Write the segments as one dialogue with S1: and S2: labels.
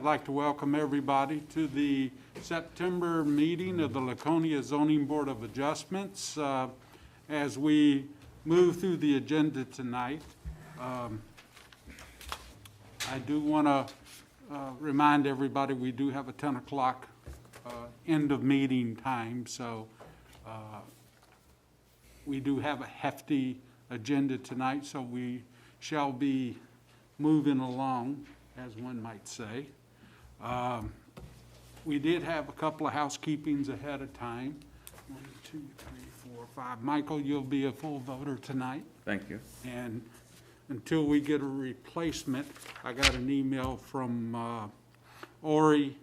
S1: like to welcome everybody to the September meeting of the Laconia Zoning Board of Adjustments. As we move through the agenda tonight, I do want to remind everybody we do have a 10 o'clock end of meeting time, so we do have a hefty agenda tonight, so we shall be moving along, as one might say. We did have a couple of housekeepings ahead of time. 1, 2, 3, 4, 5. Michael, you'll be a full voter tonight.
S2: Thank you.
S1: And until we get a replacement, I got an email from Ori,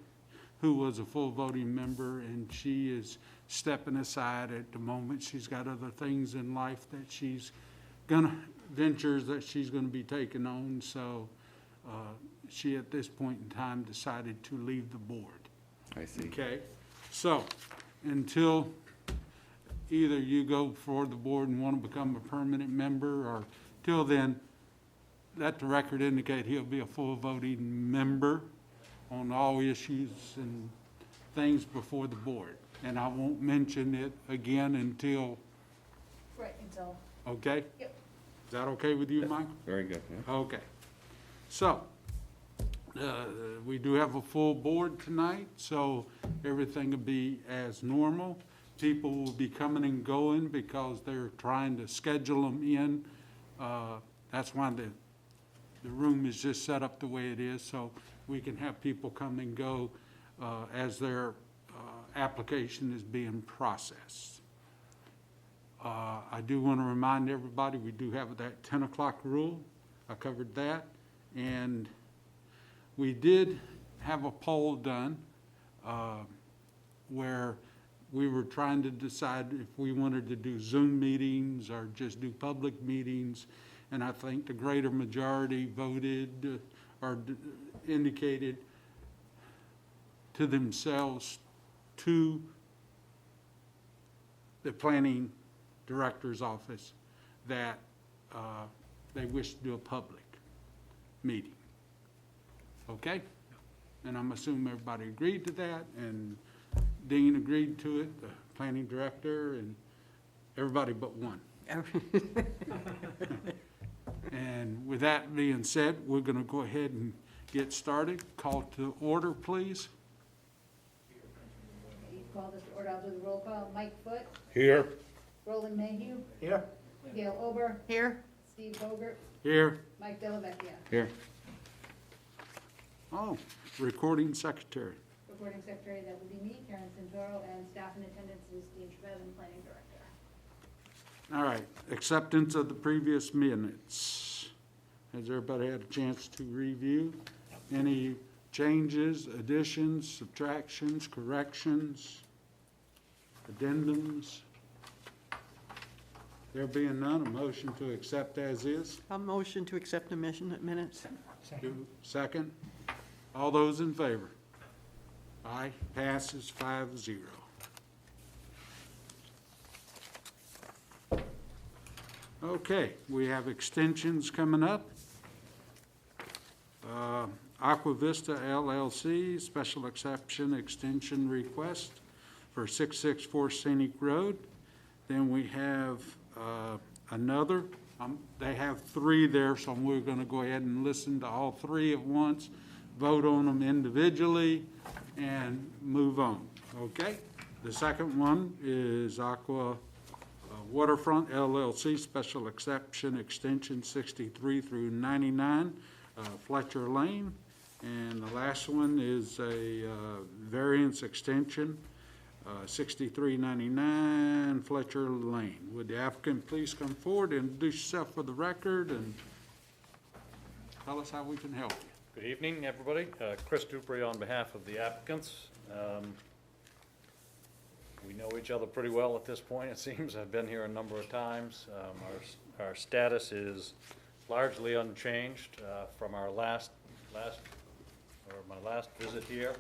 S1: who was a full voting member, and she is stepping aside at the moment. She's got other things in life that she's ventures that she's gonna be taking on, so she at this point in time decided to leave the board.
S2: I see.
S1: Okay, so until either you go for the board and want to become a permanent member, or till then, let the record indicate he'll be a full voting member on all issues and things before the board. And I won't mention it again until, okay?
S3: Yep.
S1: Is that okay with you, Michael?
S2: Very good, yeah.
S1: Okay. So, we do have a full board tonight, so everything will be as normal. People will be coming and going because they're trying to schedule them in. That's why the room is just set up the way it is, so we can have people come and go as their application is being processed. I do want to remind everybody, we do have that 10 o'clock rule. I covered that. And we did have a poll done where we were trying to decide if we wanted to do Zoom meetings or just do public meetings. And I think the greater majority voted or indicated to themselves, to the planning director's office, that they wish to do a public meeting. Okay? And I'm assuming everybody agreed to that, and Dean agreed to it, the planning director, and everybody but one. And with that being said, we're going to go ahead and get started. Call to order, please.
S3: You call this to order, I'll do the roll call. Mike Foote,
S1: Here.
S3: Roland Mayhew,
S1: Here.
S3: Gail Ober,
S4: Here.
S3: Steve Bogert,
S1: Here.
S3: Mike Delavecchia.
S2: Here.
S1: Oh, recording secretary.
S3: Recording secretary, that will be me, Karen Santoro, and staff in attendance is Dean Trevin, planning director.
S1: All right, acceptance of the previous minutes. Has everybody had a chance to review? Any changes, additions, subtractions, corrections, addendums? There being none, a motion to accept as is.
S4: A motion to accept the minutes.
S1: Second. All those in favor? Aye, passes 5-0. Okay, we have extensions coming up. Aqua Vista LLC, special exception extension request for 664 Scenic Road. Then we have another. They have 3 there, so we're going to go ahead and listen to all 3 at once, vote on them individually, and move on. Okay? The second one is Aqua Waterfront LLC, special exception extension 63 through 99, Fletcher Lane. And the last one is a variance extension, 6399 Fletcher Lane. Would the applicant please come forward and introduce yourself for the record and tell us how we can help you?
S5: Good evening, everybody. Chris Dupree on behalf of the applicants. We know each other pretty well at this point, it seems. I've been here a number of times. Our status is largely unchanged from my last visit here.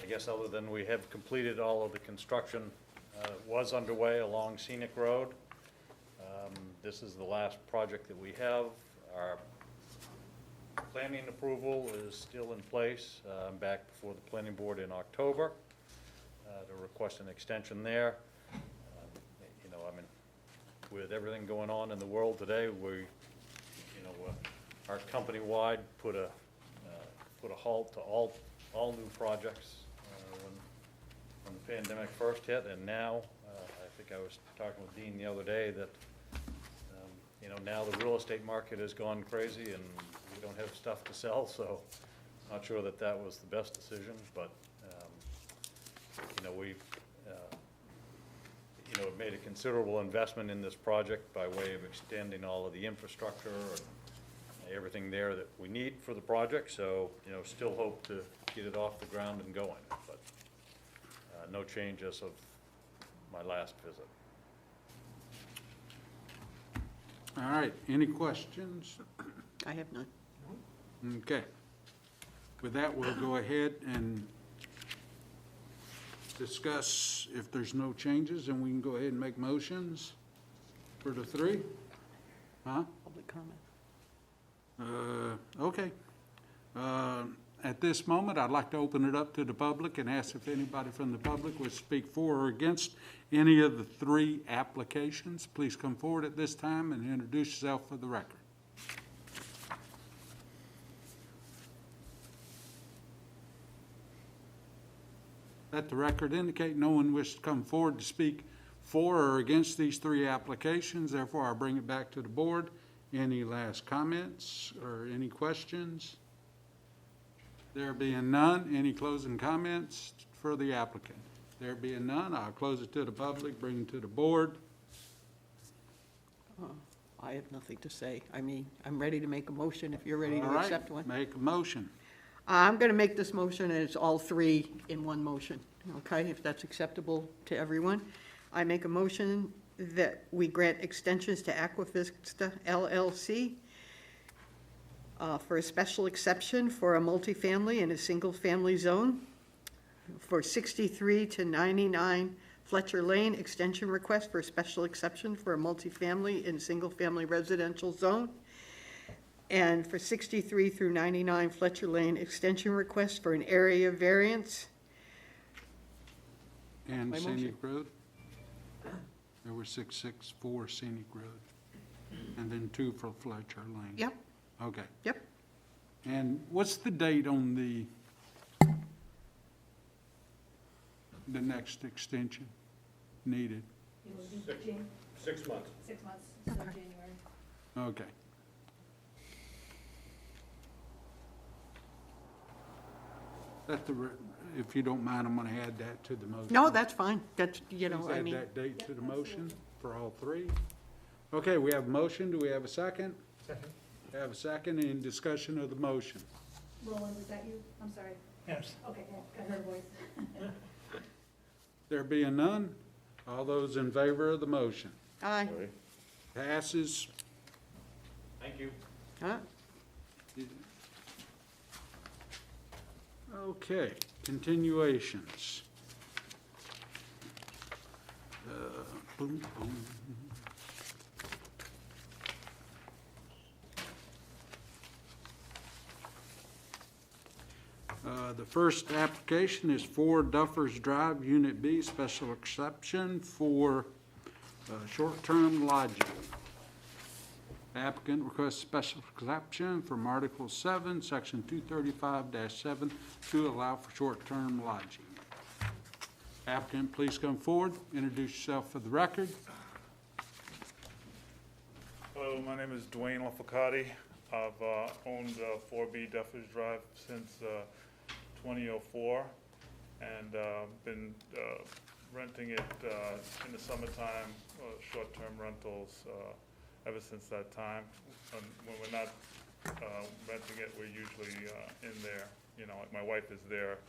S5: I guess other than we have completed all of the construction was underway along Scenic Road. This is the last project that we have. Our planning approval is still in place. I'm back before the planning board in October to request an extension there. You know, I mean, with everything going on in the world today, our company-wide put a halt to all new projects when the pandemic first hit, and now, I think I was talking with Dean the other day that, you know, now the real estate market has gone crazy and we don't have stuff to sell, so not sure that that was the best decision, but, you know, we've, you know, made a considerable investment in this project by way of extending all of the infrastructure and everything there that we need for the project, so, you know, still hope to get it off the ground and going, but no change as of my last visit.
S1: All right, any questions?
S4: I have none.
S1: Okay. With that, we'll go ahead and discuss if there's no changes, and we can go ahead and make motions for the three. Huh?
S4: Public comment.
S1: Okay. At this moment, I'd like to open it up to the public and ask if anybody from the public would speak for or against any of the three applications. Please come forward at this time and introduce yourself for the record. Let the record indicate no one wishes to come forward to speak for or against these three applications. Therefore, I'll bring it back to the board. Any last comments or any questions? There being none, any closing comments for the applicant? There being none, I'll close it to the public, bring it to the board.
S4: I have nothing to say. I mean, I'm ready to make a motion if you're ready
S1: All
S4: to
S1: right,
S4: accept one.
S1: make a motion.
S4: I'm going to make this motion, and it's all three in one motion, okay, if that's acceptable to everyone. I make a motion that we grant extensions to Aquavista LLC for a special exception for a multifamily and a single-family zone for 63 to 99 Fletcher Lane, extension request for a special exception for a multifamily and single-family residential zone, and for 63 through 99 Fletcher Lane, extension request for an area variance.
S1: And
S4: My
S1: Scenic
S4: motion.
S1: Road? There were 664 Scenic Road, and then 2 for Fletcher Lane.
S4: Yep,
S1: Okay.
S4: yep.
S1: And what's the date on the next extension needed?
S3: It will be
S2: 6 months.
S3: 6 months, so January.
S1: Okay. If you don't mind, I'm gonna add that to the motion.
S4: No, that's fine. That's, you know,
S1: Please
S4: I
S1: add
S4: mean,
S1: that date to the
S3: Yep,
S1: motion for all three. Okay, we have a motion. Do we have a second?
S2: Second.
S1: Have a second. Any discussion of the motion?
S3: Roland, was that you? I'm sorry.
S2: Yes.
S3: Okay, yeah, I heard a voice.
S1: There being none, all those in favor of the motion?
S4: aye.
S1: Passes.
S5: Thank you.
S4: Huh?
S1: Okay, continuations. Boom, boom. The first application is 4 Duffers Drive, Unit B, special exception for short-term lodging. Applicant requests special exception from Article 7, Section 235-7 to allow for short-term lodging. Applicant, please come forward, introduce yourself for the record.
S6: Hello, my name is Dwayne LaFocati. I've owned 4B Duffers Drive since 2004 and been renting it in the summertime, short-term rentals ever since that time. When we're not renting it, we're usually in there. You know, like my wife is there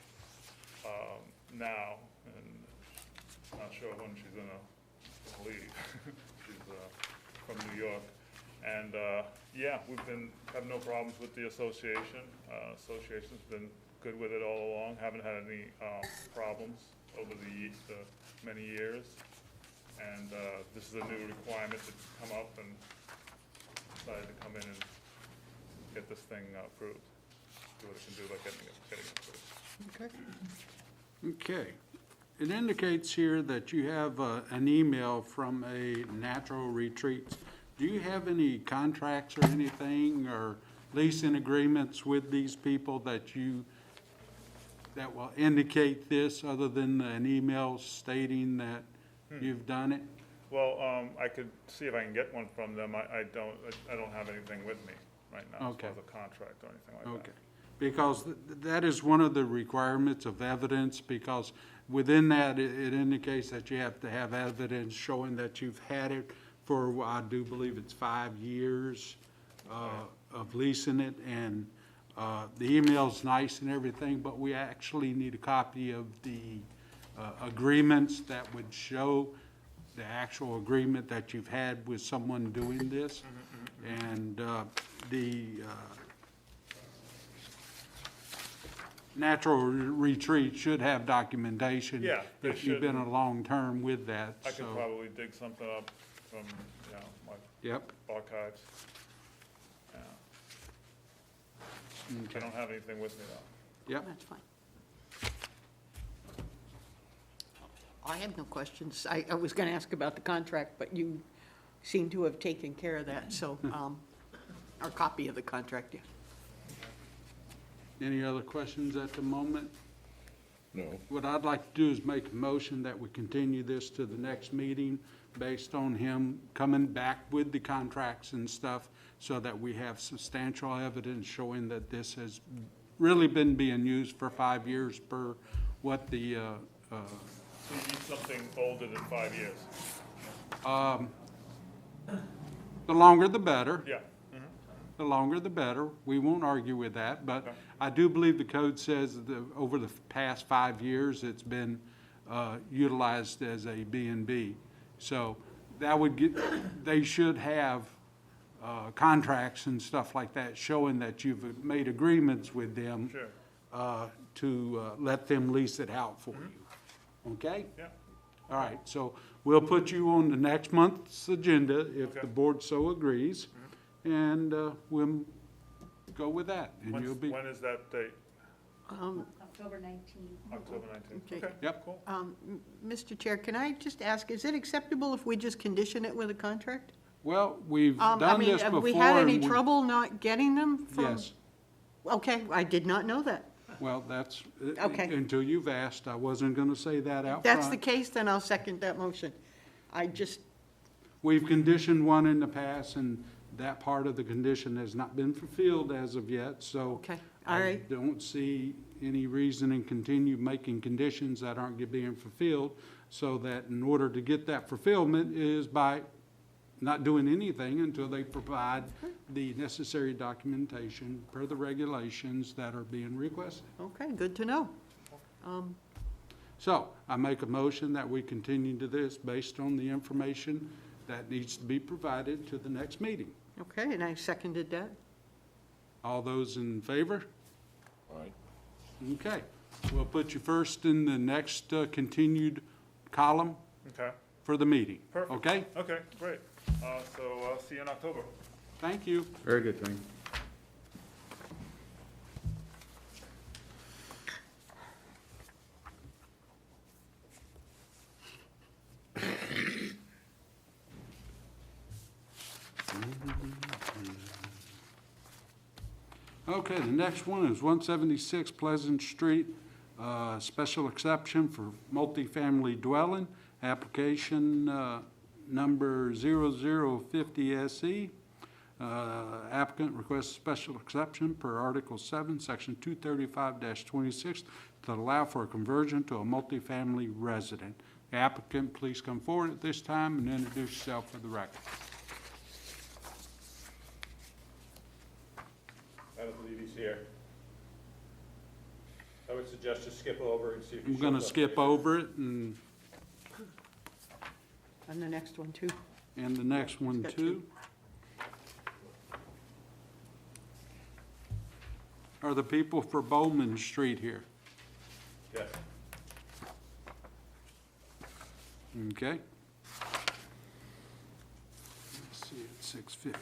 S6: now, and not sure when she's gonna leave. She's from New York. And yeah, have no problems with the association. Association's been good with it all along. Haven't had any problems over the many years. And this is a new requirement that's come up, and decided to come in and get this thing approved. See what it can do by getting it approved.
S4: Okay.
S1: Okay. It indicates here that you have an email from a natural retreat. Do you have any contracts or anything, or leasing agreements with these people that will indicate this, other than an email stating that you've done it?
S6: Well, I could see if I can get one from them. I don't have anything with me right now, as
S1: Okay.
S6: far as a contract or anything like that.
S1: Okay, because that is one of the requirements of evidence, because within that, it indicates that you have to have evidence showing that you've had it for, I do believe it's 5 years of leasing it, and the email's nice and everything, but we actually need a copy of the agreements that would show the actual agreement that you've had with someone doing this. And the natural retreat should have documentation.
S6: Yeah, they
S1: if you've been
S6: should.
S1: a long term with that,
S6: I could
S1: so.
S6: probably dig something up from, my
S1: Yep,
S6: archives. Yeah. I
S1: okay,
S6: don't have anything with me though.
S1: yep.
S4: That's fine. I have no questions. I was going to ask about the contract, but you seem to have taken care of that, so, our copy of the contract, yeah.
S1: Any other questions at the moment?
S2: No.
S1: What I'd like to do is make a motion that we continue this to the next meeting based on him coming back with the contracts and stuff, so that we have substantial evidence showing that this has really been being used for 5 years per what the,
S6: So you need something older than 5 years?
S1: the longer the better.
S6: Yeah.
S1: The longer the better. We won't argue with that, but
S6: Okay.
S1: I do believe the code says that over the past 5 years, it's been utilized as a B and B. So that would they should have contracts and stuff like that showing that you've made agreements with them
S6: Sure.
S1: to let them lease it out for you. Okay?
S6: Yeah.
S1: All right, so we'll put you on the next month's agenda if the
S6: Okay.
S1: board so agrees, and we'll go with that, and
S6: When's-
S1: you'll be,
S6: When is that date?
S3: October 19th.
S6: October 19th?
S4: Okay.
S6: Okay,
S1: Yep.
S6: cool.
S4: Mr. Chair, can I just ask, is it acceptable if we just condition it with a contract?
S1: well, we've
S4: I
S1: done
S4: mean,
S1: this before.
S4: have we had any
S1: and we-
S4: trouble not getting them from?
S1: Yes,
S4: Okay, I did not know that.
S1: well, that's,
S4: Okay.
S1: until you've asked, I wasn't gonna say that out
S4: If that's the
S1: front.
S4: case, then I'll second that motion. I just,
S1: We've conditioned one in the past, and that part of the condition has not been fulfilled as of yet, so.
S4: okay, all
S1: I
S4: right,
S1: don't see any reason in continue making conditions that aren't being fulfilled, so that in order to get that fulfillment is by not doing anything until they provide the necessary documentation per the regulations that are being requested.
S4: okay, good to know.
S1: So I make a motion that we continue to this based on the information that needs to be provided to the next meeting.
S4: Okay, and I seconded that.
S1: All those in favor?
S2: All right.
S1: Okay, we'll put you first in the next continued column
S6: Okay,
S1: for the meeting.
S6: Perfect.
S1: Okay?
S6: okay, great. So, see you in October.
S1: Thank you.
S2: Very good, Tony.
S1: Okay, the next one is 176 Pleasant Street, special exception for multifamily dwelling, application number 0050 SE. Applicant requests special exception per Article 7, Section 235-26 to allow for a conversion to a multifamily resident. Applicant, please come forward at this time and introduce yourself for the record.
S7: I don't believe he's here. I would suggest just skip over and see if he
S1: I'm
S7: shows
S1: going to
S7: up.
S1: skip over it and
S4: And the next one, too.
S1: the next one
S4: Got
S1: too. Are the people for Bowman Street here?
S7: Yes.
S1: Okay. Let's see, it's 650.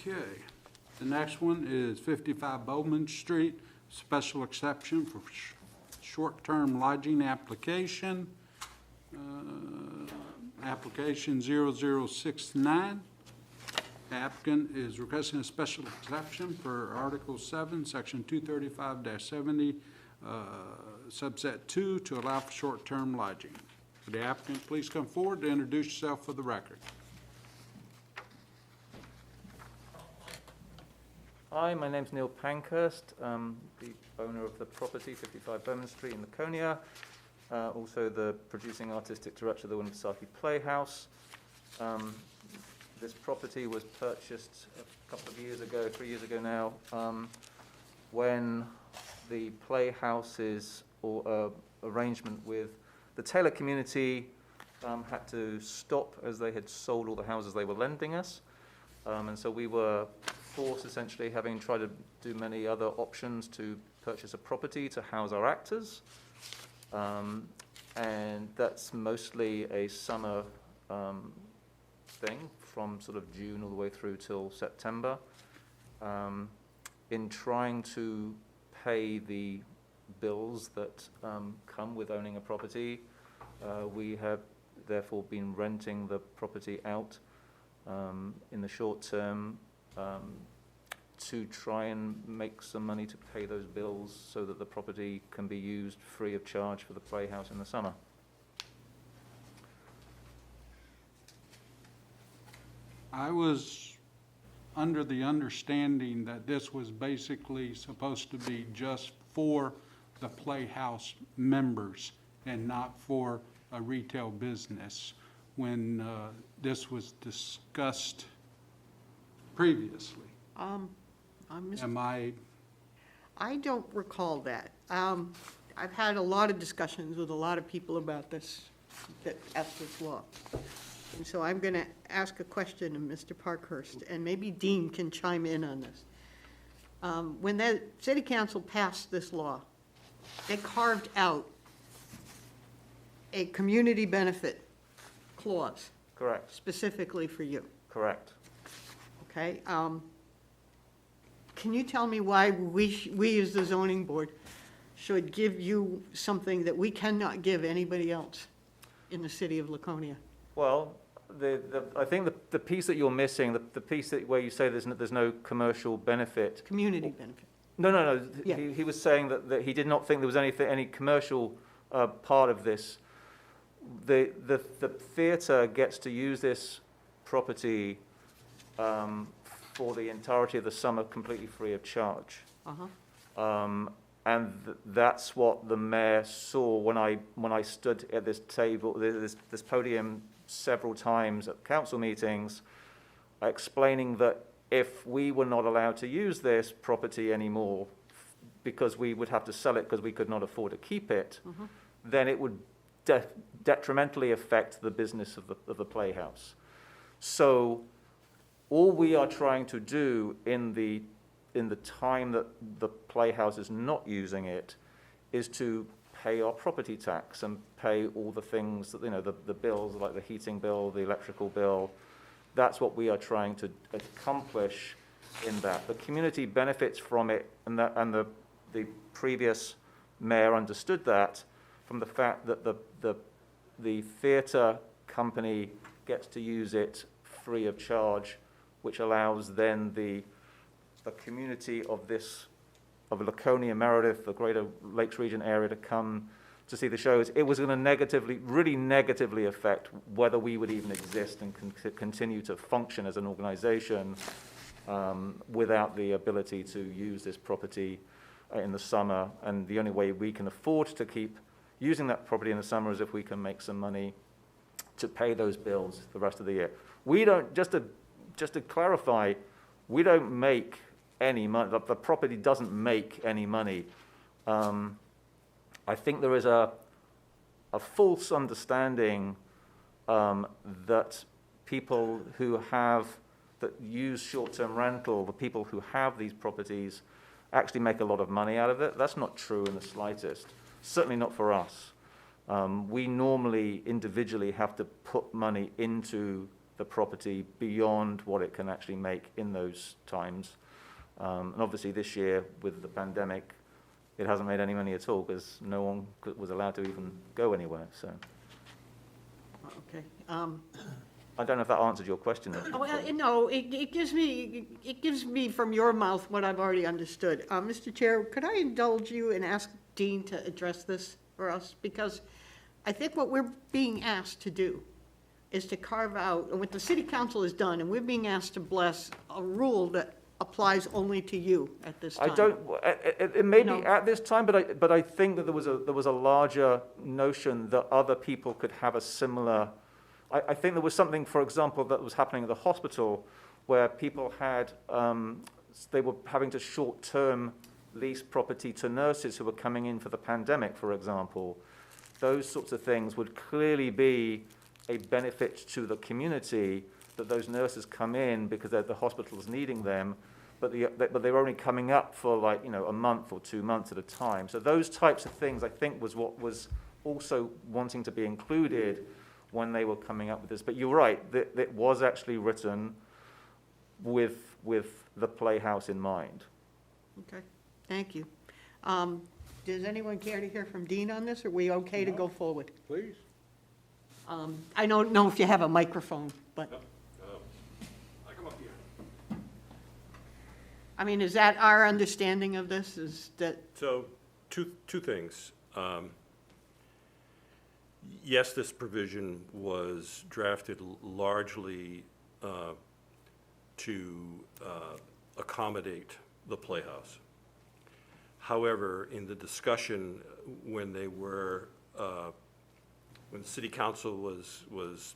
S1: Okay. The next one is 55 Bowman Street, special exception for short-term lodging application. Application 0069. Applicant is requesting a special exception for Article 7, Section 235-70, subset 2, to allow for short-term lodging. Would the applicant please come forward to introduce yourself for the record?
S8: Hi, my name's Neil Pankhurst, the owner of the property, 55 Bowman Street in Laconia, also the producing artistic director of the Winnipesaukee Playhouse. This property was purchased a couple of years ago, 3 years ago now, when the Playhouse's arrangement with the Taylor community had to stop as they had sold all the houses they were lending us. And so we were forced, essentially, having tried to do many other options, to purchase a property to house our actors. And that's mostly a summer thing from sort of June all the way through till September. In trying to pay the bills that come with owning a property, we have therefore been renting the property out in the short term to try and make some money to pay those bills so that the property can be used free of charge for the Playhouse in the summer.
S1: I was under the understanding that this was basically supposed to be just for the Playhouse members and not for a retail business when this was discussed previously. Am I?
S4: I don't recall that. I've had a lot of discussions with a lot of people about this, that asked this law. And so I'm going to ask a question of Mr. Parkhurst, and maybe Dean can chime in on this. When the city council passed this law, they carved out a community benefit clause
S8: Correct,
S4: specifically for you,
S8: correct.
S4: okay? Can you tell me why we as the zoning board should give you something that we cannot give anybody else in the city of Laconia?
S8: Well, I think the piece that you're missing, the piece where you say there's no commercial benefit.
S4: Community benefit.
S8: No.
S4: Yeah.
S8: He was saying that he did not think there was any commercial part of this. The theatre gets to use this property for the entirety of the summer completely free of charge.
S4: Uh-huh.
S8: That's what the mayor saw when I stood at this table, this podium several times at council meetings, explaining that if we were not allowed to use this property anymore because we would have to sell it because we could not afford to keep it, then it would detrimentally affect the business of the Playhouse. So all we are trying to do in the time that the Playhouse is not using it is to pay our property tax and pay all the things that, the bills, like the heating bill, the electrical bill. That's what we are trying to accomplish in that. The community benefits from it, and the previous mayor understood that from the fact that the theatre company gets to use it free of charge, which allows then the community of Laconia, Meredith, the greater Lakes region area to come to see the shows. It was going to really negatively affect whether we would even exist and continue to function as an organization without the ability to use this property in the summer. And the only way we can afford to keep using that property in the summer is if we can make some money to pay those bills the rest of the year. We don't, just to clarify, we don't make any money. The property doesn't make any money. I think there is a false understanding that people that use short-term rental, the people who have these properties, actually make a lot of money out of it. That's not true in the slightest. Certainly not for us. We normally individually have to put money into the property beyond what it can actually make in those times. And obviously this year with the pandemic, it hasn't made any money at all because no one was allowed to even go anywhere. So
S4: Okay.
S8: I don't know if that answered your question.
S4: No, it gives me from your mouth what I've already understood. Mr. Chair, could I indulge you and ask Dean to address this for us? Because I think what we're being asked to do is to carve out, and what the city council has done, and we're being asked to bless a rule that applies only to you at this time.
S8: I don't, it may be
S4: No.
S8: at this time, but I think that there was a larger notion that other people could have a similar, I think there was something, for example, that was happening at the hospital where people had, they were having to short-term lease property to nurses who were coming in for the pandemic, for example. Those sorts of things would clearly be a benefit to the community, that those nurses come in because the hospital's needing them, but they're only coming up for like, a month or 2 months at a time. So those types of things, I think, was what was also wanting to be included when they were coming up with this. But you're right, it was actually written with the Playhouse in mind.
S4: Okay, thank you. Does anyone care to hear from Dean on this? Are we okay to go forward?
S1: Please.
S4: I don't know if you have a microphone, but,
S7: I come up here.
S4: I mean, is that our understanding of this, is that,
S7: So, two things. Yes, this provision was drafted largely to accommodate the Playhouse. However, in the discussion when when the city council was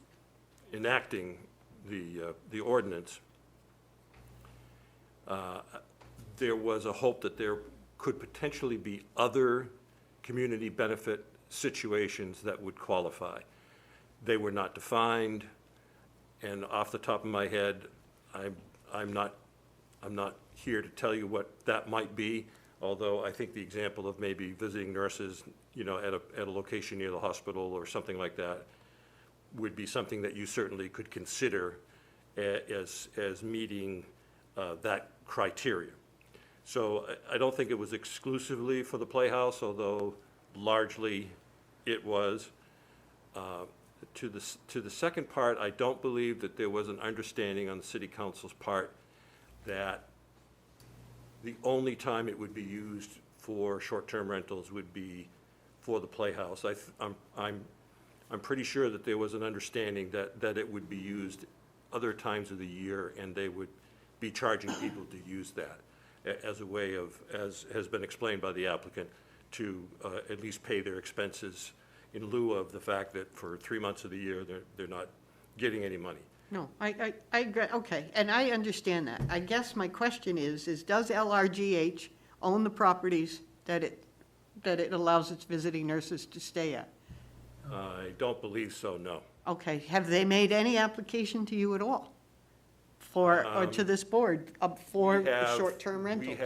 S7: enacting the ordinance, there was a hope that there could potentially be other community benefit situations that would qualify. They were not defined, and off the top of my head, I'm not here to tell you what that might be, although I think the example of maybe visiting nurses, at a location near the hospital or something like that would be something that you certainly could consider as meeting that criteria. So I don't think it was exclusively for the Playhouse, although largely it was. To the second part, I don't believe that there was an understanding on the city council's part that the only time it would be used for short-term rentals would be for the Playhouse. I'm pretty sure that there was an understanding that it would be used other times of the year, and they would be charging people to use that as a way of, as has been explained by the applicant, to at least pay their expenses in lieu of the fact that for 3 months of the year, they're not getting any money.
S4: no, I agree, okay, and I understand that. I guess my question is does LRGH own the properties that it allows its visiting nurses to stay at?
S7: I don't believe so, no.
S4: Okay, have they made any application to you at all? Or to this board, for
S7: We have-
S4: short-term rentals?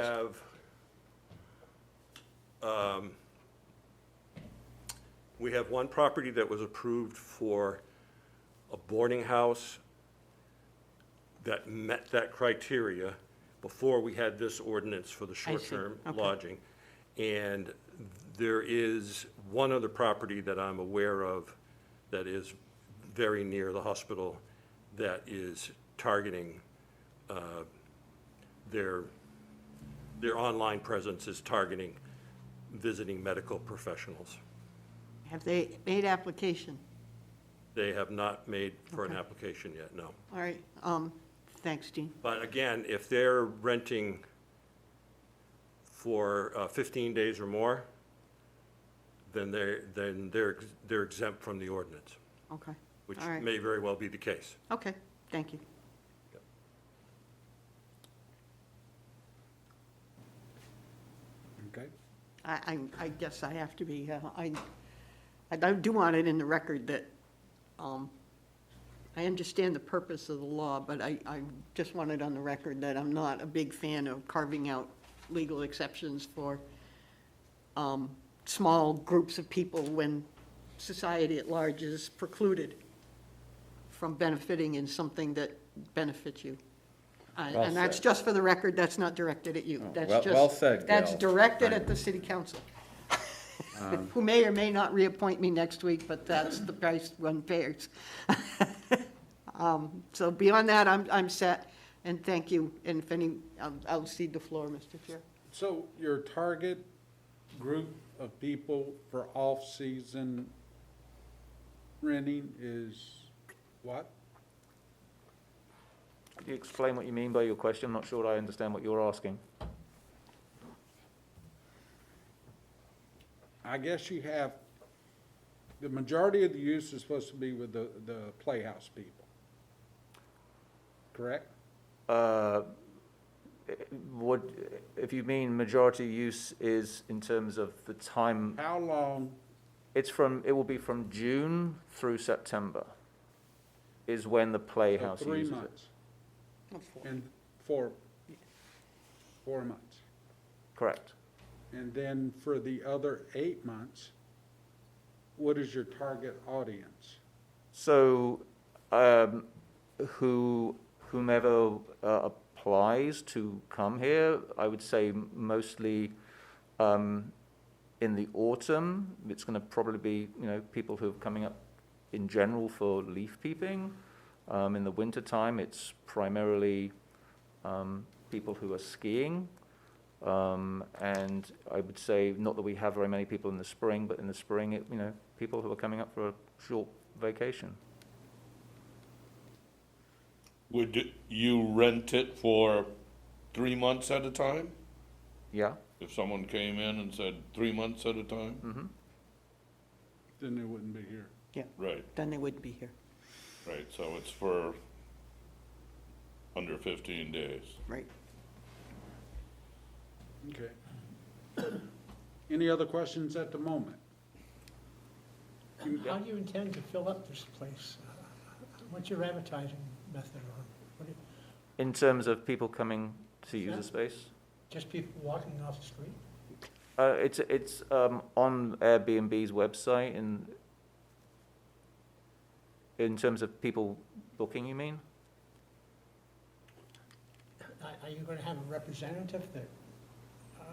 S7: We have one property that was approved for a boarding house that met that criteria before we had this ordinance for the short-term
S4: okay.
S7: lodging. And there is one other property that I'm aware of that is very near the hospital that is targeting, their online presence is targeting visiting medical professionals.
S4: Have they made application?
S7: They have not made for an
S4: Okay.
S7: application yet, no.
S4: All right, thanks, Dean.
S7: But again, if they're renting for 15 days or more, then they're exempt from the ordinance,
S4: Okay,
S7: which
S4: all right.
S7: may very well be the case.
S4: Okay, thank you.
S1: Okay.
S4: I guess I have to be, I do want it in the record that, I understand the purpose of the law, but I just want it on the record that I'm not a big fan of carving out legal exceptions for small groups of people when society at large is precluded from benefiting in something that benefits you.
S9: Well
S4: And that's
S9: said.
S4: just for the record, that's not directed at you.
S9: Oh,
S4: That's
S9: well-
S4: just
S9: well said,
S4: That's
S9: Gail.
S4: directed
S9: Thank
S4: at the city council, who may or may not reappoint me next week, but that's the price one pays. So beyond that, I'm set, and thank you. And if any, I'll cede the floor, Mr. Chair.
S1: So your target group of people for off-season renting is what?
S8: Could you explain what you mean by your question? I'm not sure I understand what you're asking.
S1: I guess you have, the majority of the use is supposed to be with the playhouse people, correct?
S8: What, if you mean majority use is in terms of the time,
S1: How long,
S8: it will be from June through September is when the
S1: so
S8: playhouse
S1: 3
S8: uses it.
S1: months? And 4 months?
S8: Correct.
S1: And then for the other 8 months, what is your target audience?
S8: So, whomever applies to come here, I would say mostly in the autumn, it's going to probably be, people who are coming up in general for leaf peeping. In the wintertime, it's primarily people who are skiing. And I would say, not that we have very many people in the spring, but in the spring, people who are coming up for a short vacation.
S2: Would you rent it for 3 months at a time?
S8: Yeah?
S2: If someone came in and said 3 months at a time?
S8: Mm-hmm.
S1: Then they wouldn't be here.
S2: Right,
S4: Then they wouldn't be here.
S2: right, so it's for under 15 days.
S4: Right.
S1: Okay. Any other questions at the moment?
S10: How do you intend to fill up this place? What's your advertising method, or what do you,
S8: In terms of people coming to use the space?
S10: just people walking off the street?
S8: It's on Airbnb's website, and in terms of people booking, you mean?
S10: Are you going to have a representative that,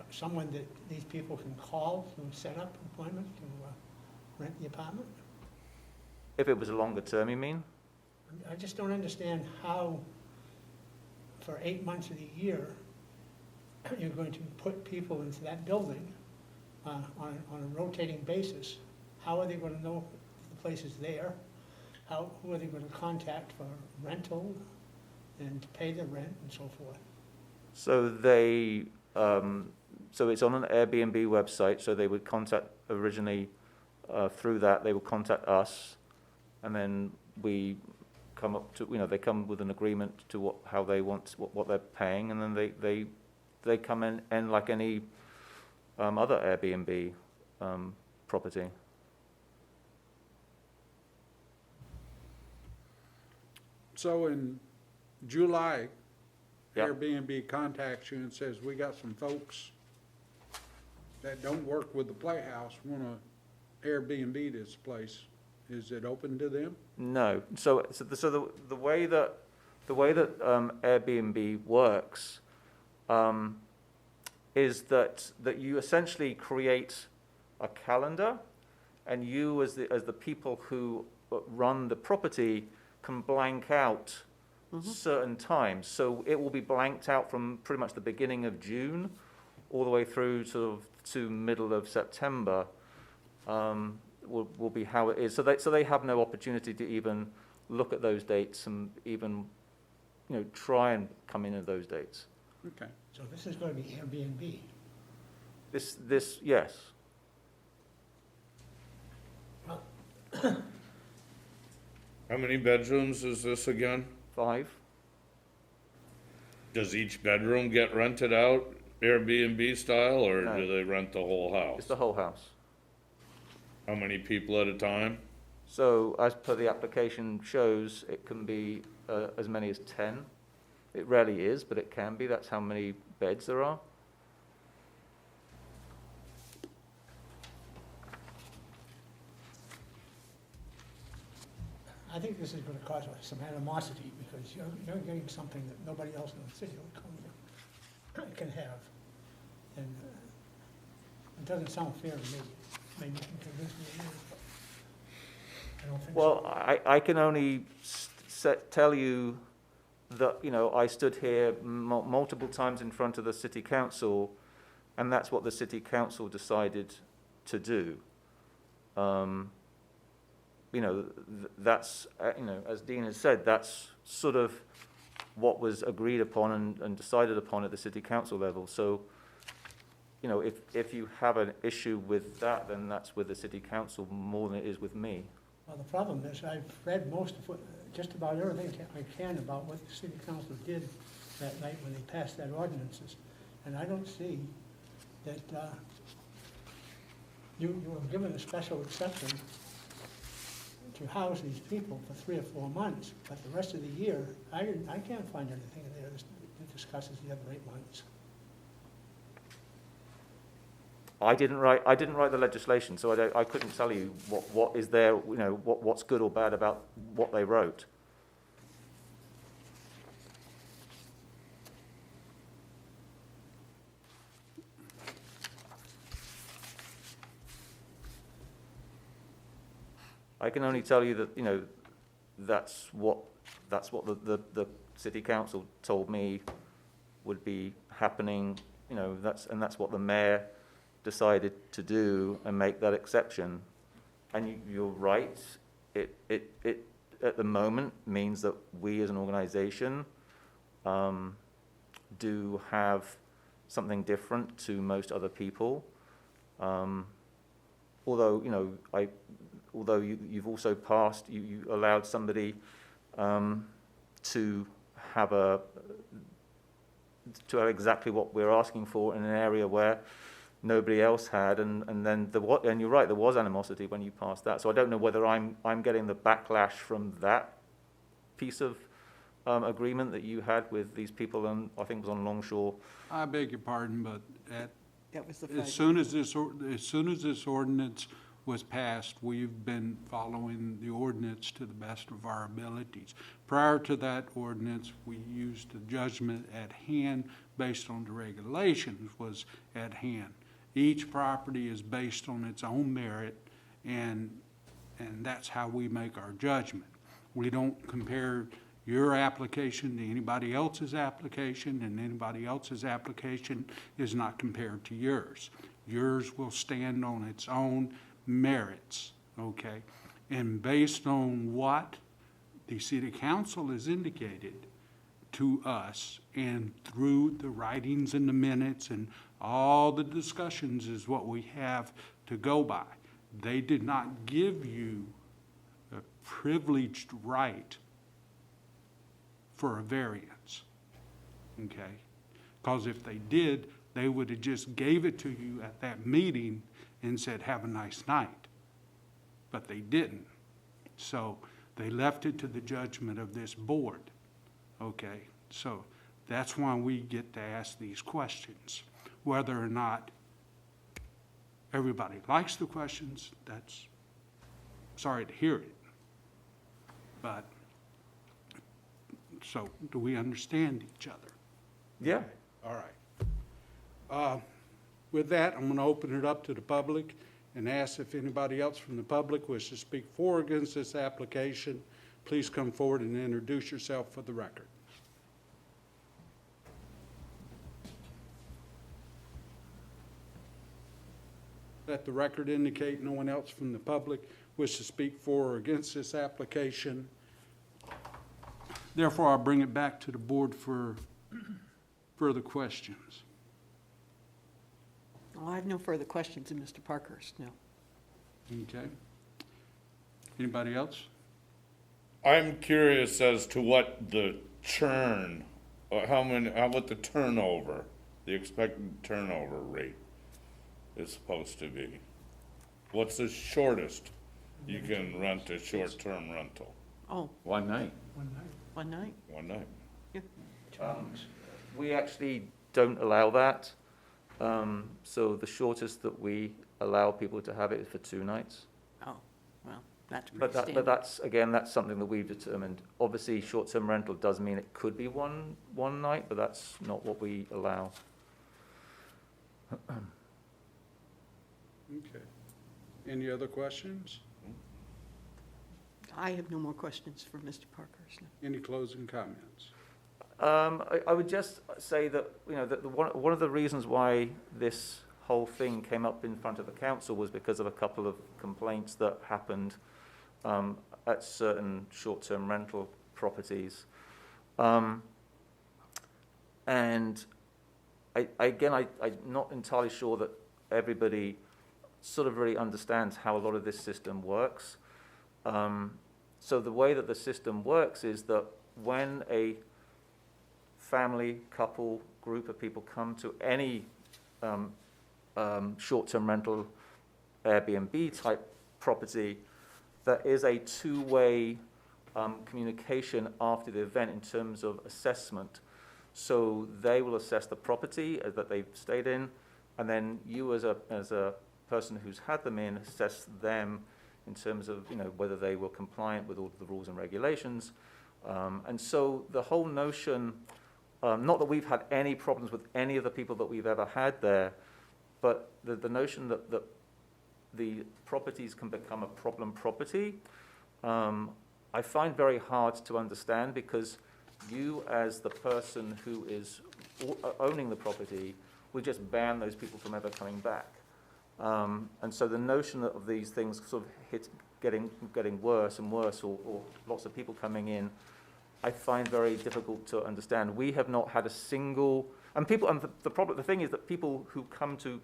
S10: someone that these people can call to set up an appointment to rent the apartment?
S8: If it was a longer term, you mean?
S10: I just don't understand how, for 8 months of the year, you're going to put people into that building on a rotating basis. How are they going to know if the place is there? Who are they going to contact for rental and to pay the rent and so forth?
S8: So so it's on an Airbnb website, so they would contact originally, through that, they would contact us, and then we come up to, they come with an agreement to how they want, what they're paying, and then they come in and like any other Airbnb property.
S1: So in July,
S8: Yep.
S1: Airbnb contacts you and says, we got some folks that don't work with the Playhouse, want to Airbnb this place. Is it open to them?
S8: No. So the way that Airbnb works is that you essentially create a calendar, and you as the people who run the property can blank out certain times. So it will be blanked out from pretty much the beginning of June all the way through to middle of September. Will be how it is. So they have no opportunity to even look at those dates and even try and come in at those dates.
S1: Okay.
S10: So this is going to be Airbnb.
S8: This yes.
S2: How many bedrooms is this again?
S8: 5.
S2: Does each bedroom get rented out Airbnb style, or
S8: No.
S2: do they rent the whole house?
S8: It's the whole house.
S2: How many people at a time?
S8: So as per the application shows, it can be as many as 10. It rarely is, but it can be. That's how many beds there are.
S10: I think this is gonna cause some animosity, because you're getting something that nobody else in the city of Laconia can have. And it doesn't sound fair to me. Maybe you can convince me it is, but I don't think so.
S8: Well, I can only tell you that, you know, I stood here multiple times in front of the city council, and that's what the city council decided to do. You know, that's, you know, as Dean has said, that's sort of what was agreed upon and decided upon at the city council level. So, you know, if you have an issue with that, then that's with the city council more than it is with me.
S10: Well, the problem is, I've read most of what, just about everything I can about what the city council did that night when they passed that ordinances, and I don't see that, you were given a special exception to house these people for 3 or 4 months, but the rest of the year, I can't find anything in there that discusses the other 8 months.
S8: I didn't write the legislation, so I couldn't tell you what is there, you know, what's good or bad about what they wrote. I can only tell you that, you know, that's what the city council told me would be happening, you know, that's what the mayor decided to do and make that exception. And you're right, it at the moment means that we as an organization do have something different to most other people. Although, you know, although you've also passed, you allowed somebody to have exactly what we're asking for in an area where nobody else had, and then and you're right, there was animosity when you passed that. So I don't know whether I'm getting the backlash from that piece of agreement that you had with these people, and I think it was on Longshore.
S1: I beg your pardon, but
S4: That was the
S1: as
S4: Friday.
S1: soon as this ordinance was passed, we've been following the ordinance to the best of our abilities. Prior to that ordinance, we used the judgment at hand based on the regulations was at hand. Each property is based on its own merit, and that's how we make our judgment. We don't compare your application to anybody else's application, and anybody else's application is not compared to yours. Yours will stand on its own merits, okay? And based on what the city council has indicated to us, and through the writings and the minutes and all the discussions is what we have to go by. They did not give you a privileged right for a variance, okay? Because if they did, they would have just gave it to you at that meeting and said, have a nice night. But they didn't. So they left it to the judgment of this board, okay? So that's why we get to ask these questions. Whether or not everybody likes the questions, that's, sorry to hear it. But, so do we understand each other?
S8: Yeah.
S1: All right. With that, I'm going to open it up to the public and ask if anybody else from the public wishes to speak for or against this application. Please come forward and introduce yourself for the record. Let the record indicate no one else from the public wishes to speak for or against this application. Therefore, I'll bring it back to the board for further questions.
S4: Well, I have no further questions of Mr. Parkhurst, no.
S1: Okay. Anybody else?
S2: I'm curious as to what the churn, or what the turnover, the expected turnover rate is supposed to be. What's the shortest you can rent a short-term rental?
S4: Oh,
S7: One night.
S10: One night.
S4: one night?
S2: One night.
S8: We actually don't allow that. So the shortest that we allow people to have it is for 2 nights.
S4: Oh, well, That's pretty
S8: But
S4: standard.
S8: that's, again, that's something that we've determined. Obviously, short-term rental does mean it could be one night, but that's not what we allow.
S1: Okay. Any other questions?
S4: I have no more questions for Mr. Parkhurst.
S1: Any closing comments?
S8: I would just say that, you know, that one of the reasons why this whole thing came up in front of the council was because of a couple of complaints that happened at certain short-term rental properties. And I'm not entirely sure that everybody sort of really understands how a lot of this system works. So the way that the system works is that when a family, couple, group of people come to any short-term rental Airbnb type property, there is a two-way communication after the event in terms of assessment. So they will assess the property that they've stayed in, and then you as a person who's had them in, assess them in terms of, you know, whether they were compliant with all of the rules and regulations. And so the whole notion, not that we've had any problems with any of the people that we've ever had there, but the notion that the properties can become a problem property, I find very hard to understand, because you as the person who is owning the property would just ban those people from ever coming back. And so the notion of these things sort of getting worse and worse, or lots of people coming in, I find very difficult to understand. We have not had a single, and the thing is that people who come to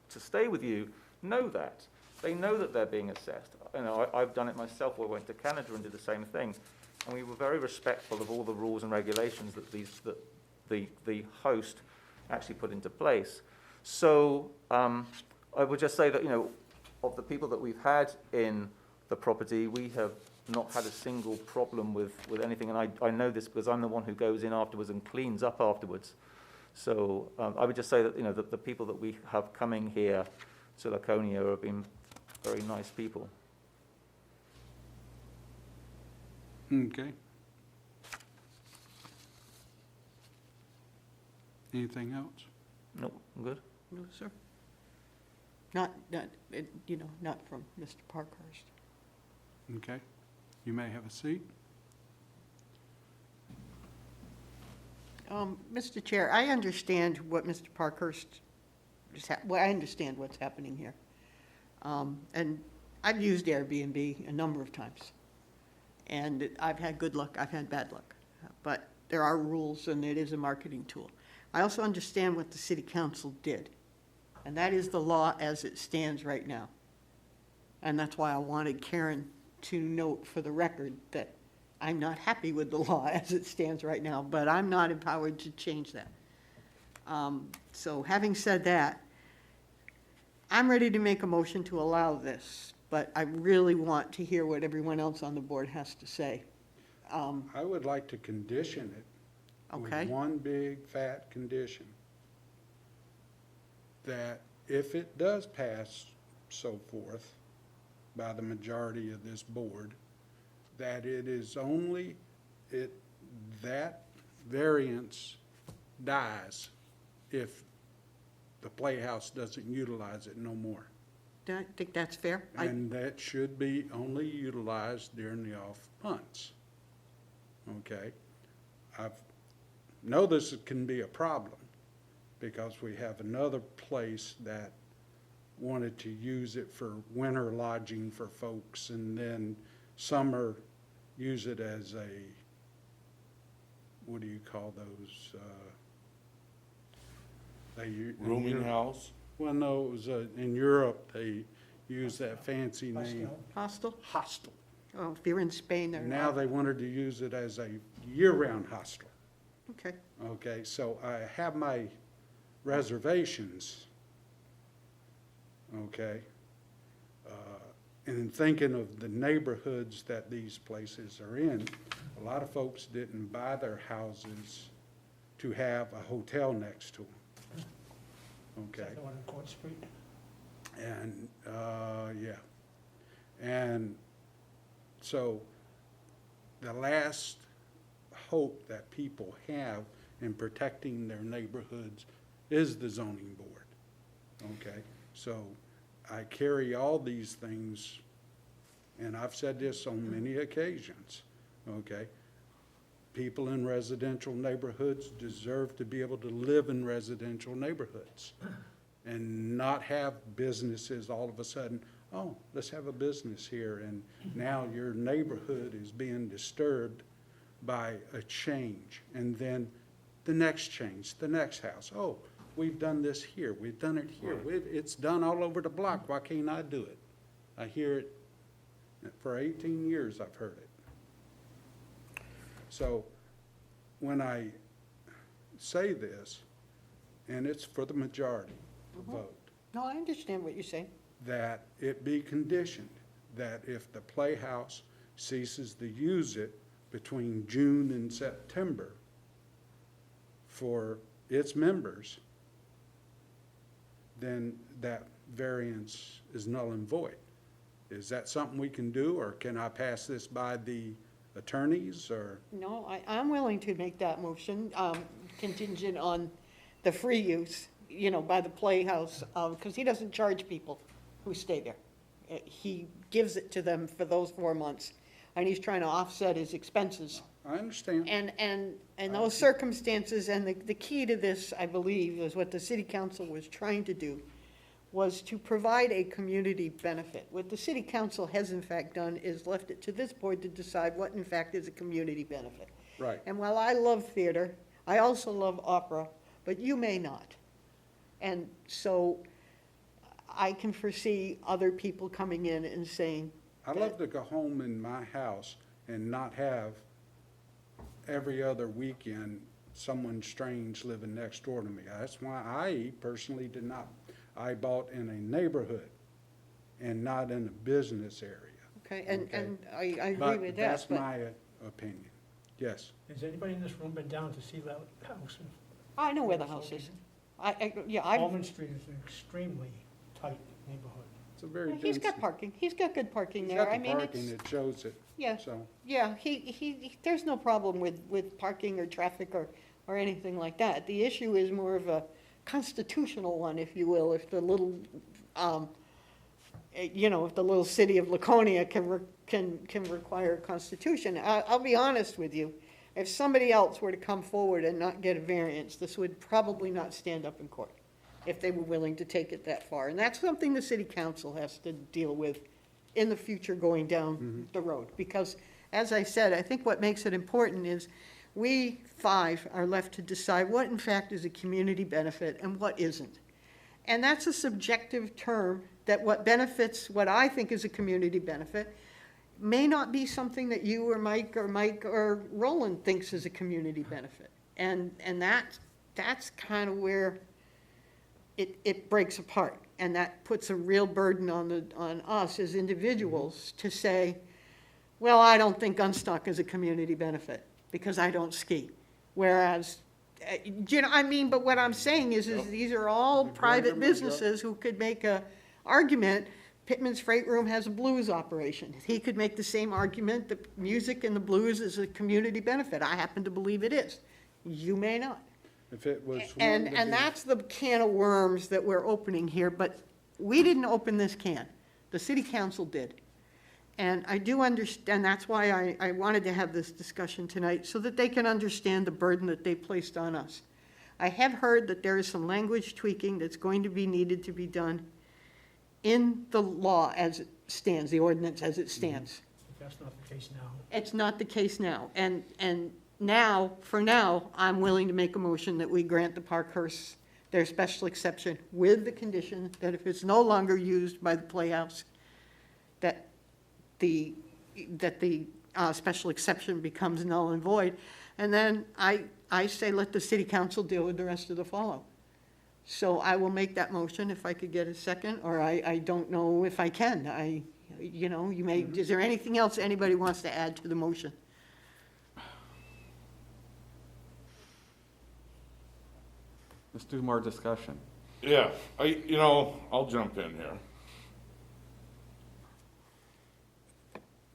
S8: stay with you know that. They know that they're being assessed. You know, I've done it myself. I went to Canada and did the same thing, and we were very respectful of all the rules and regulations that the host actually put into place. So I would just say that, you know, of the people that we've had in the property, we have not had a single problem with anything, and I know this because I'm the one who goes in afterwards and cleans up afterwards. So I would just say that, you know, that the people that we have coming here to Laconia have been very nice people.
S1: Okay. Anything else?
S8: No, I'm good.
S4: No, sir. Not from Mr. Parkhurst.
S1: Okay. You may have a seat.
S4: Mr. Chair, I understand what Mr. Parkhurst, I understand what's happening here. And I've used Airbnb a number of times. And I've had good luck, I've had bad luck. But there are rules, and it is a marketing tool. I also understand what the city council did. And that is the law as it stands right now. And that's why I wanted Karen to note for the record that I'm not happy with the law as it stands right now, but I'm not empowered to change that. So having said that, I'm ready to make a motion to allow this, but I really want to hear what everyone else on the board has to say.
S1: I would like to condition it
S4: Okay.
S1: with one big fat condition, that if it does pass so forth by the majority of this board, that it is only, that variance dies if the Playhouse doesn't utilize it no more.
S4: I think that's fair.
S1: And that should be only utilized during the off months. Okay? I know this can be a problem, because we have another place that wanted to use it for winter lodging for folks, and then summer use it as a, what do you call those?
S2: Rooming house?
S1: Well, no, it was in Europe, they use that fancy name.
S4: Hostel?
S1: Hostel.
S4: Oh, if you're in Spain, they're
S1: Now
S4: not.
S1: they wanted to use it as a year-round hostel.
S4: Okay.
S1: Okay, so I have my reservations, okay? And in thinking of the neighborhoods that these places are in, a lot of folks didn't buy their houses to have a hotel next to them.
S10: Is
S1: Okay?
S10: that the one on Court Street?
S1: And, yeah. And So the last hope that people have in protecting their neighborhoods is the zoning board, okay? So I carry all these things, and I've said this on many occasions, okay? People in residential neighborhoods deserve to be able to live in residential neighborhoods and not have businesses all of a sudden, oh, let's have a business here, and now your neighborhood is being disturbed by a change, and then the next change, the next house. Oh, we've done this here, we've done it here, it's done all over the block, why can't I do it? I hear it, for 18 years I've heard it. So when I say this, and it's for the majority vote,
S4: No, I understand what you're saying.
S1: that it be conditioned that if the Playhouse ceases to use it between June and September for its members, then that variance is null and void. Is that something we can do, or can I pass this by the attorneys, or?
S4: No, I'm willing to make that motion, contingent on the free use, by the Playhouse, because he doesn't charge people who stay there. He gives it to them for those 4 months, and he's trying to offset his expenses.
S1: I understand.
S4: And those circumstances, and the key to this, I believe, is what the city council was trying to do, was to provide a community benefit. What the city council has in fact done is left it to this board to decide what in fact is a community benefit.
S1: Right.
S4: And while I love theater, I also love opera, but you may not. And so I can foresee other people coming in and saying,
S1: I love to go home in my house and not have every other weekend someone strange living next door to me. That's why I personally did not. I bought in a neighborhood and not in a business area.
S4: okay, and I agree
S1: But
S4: with that.
S1: that's
S4: But
S1: my opinion. Yes.
S10: Has anybody in this room been down to see that house?
S4: I know where the house is. I've
S10: Almond Street is an extremely tight neighborhood.
S1: It's a very dense.
S4: he's got parking. He's got good parking
S1: He's
S4: there.
S1: got
S4: I
S1: the
S4: mean,
S1: parking,
S4: it's,
S1: it shows it.
S4: yeah,
S1: So,
S4: yeah, there's no problem with parking or traffic or anything like that. The issue is more of a constitutional one, if you will, if the little, if the little city of Laconia can require a constitution. I'll be honest with you, if somebody else were to come forward and not get a variance, this would probably not stand up in court, if they were willing to take it that far. And that's something the city council has to deal with in the future going down the road. Because, as I said, I think what makes it important is we 5 are left to decide what in fact is a community benefit and what isn't. And that's a subjective term, that what benefits what I think is a community benefit may not be something that you or Mike or Roland thinks is a community benefit. And that's kind of where it breaks apart. And that puts a real burden on us as individuals to say, well, I don't think Gunstock is a community benefit because I don't ski. Whereas, but what I'm saying is these are all private businesses who could make a argument. Pittman's Freight Room has a blues operation. He could make the same argument that music and the blues is a community benefit. I happen to believe it is. You may not.
S1: if it was.
S4: And
S1: one to be-
S4: that's the can of worms that we're opening here, but we didn't open this can. The city council did. And I do understand, that's why I wanted to have this discussion tonight, so that they can understand the burden that they placed on us. I have heard that there is some language tweaking that's going to be needed to be done in the law as it stands, the ordinance as it stands.
S10: But that's not the case now.
S4: It's not the case now. And now, for now, I'm willing to make a motion that we grant the Parkhurst their special exception with the condition that if it's no longer used by the Playhouse, that the special exception becomes null and void. And then I say let the city council deal with the rest of the fallout. So I will make that motion if I could get a second, or I don't know if I can. Is there anything else anybody wants to add to the motion?
S9: Let's do more discussion.
S2: Yeah, I'll jump in here.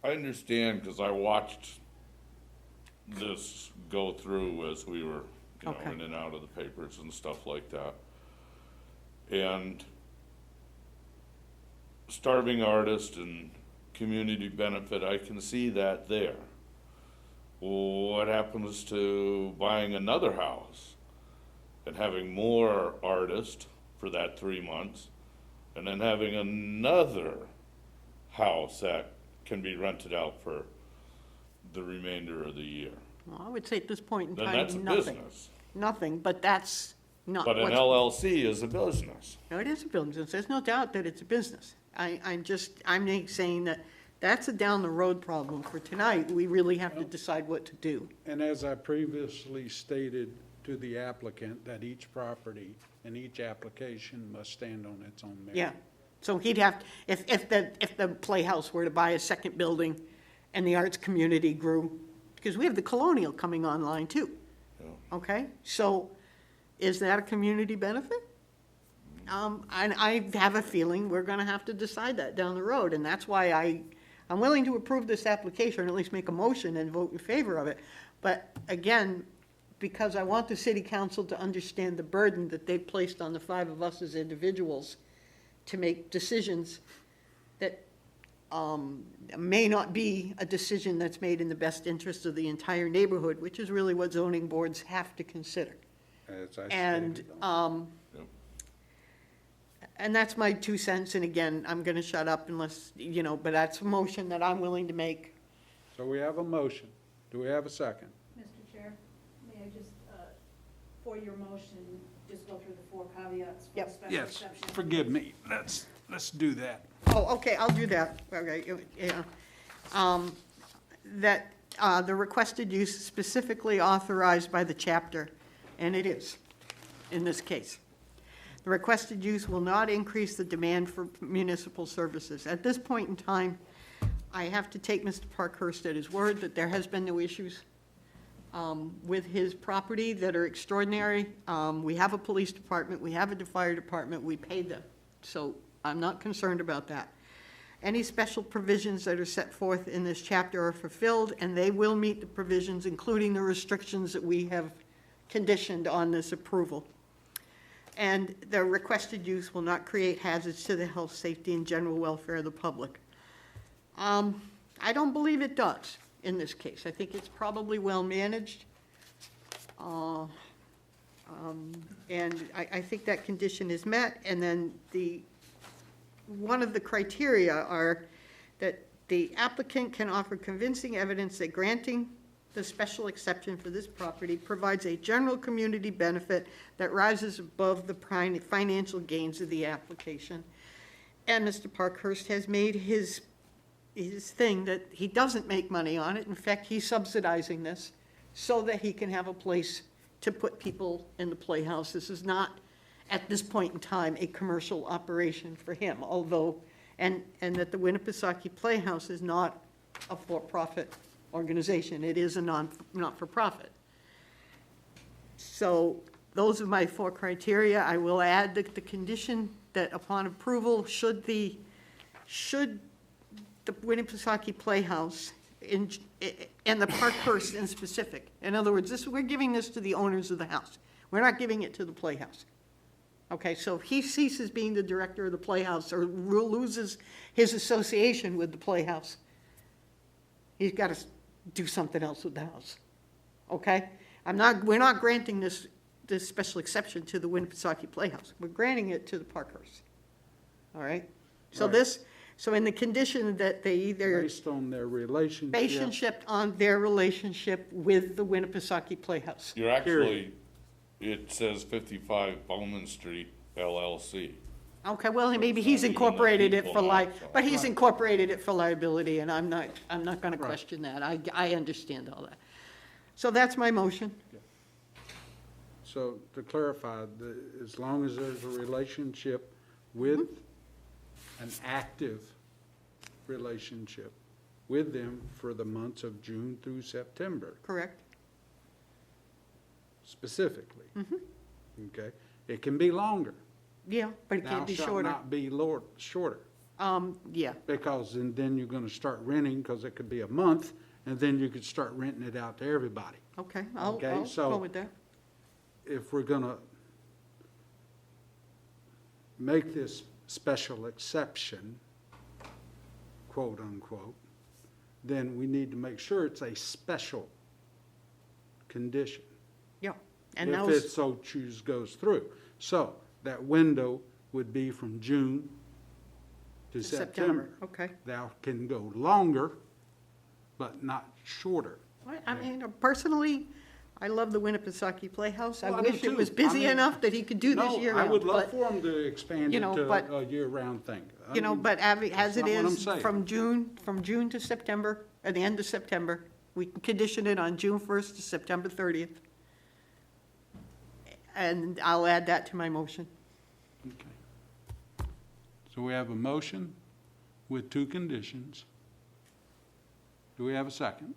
S2: I understand, because I watched this go through as we were,
S4: Okay.
S2: in and out of the papers and stuff like that. And starving artist and community benefit, I can see that there. What happens to buying another house and having more artist for that 3 months, and then having another house that can be rented out for the remainder of the year?
S4: Well, I would say at this point in
S2: Then
S4: time,
S2: that's a
S4: nothing.
S2: business.
S4: Nothing, but that's not
S2: But an
S4: what's.
S2: LLC is a business.
S4: No, it is a business. There's no doubt that it's a business. I'm saying that that's a down the road problem. For tonight, we really have to decide what to do.
S1: And as I previously stated to the applicant, that each property and each application must stand on its own merit.
S4: Yeah. So he'd have, if the Playhouse were to buy a second building and the arts community grew, because we have the Colonial coming online too.
S2: Yeah.
S4: Okay? So is that a community benefit? And I have a feeling we're gonna have to decide that down the road, and that's why I'm willing to approve this application, or at least make a motion and vote in favor of it. But again, because I want the city council to understand the burden that they've placed on the 5 of us as individuals to make decisions that may not be a decision that's made in the best interest of the entire neighborhood, which is really what zoning boards have to consider.
S1: As I
S4: And,
S1: stated.
S2: Yep.
S4: and that's my 2 cents, and again, I'm gonna shut up unless, but that's a motion that I'm willing to make.
S1: So we have a motion. Do we have a second?
S3: Mr. Chair, may I just, for your motion, just go through the 4 caveats for
S4: Yep.
S3: special
S1: Yes,
S3: exception?
S1: forgive me. Let's do that.
S4: Oh, okay, I'll do that, okay, yeah. That the requested use is specifically authorized by the chapter, and it is, in this case. The requested use will not increase the demand for municipal services. At this point in time, I have to take Mr. Parkhurst at his word that there has been no issues with his property that are extraordinary. We have a police department, we have a fire department, we paid them. So I'm not concerned about that. Any special provisions that are set forth in this chapter are fulfilled, and they will meet the provisions, including the restrictions that we have conditioned on this approval. And the requested use will not create hazards to the health, safety, and general welfare of the public. I don't believe it does in this case. I think it's probably well managed. And I think that condition is met, and then one of the criteria are that the applicant can offer convincing evidence that granting the special exception for this property provides a general community benefit that rises above the financial gains of the application. And Mr. Parkhurst has made his thing that he doesn't make money on it. In fact, he's subsidizing this so that he can have a place to put people in the Playhouse. This is not, at this point in time, a commercial operation for him, although, and that the Winnipesaukee Playhouse is not a for-profit organization. It is a not-for-profit. So those are my 4 criteria. I will add the condition that upon approval, should the Winnipesaukee Playhouse and the Parkhurst in specific, in other words, we're giving this to the owners of the house. We're not giving it to the Playhouse. Okay, so if he ceases being the director of the Playhouse or loses his association with the Playhouse, he's got to do something else with the house. Okay? We're not granting this special exception to the Winnipesaukee Playhouse. We're granting it to the Parkhurst. All right? So
S1: Right.
S4: So in the condition that they either
S1: Based on their relationship.
S4: on their relationship with the Winnipesaukee Playhouse.
S2: You're actually, it says 55 Bowman Street LLC.
S4: Okay, well, maybe
S2: it's
S4: he's
S2: not even the
S4: incorporated it
S2: people
S4: for
S2: now, so-
S4: but he's incorporated it for liability, and I'm not gonna
S1: Right.
S4: question that. I understand all that. So that's my motion.
S1: So to clarify, as long as there's a relationship with, an active relationship with them for the months of June through September,
S4: Correct?
S1: specifically. Okay? It can be longer.
S4: Yeah, but it can't be
S1: Thou shalt
S4: shorter.
S1: not be shorter.
S4: Yeah,
S1: Because then you're gonna start renting, because it could be a month, and then you could start renting it out to everybody.
S4: okay, I'll
S1: Okay, so-
S4: go with that.
S1: If we're gonna make this special exception, quote unquote, then we need to make sure it's a special condition.
S4: Yeah, and
S1: If
S4: those,
S1: it so choose goes through. So that window would be from June to September.
S4: okay.
S1: Thou can go longer, but not shorter.
S4: I mean, personally, I love the Winnipesaukee Playhouse. I
S1: Well, I do
S4: wish it
S1: too.
S4: was
S1: I
S4: busy
S1: mean,
S4: enough that he could do this year
S1: No, I
S4: round,
S1: would love
S4: but,
S1: for them to expand
S4: you
S1: it
S4: know,
S1: to
S4: but-
S1: a year-round thing. I
S4: you know,
S1: mean,
S4: but as
S1: that's
S4: it
S1: not what I'm
S4: is,
S1: saying.
S4: from June to September, at the end of September, we can condition it on June 1st to September 30th. And I'll add that to my motion.
S1: Okay. So we have a motion with two conditions. Do we have a second?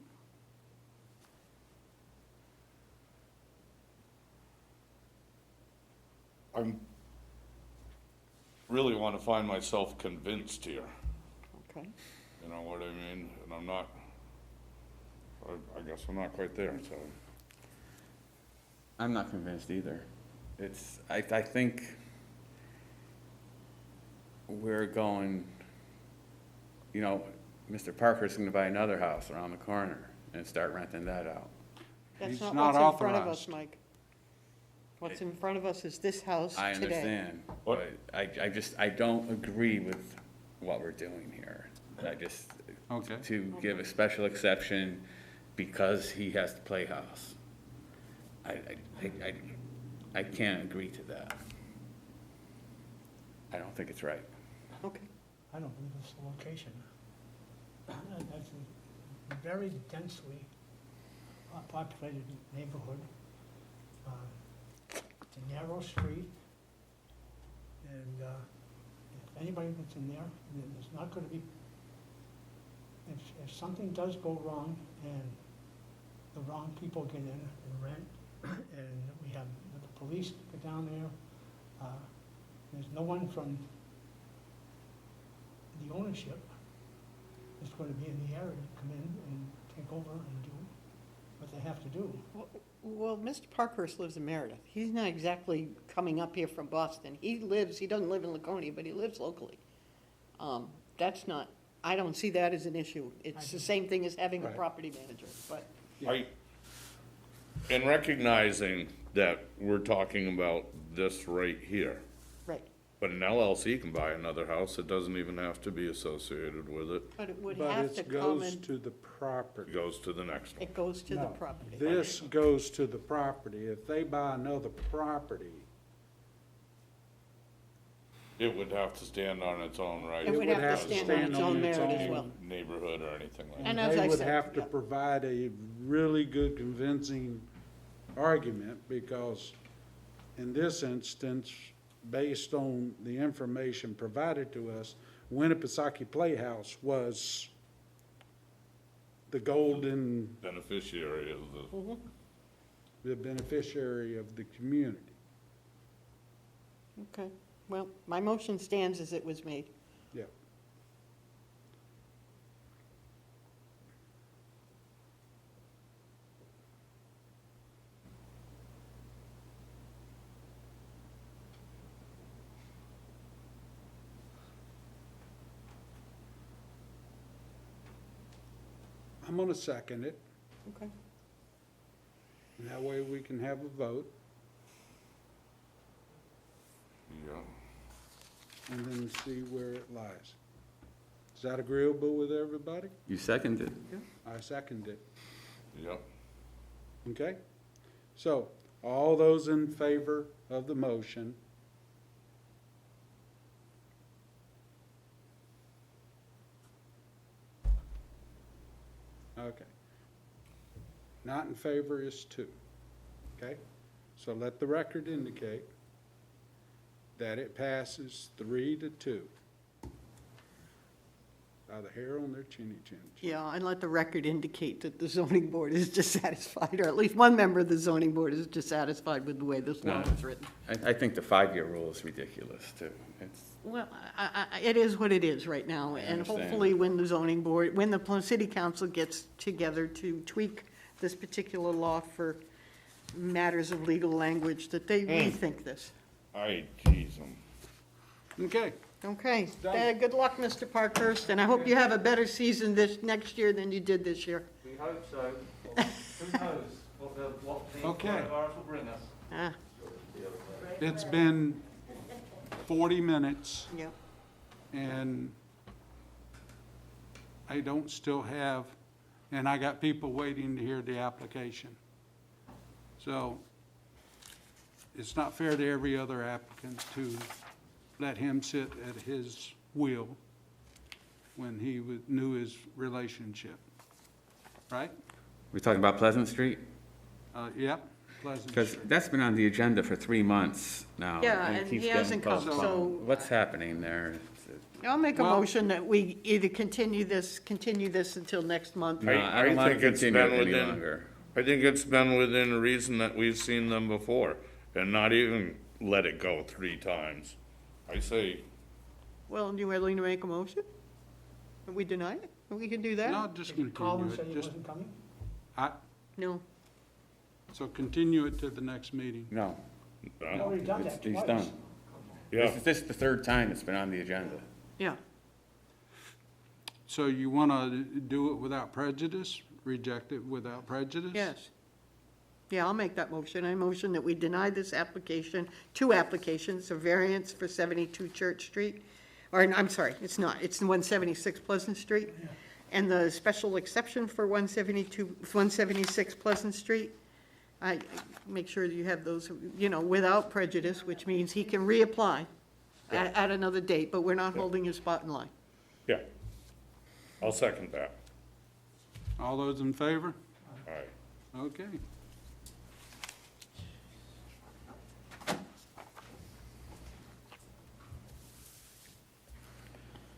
S2: I'm, really want to find myself convinced here,
S4: Okay.
S2: you know what I mean? And I'm not, I guess I'm not quite there, so.
S9: I'm not convinced either. I think we're going, Mr. Parker's gonna buy another house around the corner and start renting that out.
S4: That's
S1: He's
S4: not
S1: not
S4: what's in front of us,
S1: authorized.
S4: Mike. What's in front of us is this house
S9: I
S4: today.
S9: understand,
S2: What?
S9: but I don't agree with what we're doing here.
S1: Okay.
S9: To give a special exception because he has the playhouse. I can't agree to that. I don't think it's right.
S4: Okay.
S10: I don't believe it's the location. That's a very densely populated neighborhood. It's a narrow street, and if anybody that's in there, there's not gonna be, if something does go wrong and the wrong people get in and rent, and we have the police go down there, there's no one from the ownership is going to be in the area to come in and take over and do what they have to do.
S4: Well, Mr. Parkhurst lives in Meredith. He's not exactly coming up here from Boston. He doesn't live in Laconia, but he lives locally. That's not, I don't see that as an issue. It's the same thing as having a
S1: Right.
S4: property manager, but,
S2: In recognizing that we're talking about this right here,
S4: right.
S2: but an LLC can buy another house, it doesn't even have to be associated with it.
S4: But it would
S1: But
S4: have to
S1: it
S4: come
S1: goes
S4: and,
S1: to the
S2: It
S1: property.
S2: goes to the next one.
S4: it goes to the
S1: No,
S4: property.
S1: This goes to the property. If they buy another property,
S2: It would have to stand on its own right.
S4: It would have to stand on its own merit as well.
S2: Neighborhood or anything like that.
S4: And as I
S1: they would
S4: said,
S1: have to
S4: yeah.
S1: provide a really good convincing argument, because in this instance, based on the information provided to us, Winnipesaukee Playhouse was the golden,
S2: Beneficiary of the,
S1: the beneficiary of the community.
S4: Okay, well, my motion stands as it was made.
S1: Yeah. I'm gonna second it,
S4: Okay.
S1: and that way we can have a vote,
S2: yeah.
S1: and then see where it lies. Is that agreeable with everybody?
S9: You seconded.
S1: I second it.
S2: Yep.
S1: Okay? So, all those in favor of the motion? Okay. Not in favor is 2. Okay? So let the record indicate that it passes 3-2. By the hair on their chinny chins.
S4: Yeah, and let the record indicate that the zoning board is dissatisfied, or at least one member of the zoning board is dissatisfied with the way this law
S9: No.
S4: was written.
S9: I think the 5-year rule is ridiculous, too. It's,
S4: Well, it is what it is right now, and
S9: understand.
S4: hopefully when the zoning board, when the city council gets together to tweak this particular law for matters of legal language, that they rethink this.
S2: I tease them.
S1: Okay,
S4: Okay,
S1: Done.
S4: good luck, Mr. Parkhurst, and I hope you have a better season next year than you did this year.
S8: We hope so. Who knows what the
S1: Okay.
S8: coronavirus will bring us.
S4: Ah,
S1: it's been 40 minutes,
S4: yeah.
S1: and I don't still have, and I got people waiting to hear the application. So it's not fair to every other applicant to let him sit at his wheel when he knew his relationship, right?
S9: We talking about Pleasant Street?
S1: Yep, Pleasant
S9: Because
S1: Street.
S9: that's been on the agenda for 3 months now.
S4: Yeah,
S9: it
S4: and
S9: keeps
S4: he
S9: getting
S4: hasn't come,
S9: postponed.
S4: so-
S9: What's happening there?
S4: I'll make a
S1: Well-
S4: motion that we either continue this until next month.
S9: No,
S2: I
S9: I don't want
S2: think
S9: to
S2: it's
S9: continue it
S2: been
S9: any
S2: within-
S9: longer.
S2: I think it's been within reason that we've seen them before, and not even let it go 3 times. I say,
S4: Well, you willing to make a motion? That we deny it? We can do that?
S1: No, just
S10: Did you call and
S1: continue
S10: say
S1: it,
S10: he
S1: just,
S10: wasn't coming?
S4: No.
S1: so continue it to the next meeting.
S9: No,
S10: He's already done that
S9: he's
S10: twice.
S9: done.
S2: yeah,
S9: This is the 3rd time it's been on the agenda.
S4: Yeah.
S1: So you want to do it without prejudice, reject it without prejudice?
S4: Yes. Yeah, I'll make that motion. I motion that we deny this application, 2 applications, a variance for 72 Church Street, or, I'm sorry, it's not, it's 176 Pleasant Street, and the special exception for 176 Pleasant Street. I make sure that you have those, without prejudice, which means he can reapply at another date, but we're not holding his spot in line.
S2: yeah. I'll second that.
S1: All those in favor?
S2: All right.
S1: Okay.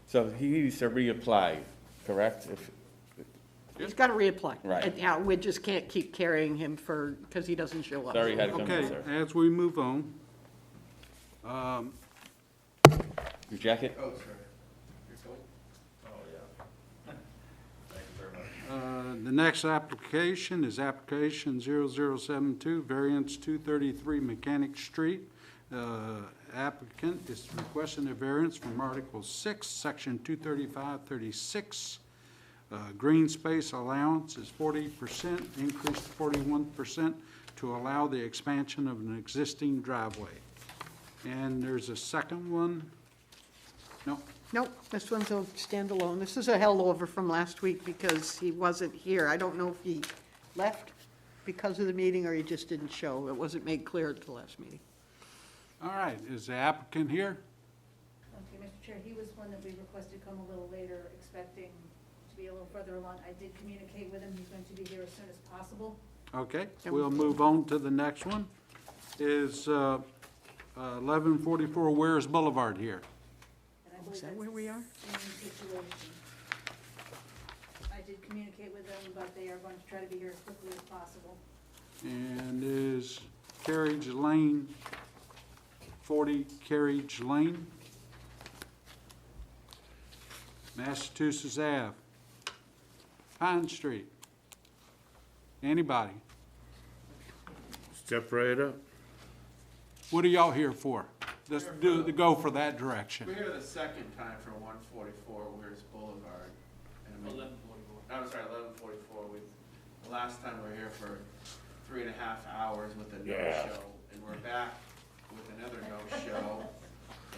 S9: So he needs to reapply, correct?
S4: He's got to reapply.
S9: Right.
S4: And, yeah, we just can't keep carrying him because he doesn't show up.
S9: Sorry, had to come in,
S1: Okay,
S9: sir.
S1: as we move on,
S9: Your jacket?
S1: the next application is application 0072, variance 233 Mechanic Street. Applicant is requesting a variance from Article 6, Section 235-36. Green space allowance is 40%, increased to 41% to allow the expansion of an existing driveway. And there's a second one. No,
S4: Nope, this one's a standalone. This is a held over from last week because he wasn't here. I don't know if he left because of the meeting or he just didn't show. It wasn't made clear at the last meeting.
S1: all right, is the applicant here?
S3: Okay, Mr. Chair, he was one that we requested come a little later, expecting to be a little further along. I did communicate with him, he's going to be here as soon as possible.
S1: Okay, we'll move on to the next one. Is 1144 Wares Boulevard here?
S3: And I believe
S4: Is that
S3: that's
S4: where we are?
S3: the same situation. I did communicate with them, but they are going to try to be here as quickly as possible.
S1: And is Carriage Lane, 40 Carriage Lane? Massachusetts Ave. Pine Street. Anybody?
S2: Step right up.
S1: What are y'all here for? Let's go for that direction.
S11: We're here the second time for 144 Weirs Boulevard. And 1144. I'm sorry, 1144. The last time we were here for 3.5 hours with a
S2: Yeah.
S11: no-show. And we're back with another no-show.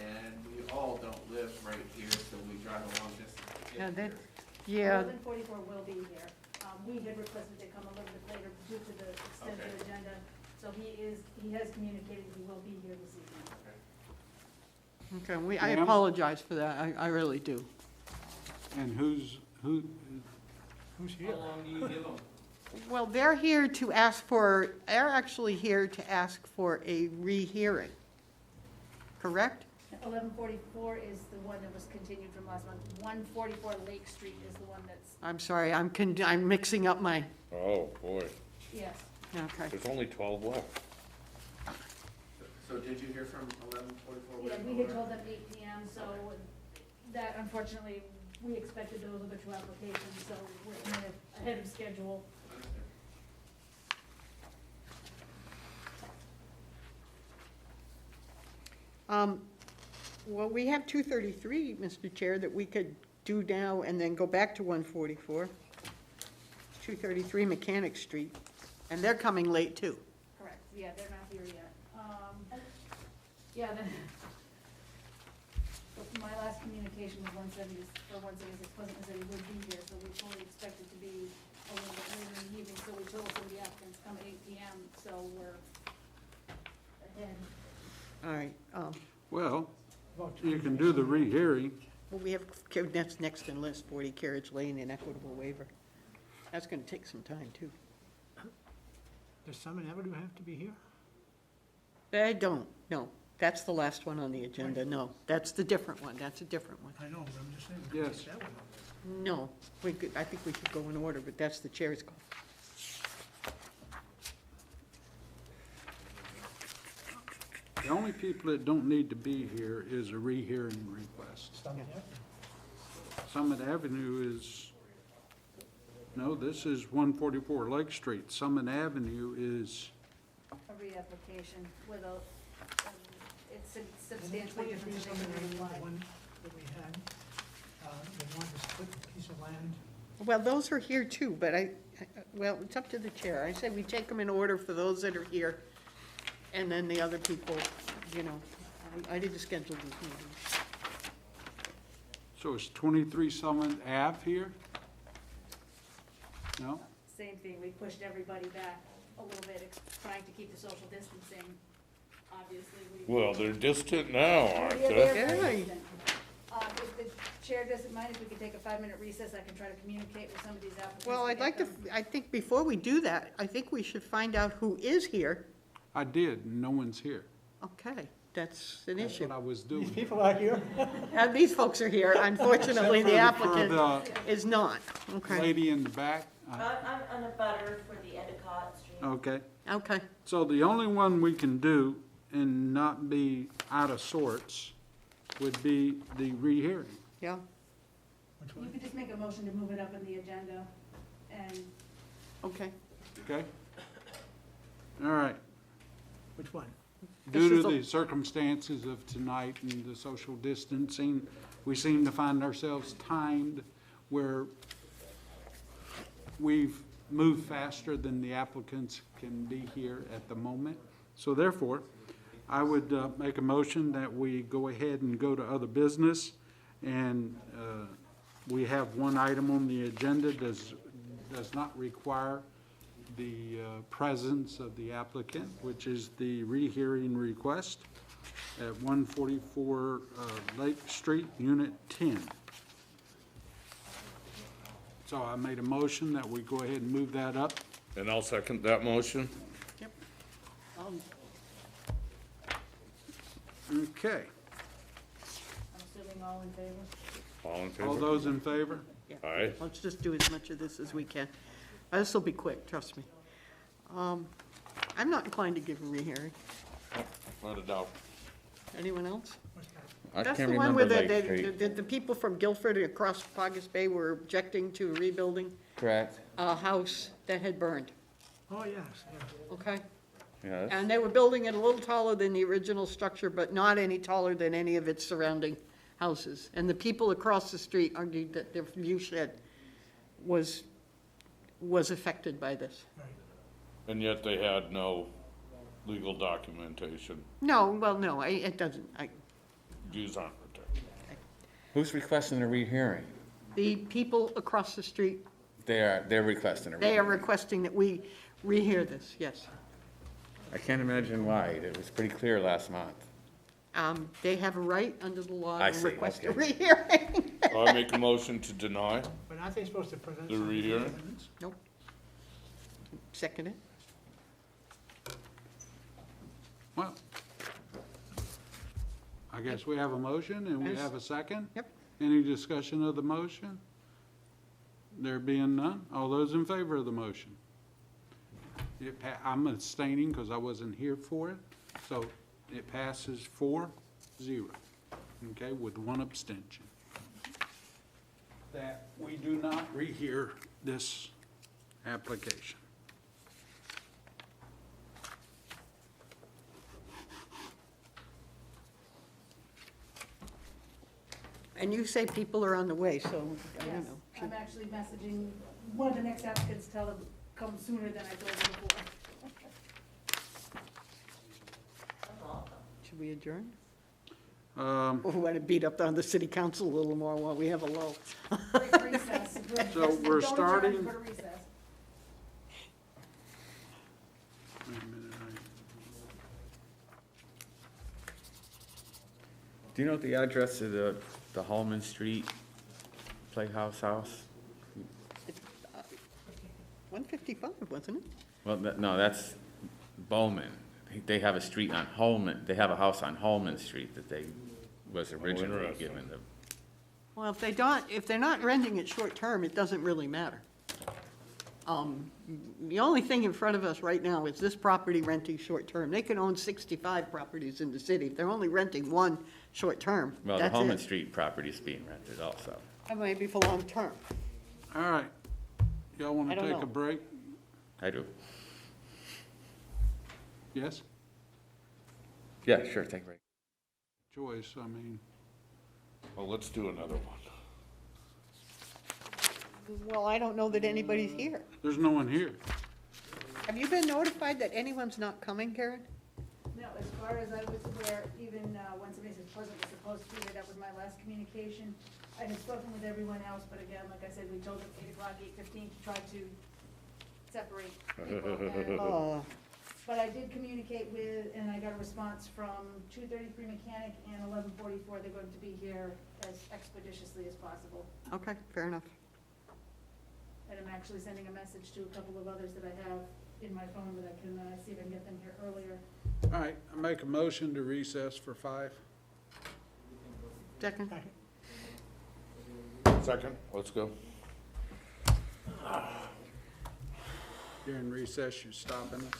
S11: And we all don't live right here, so we drive a long distance to
S4: Yeah,
S11: get
S4: that-
S11: here.
S4: Yeah,
S3: 1144 will be here. We had requested to come a little bit later due to the extensive
S11: Okay.
S3: agenda. So he has communicated he will be here this evening.
S4: okay, I
S1: Ma'am?
S4: apologize for that. I really do.
S1: And who's
S10: Who's here?
S4: Well, they're actually here to ask for a rehearing, correct?
S3: 1144 is the one that was continued from last month. 144 Lake Street is the one that's,
S4: I'm sorry, I'm mixing up my,
S2: Oh, boy.
S3: yes.
S4: okay.
S2: There's only 12 left.
S11: So did you hear from 1144?
S3: Yeah, we had told them 8 PM, so that unfortunately, we expected those other two applications, so we're kind of ahead of schedule.
S4: Well, we have 233, Mr. Chair, that we could do now and then go back to 144. 233 Mechanic Street, and they're coming late too.
S3: Correct, yeah, they're not here yet. Yeah, then, but my last communication was 176 Pleasant said he would be here, so we fully expected to be a little bit later in the evening, so we told some of the applicants come at 8 PM, so we're ahead.
S4: All right,
S1: Well,
S10: About
S1: you can do the rehearing.
S4: well, we have, that's next in list, 40 Carriage Lane and equitable waiver. That's gonna take some time too.
S10: Does Summit Avenue have to be here?
S4: I don't, no, that's the last one on the agenda, no, that's the different one, that's a different one.
S10: I know, but I'm just saying. we could
S1: Yes.
S10: take that one up.
S4: No, we could, I think we should go in order, but that's the chair's call.
S1: The only people that don't need to be here is a rehearing request.
S10: Summit Avenue.
S1: Summit Avenue is, no, this is 144 Lake Street. Summit Avenue is,
S3: A reapplication with a, it's
S10: And then
S3: substantially
S10: 23
S3: different
S10: Summit
S3: than
S10: Avenue,
S3: the
S10: the one that we had, they wanted to split the piece of land.
S4: Well, those are here too, but well, it's up to the chair. I say we take them in order for those that are here, and then the other people, you know, I didn't schedule these meetings.
S1: so is 23 Summit Ave here? No?
S3: Same thing, we pushed everybody back a little bit, trying to keep the social distancing, obviously.
S2: Well, they're distant now, aren't
S3: Yeah,
S2: they?
S3: they're
S4: Yeah.
S3: distant. If the chair doesn't mind, if we could take a 5-minute recess, I can try to communicate with some of these applicants.
S4: Well, I'd
S3: get
S4: like to,
S3: them-
S4: I think before we do that, I think we should find out who is here.
S1: I did, and no one's here.
S4: Okay, that's an
S1: That's
S4: issue.
S1: what I was
S10: These
S1: doing.
S10: people are here.
S4: And these folks are here. Unfortunately, the
S1: Except for
S4: applicant is not.
S1: the
S4: Okay,
S1: lady in the back.
S12: I'm on a butter for the Endicott Street.
S1: Okay,
S4: okay.
S1: so the only one we can do and not be out of sorts would be the rehearing.
S4: Yeah,
S10: Which
S3: You
S10: one?
S3: could just make a motion to move it up in the agenda, and
S4: okay.
S1: Okay? All right.
S10: Which one?
S1: Due
S4: This is
S1: to
S4: a-
S1: the circumstances of tonight and the social distancing, we seem to find ourselves timed where we've moved faster than the applicants can be here at the moment. So therefore, I would make a motion that we go ahead and go to other business. And we have one item on the agenda does not require the presence of the applicant, which is the rehearing request at 144 Lake Street, Unit 10. So I made a motion that we go ahead and move that up.
S2: And I'll second that motion.
S1: Okay.
S3: I'm assuming all in favor?
S2: All in
S1: All
S2: favor?
S1: those in favor?
S2: Aye.
S4: Let's just do as much of this as we can. This will be quick, trust me. I'm not inclined to give a rehearing.
S2: Not a doubt.
S4: Anyone else?
S9: I
S4: That's
S9: can't
S4: the one where
S9: remember Lake Street.
S4: the people from Guilford and across Pogus Bay were objecting to rebuilding
S9: Correct.
S4: a house that had burned,
S10: Oh, yes, yeah.
S4: okay?
S9: Yes.
S4: And they were building it a little taller than the original structure, but not any taller than any of its surrounding houses. And the people across the street argued that their view shed was affected by this.
S10: Right.
S2: And yet they had no legal documentation.
S4: No, well, no, it doesn't.
S2: Views aren't protected.
S9: Who's requesting a rehearing?
S4: The people across the street,
S9: They're requesting a
S4: they are
S9: rehearing.
S4: requesting that we rehear this, yes.
S9: I can't imagine why. It was pretty clear last month.
S4: They have a right under the law
S9: I
S4: to
S9: see,
S4: request a
S9: okay.
S4: rehearing.
S2: So I make a motion to deny.
S10: But aren't they supposed to present
S2: The
S10: some
S2: rehearing?
S10: evidence?
S4: Nope. Second it.
S1: Well, I guess we have a motion and we have a second?
S4: Yep.
S1: Any discussion of the motion? There being none, all those in favor of the motion? I'm abstaining because I wasn't here for it, so It passes 4-0, okay, with one abstention. That we do not rehear this application.
S4: And you say people are on the way, so, I
S3: Yes,
S4: don't know.
S3: I'm actually messaging one of the next applicants, tell them come sooner than I told them before.
S4: Should we adjourn?
S1: Um,
S4: Or we want to beat up on the city council a little more while we have a lull?
S3: Recess.
S1: So we're
S3: Don't adjourn,
S1: starting-
S3: go to recess.
S1: wait a minute,
S9: Do you know the address of the Hallman Street Playhouse House?
S4: 155, wasn't it?
S9: Well, no, that's Bowman. They have a street on Holman, they have a house on Holman Street that they was originally
S2: interesting.
S9: given the,
S4: Well, if they're not renting it short-term, it doesn't really matter. The only thing in front of us right now is this property renting short-term. They can own 65 properties in the city. If they're only renting one short-term,
S9: well, the
S4: that's
S9: Holman
S4: it.
S9: Street property's being rented also.
S4: That may be for long-term.
S1: all right. Y'all want
S4: I
S1: to
S4: don't
S1: take a
S4: know.
S1: break?
S9: I do.
S1: Yes?
S9: Yeah, sure, take a break.
S1: Choice, I mean,
S2: Well, let's do another one.
S4: Well, I don't know that anybody's here.
S1: there's no one here.
S4: Have you been notified that anyone's not coming, Karen?
S3: No, as far as I was aware, even when somebody said Pleasant was supposed to be here, that was my last communication. I had spoken with everyone else, but again, like I said, we told them 8 o'clock, 8:15 to try to separate people. And- But I did communicate with, and I got a response from 233 Mechanic and 1144. They're going to be here as expeditiously as possible.
S4: Okay, fair enough.
S3: And I'm actually sending a message to a couple of others that I have in my phone that I can see if I can get them here earlier.
S1: All right, I make a motion to recess for 5.
S4: Second?
S2: Second, let's go.
S1: During recess, you stopping us?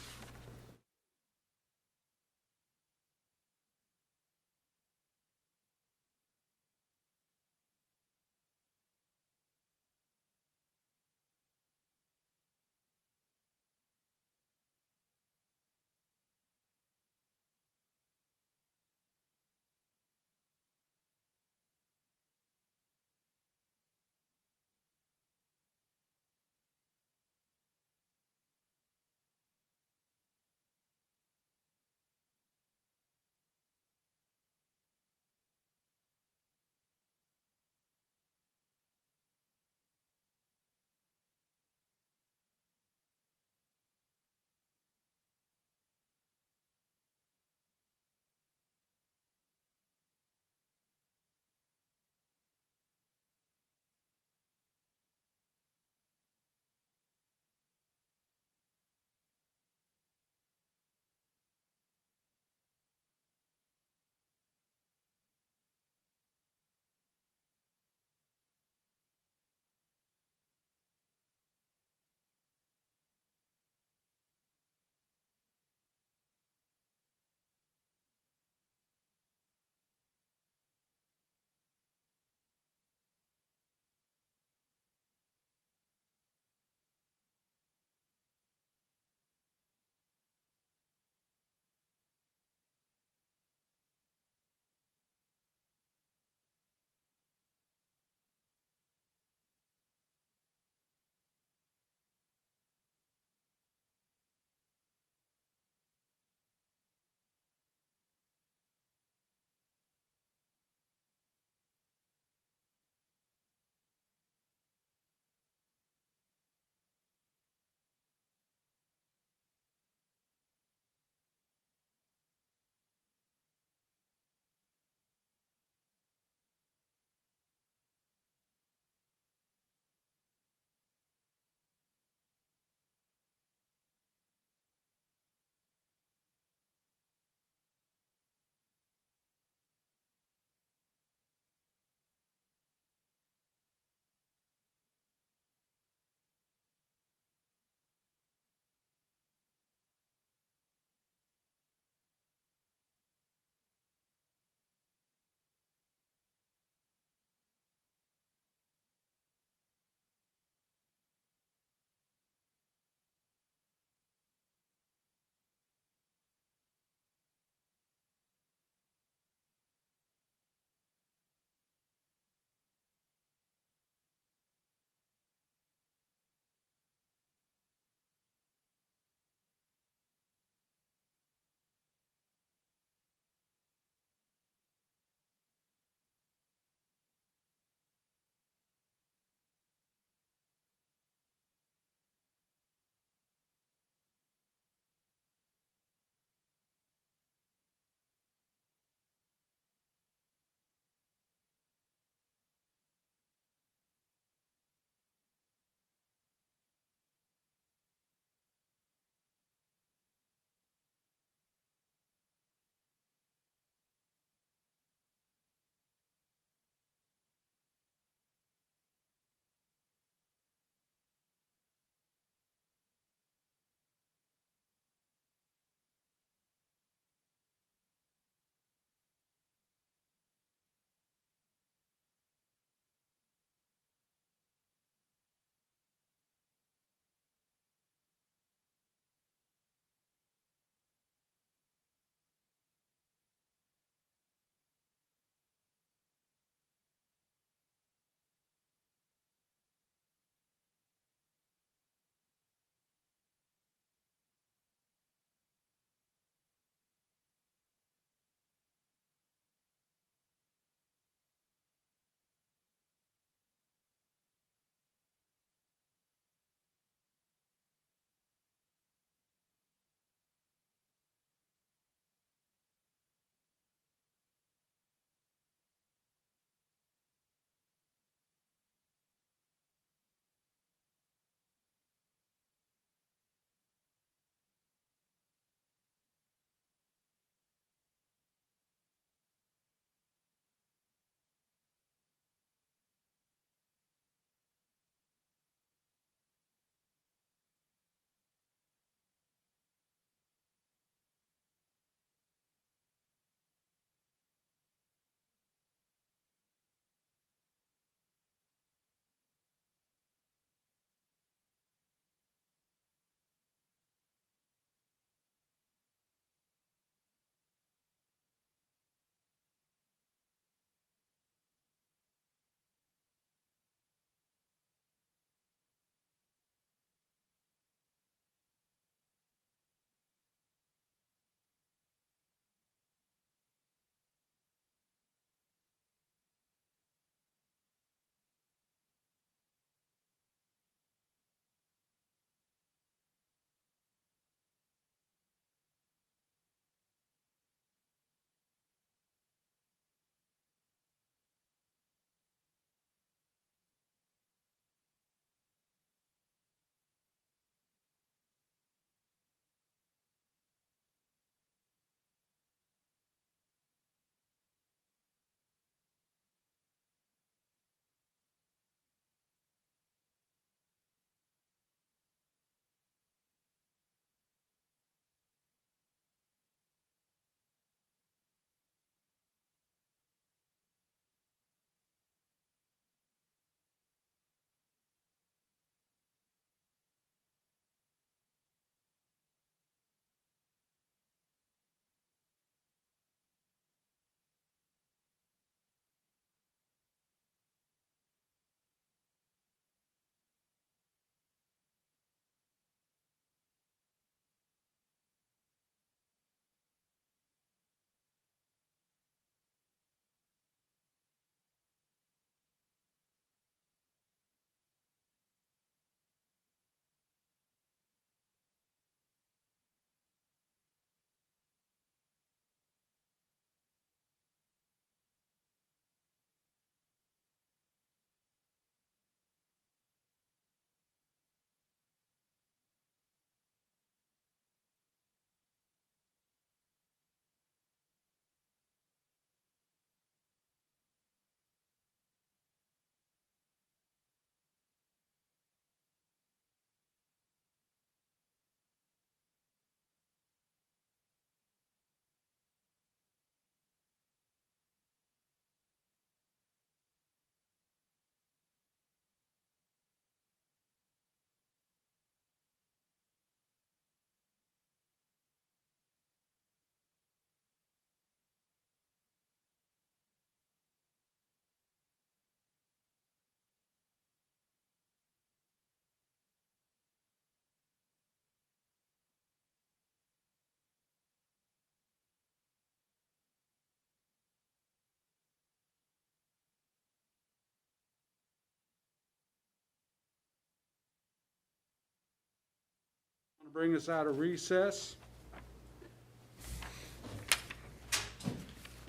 S1: bring us out of recess.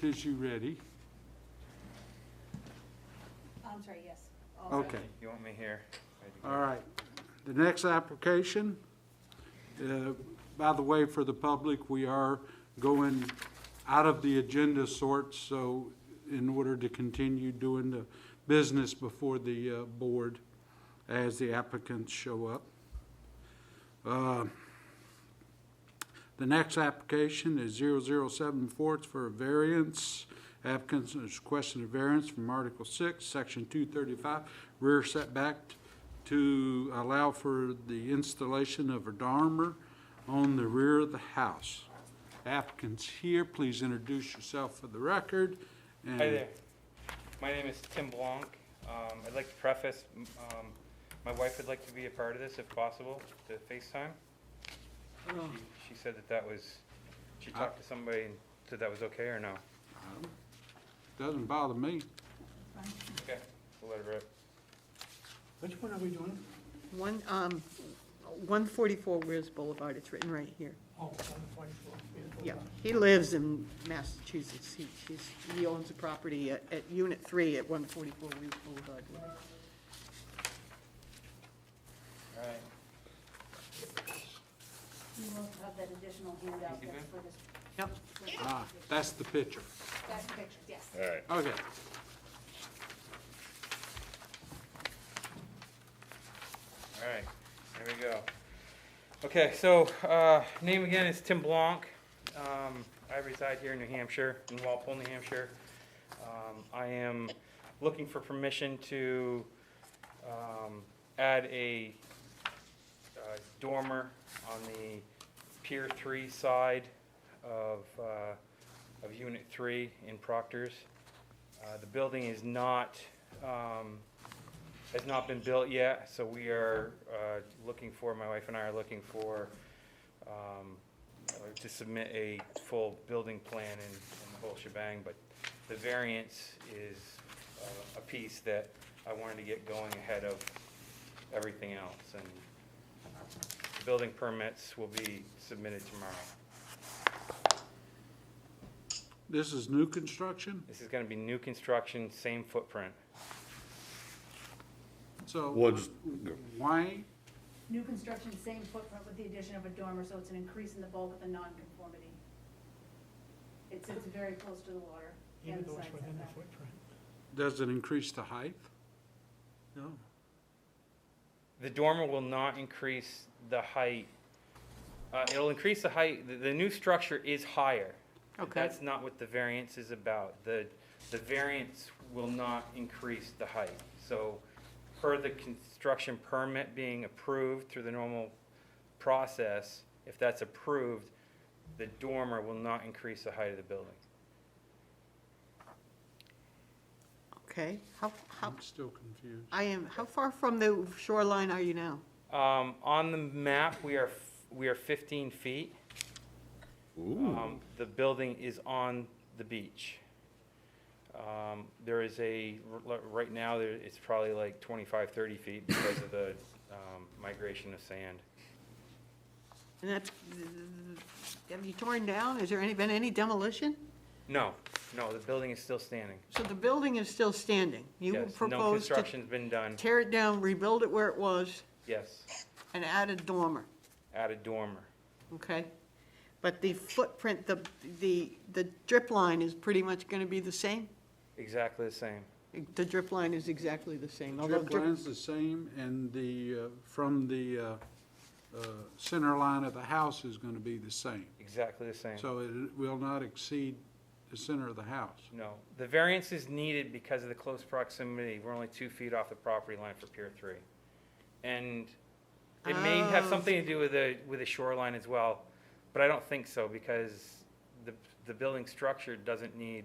S1: Is you ready?
S3: I'm sorry, yes. All set.
S1: Okay.
S5: You want me here?
S1: All right. The next application, by the way, for the public, we are going out of the agenda sort, so in order to continue doing the business before the board as the applicants show up. The next application is 0074. It's for a variance. Applicants is requesting a variance from Article 6, Section 235, rear setback to allow for the installation of a dormer on the rear of the house. Applicants here, please introduce yourself for the record. And
S13: Hi there. My name is Tim Blanc. I'd like to preface, my wife would like to be a part of this if possible, to FaceTime. She said that was, she talked to somebody and said that was okay or no?
S1: Doesn't bother me.
S13: Okay, we'll let her rip.
S10: Which one are we doing?
S4: 144 Weirs Boulevard, it's written right here.
S10: Oh, 144.
S4: Yeah, he lives in Massachusetts. He owns a property at Unit 3 at 144 Weirs Boulevard.
S13: All right.
S3: You will have that additional handout
S13: You
S3: that's
S13: good?
S3: for this.
S4: Yep.
S3: for this
S1: Ah,
S3: application.
S1: that's the picture.
S3: That's the picture, yes.
S2: All right.
S1: Okay.
S13: All right, there we go. Okay, so, name again is Tim Blanc. I reside here in New Hampshire, in Walpole, New Hampshire. I am looking for permission to add a dormer on the Pier 3 side of Unit 3 in Proctor's. The building is not, has not been built yet, so we are looking for, my wife and I are looking for, to submit a full building plan and the whole shebang, but the variance is a piece that I wanted to get going ahead of everything else, and the building permits will be submitted tomorrow.
S1: This is new construction,
S13: This is gonna be new construction, same footprint.
S1: so
S2: What's,
S1: why,
S3: New construction, same footprint with the addition of a dormer, so it's an increase in the bulk of the nonconformity. It sits very close to the water
S10: Even
S3: and the
S10: though
S3: side
S10: it's within the
S3: setback.
S10: footprint.
S1: does it increase the height? No.
S13: The dormer will not increase the height. It'll increase the height, the new structure is higher.
S4: Okay.
S13: That's not what the variance is about. The variance will not increase the height. So per the construction permit being approved through the normal process, if that's approved, the dormer will not increase the height of the building.
S4: Okay, how,
S1: I'm still confused.
S4: how far from the shoreline are you now?
S13: On the map, we are 15 feet. The building is on the beach. There is right now, it's probably like 25, 30 feet because of the migration of sand.
S4: And that's, have you torn down? Has there been any demolition?
S13: No, the building is still standing.
S4: So the building is still standing? You
S13: Yes, no
S4: propose to
S13: construction's been done.
S4: tear it down, rebuild it where it was,
S13: Yes,
S4: and add a dormer,
S13: add a dormer.
S4: okay? But the footprint, the drip line is pretty much gonna be the same?
S13: Exactly the same.
S4: The drip line is exactly the same, although
S1: Drip line's the same, and from the center line of the house is gonna be the same.
S13: Exactly the same.
S1: So it will not exceed the center of the house.
S13: No, the variance is needed because of the close proximity. We're only 2 feet off the property line for Pier 3. And it may have
S4: Oh.
S13: something to do with the shoreline as well, but I don't think so because the building structure doesn't need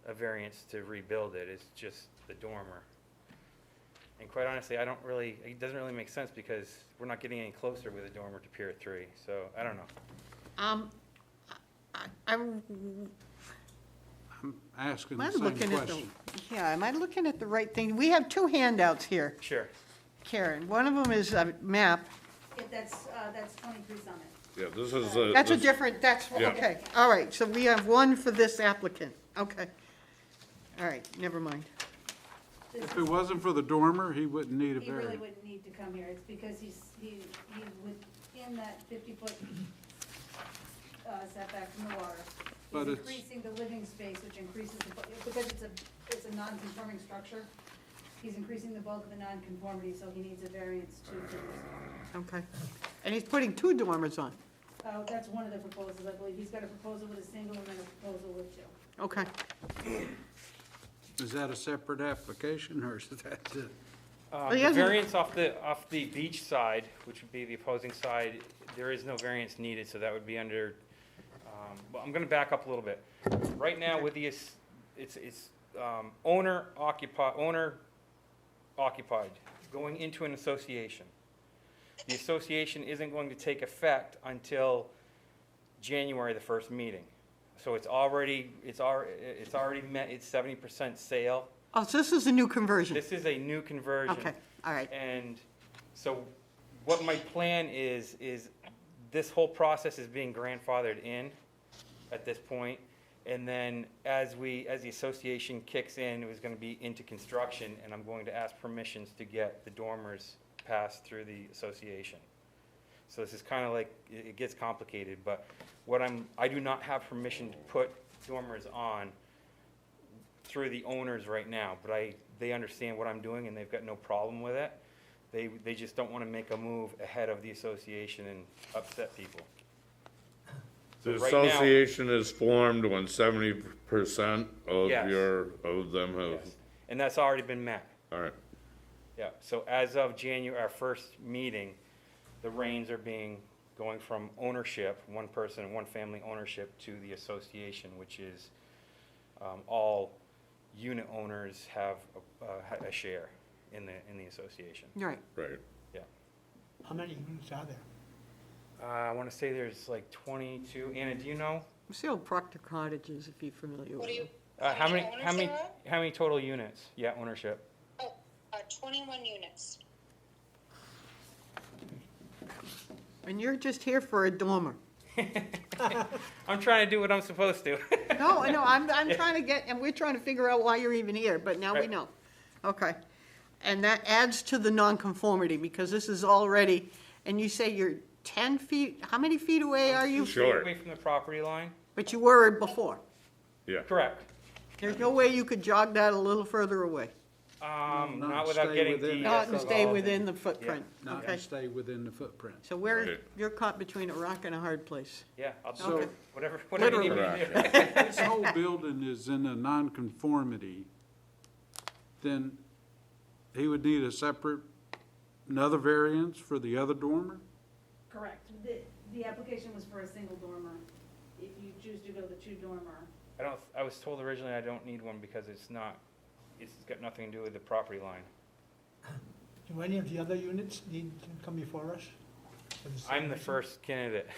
S13: a variance to rebuild it. It's just the dormer. And quite honestly, it doesn't really make sense because we're not getting any closer with a dormer to Pier 3, so I don't know.
S4: I'm
S1: Asking
S4: Am I
S1: the same
S4: looking at the,
S1: question.
S4: yeah, am I looking at the right thing? We have two handouts here,
S13: Sure.
S4: Karen. One of them is a map
S3: That's 23 Summit.
S2: Yeah, this is a.
S4: That's a
S2: this-
S4: different, that's,
S2: Yeah.
S4: okay, all right, so we have one for this applicant, okay. All right, never mind.
S3: This
S1: If
S3: is-
S1: it wasn't for the dormer, he wouldn't need a
S3: He really
S1: variance.
S3: wouldn't need to come here, it's because he's within that 50-foot setback from the water.
S1: But
S3: He's
S1: it's-
S3: increasing the living space, which increases, because it's a non-conforming structure, he's increasing the bulk of the non-conformity, so he needs a variance to do this.
S4: Okay. And he's putting 2 dormers on,
S3: That's one of the proposals, I believe, he's got a proposal with a single and then a proposal with 2.
S4: okay.
S1: Is that a separate application, or is that the?
S4: he
S13: The
S4: hasn't-
S13: variance off the beach side, which would be the opposing side, there is no variance needed, so that would be under, well, I'm gonna back up a little bit. Right now with the, it's owner occupied, going into an association. The association isn't going to take effect until January, the first meeting. So it's already met its 70% sale.
S4: Oh, so this is a new conversion?
S13: This is a new conversion.
S4: Okay, all right.
S13: And so what my plan is this whole process is being grandfathered in at this point. And then as the association kicks in, it was gonna be into construction, and I'm going to ask permissions to get the dormers passed through the association. So this is kind of like, it gets complicated, but I do not have permission to put dormers on through the owners right now, but they understand what I'm doing and they've got no problem with it. They just don't want to make a move ahead of the association and upset people.
S2: The
S13: right now-
S2: association is formed when 70% of
S13: Yes.
S2: of them have,
S13: Yes. And that's already been met.
S2: all right.
S13: Yeah, so as of our first meeting, the reins are going from ownership, one person, one family ownership, to the association, which is, all unit owners have a share in the association.
S4: Right.
S2: Right.
S10: How many units are there?
S13: I want to say there's like 22. Anna, do you know?
S4: It's the old Proctor Cottages, if you're familiar with them.
S13: How many total units? Yeah, ownership.
S14: 21 units.
S4: And you're just here for a dormer.
S13: I'm trying to do what I'm supposed to.
S4: No, I'm trying to get, and we're trying to figure out why you're even here, but now we
S13: Right.
S4: know. Okay. And that adds to the nonconformity, because this is already, and you say you're 10 feet, how many feet away are you?
S2: Sure.
S13: Away from the property line?
S4: But you were before.
S2: Yeah.
S13: Correct.
S4: There's no way you could jog that a little further away?
S13: Not without
S1: stay
S13: getting
S1: within-
S13: DES
S4: Not and stay
S13: involved.
S4: within the footprint?
S1: Not
S4: Okay.
S1: to stay within the footprint.
S4: So
S2: Right.
S4: you're caught between a rock and a hard place.
S13: Yeah, I'll do
S1: So-
S13: whatever you need me to do.
S1: This whole building is in a nonconformity, then he would need a separate, another variance for the other dormer?
S3: Correct. The application was for a single dormer. If you choose to go the 2 dormer,
S13: I was told originally I don't need one because it's got nothing to do with the property line.
S10: Do any of the other units need to come before us? for the same
S13: I'm the
S10: reason?
S13: first candidate.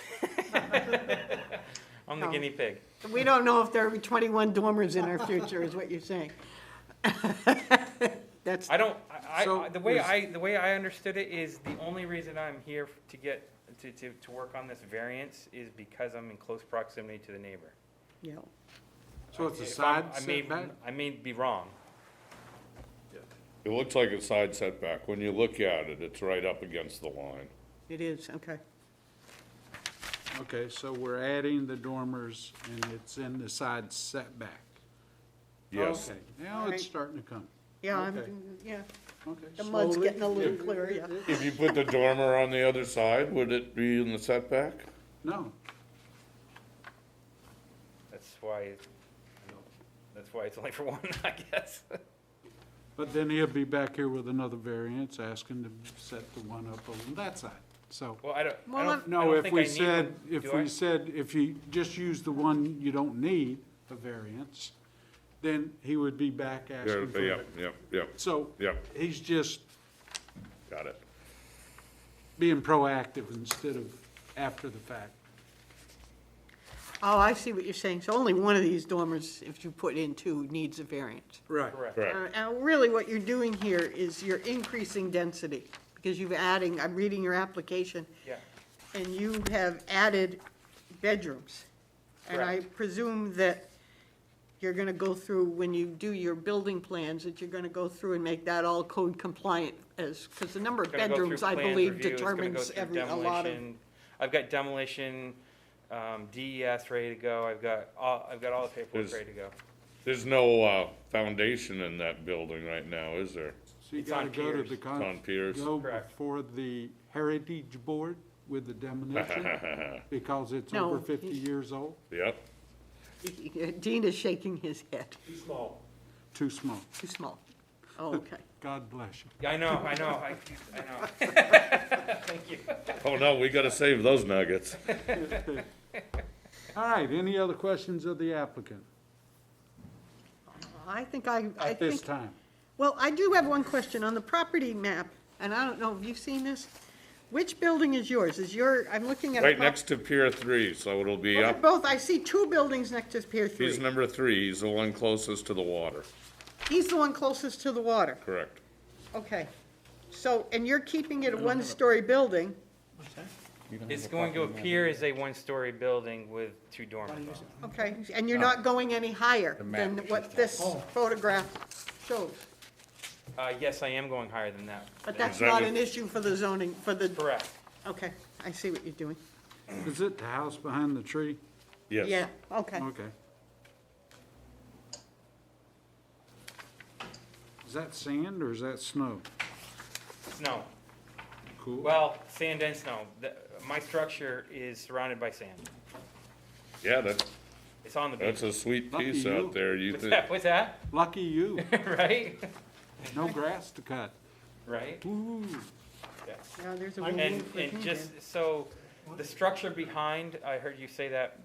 S13: I'm the
S4: No.
S13: guinea pig.
S4: We don't know if there will be 21 dormers in our future, is what you're saying. That's,
S13: I don't,
S1: So
S13: the way
S1: is-
S13: the way I understood it is the only reason I'm here to get, to work on this variance is because I'm in close proximity to the neighbor.
S4: you know,
S1: So it's a
S13: If
S1: side
S13: I may,
S1: setback?
S13: I may be wrong.
S2: It looks like a side setback. When you look at it, it's right up against the line.
S4: it is, okay.
S1: Okay, so we're adding the dormers and it's in the side setback.
S2: Yes.
S1: Okay, now
S4: Alright.
S1: it's starting to come.
S4: Yeah,
S1: Okay.
S4: yeah,
S1: Okay.
S4: the mud's
S1: slowly.
S4: getting a little clearer, yeah.
S2: If you put the dormer on the other side, would it be in the setback?
S1: No,
S13: That's why it's only for one, I guess.
S1: but then he'll be back here with another variance, asking to set the one up on that side. So,
S13: Well, I
S4: Well,
S13: don't
S1: no, if
S13: think
S1: we
S13: I need
S1: said,
S13: one,
S1: if
S13: do
S1: we
S13: I?
S1: said, if you just use the one you don't need a variance, then he would be back
S2: Yeah,
S1: asking for
S2: yeah,
S1: it.
S2: yeah, yeah,
S1: So
S2: yeah,
S1: he's just
S2: got it.
S1: being proactive instead of after the fact.
S4: Oh, I see what you're saying. So only one of these dormers, if you put in 2, needs a variance.
S1: Right.
S13: Correct.
S2: Correct.
S4: And really what you're doing here is you're increasing density, because I'm reading your application,
S13: Yeah,
S4: and you have added bedrooms. And I presume that you're gonna go through, when you do your building plans, that you're gonna go through and make that all code compliant as, because the number of
S13: Gonna go through
S4: bedrooms, I
S13: plans
S4: believe,
S13: review, it's gonna go
S4: determines
S13: through
S4: a lot of.
S13: demolition. I've got demolition, DES ready to go, I've got all the paperwork
S2: Is-
S13: ready to go.
S2: There's no, foundation in that building right now, is there?
S1: So you
S13: It's
S1: gotta
S13: on
S1: go to
S13: piers.
S1: the
S2: It's on piers.
S1: go
S13: Correct.
S1: before the Heritage Board with the demolition, because it's
S4: No,
S1: over 50 years old?
S2: Yep.
S4: Dean is shaking his head.
S1: Too small.
S4: Too small. Oh, okay.
S1: God bless you.
S13: Yeah, I know, I know. Thank you.
S2: Oh, no, we gotta save those nuggets.
S1: All right, any other questions of the applicant
S4: I think
S1: at this time?
S4: Well, I do have one question on the property map, and I don't know, have you seen this? Which building is yours? I'm looking at.
S2: Right next to Pier 3, so it'll be
S4: Well,
S2: up.
S4: both, I see two buildings next to Pier
S2: He's
S4: 3.
S2: number 3, he's the one closest to the water,
S4: He's the one closest to the water.
S2: correct?
S4: Okay. So, and you're keeping it a one-story building.
S13: It's going to appear as a one-story building with 2 dormers on it.
S4: Okay, and you're not going any higher than what this photograph shows.
S13: Yes, I am going higher than that.
S4: But that's
S2: that
S4: not
S2: what-
S4: an issue for the zoning, for the,
S13: Correct.
S4: okay, I see what you're doing.
S1: Is it the house behind the tree?
S2: Yes.
S4: Yeah, okay.
S1: Okay. Is that sand or is that snow?
S13: Snow.
S1: Cool.
S13: Well, sand and snow. My structure is surrounded by sand.
S2: Yeah,
S13: It's on the
S2: that's
S13: beach.
S2: a sweet
S1: Lucky
S2: piece
S1: you.
S2: out there, you
S13: What's
S2: think?
S13: that? What's that?
S1: Lucky you.
S13: Right?
S1: No grass to cut.
S13: Right?
S1: Ooh.
S13: Yeah.
S4: Yeah, there's a
S10: And-
S4: rule for
S13: And
S4: him
S13: just, so, the structure behind, I heard you say that,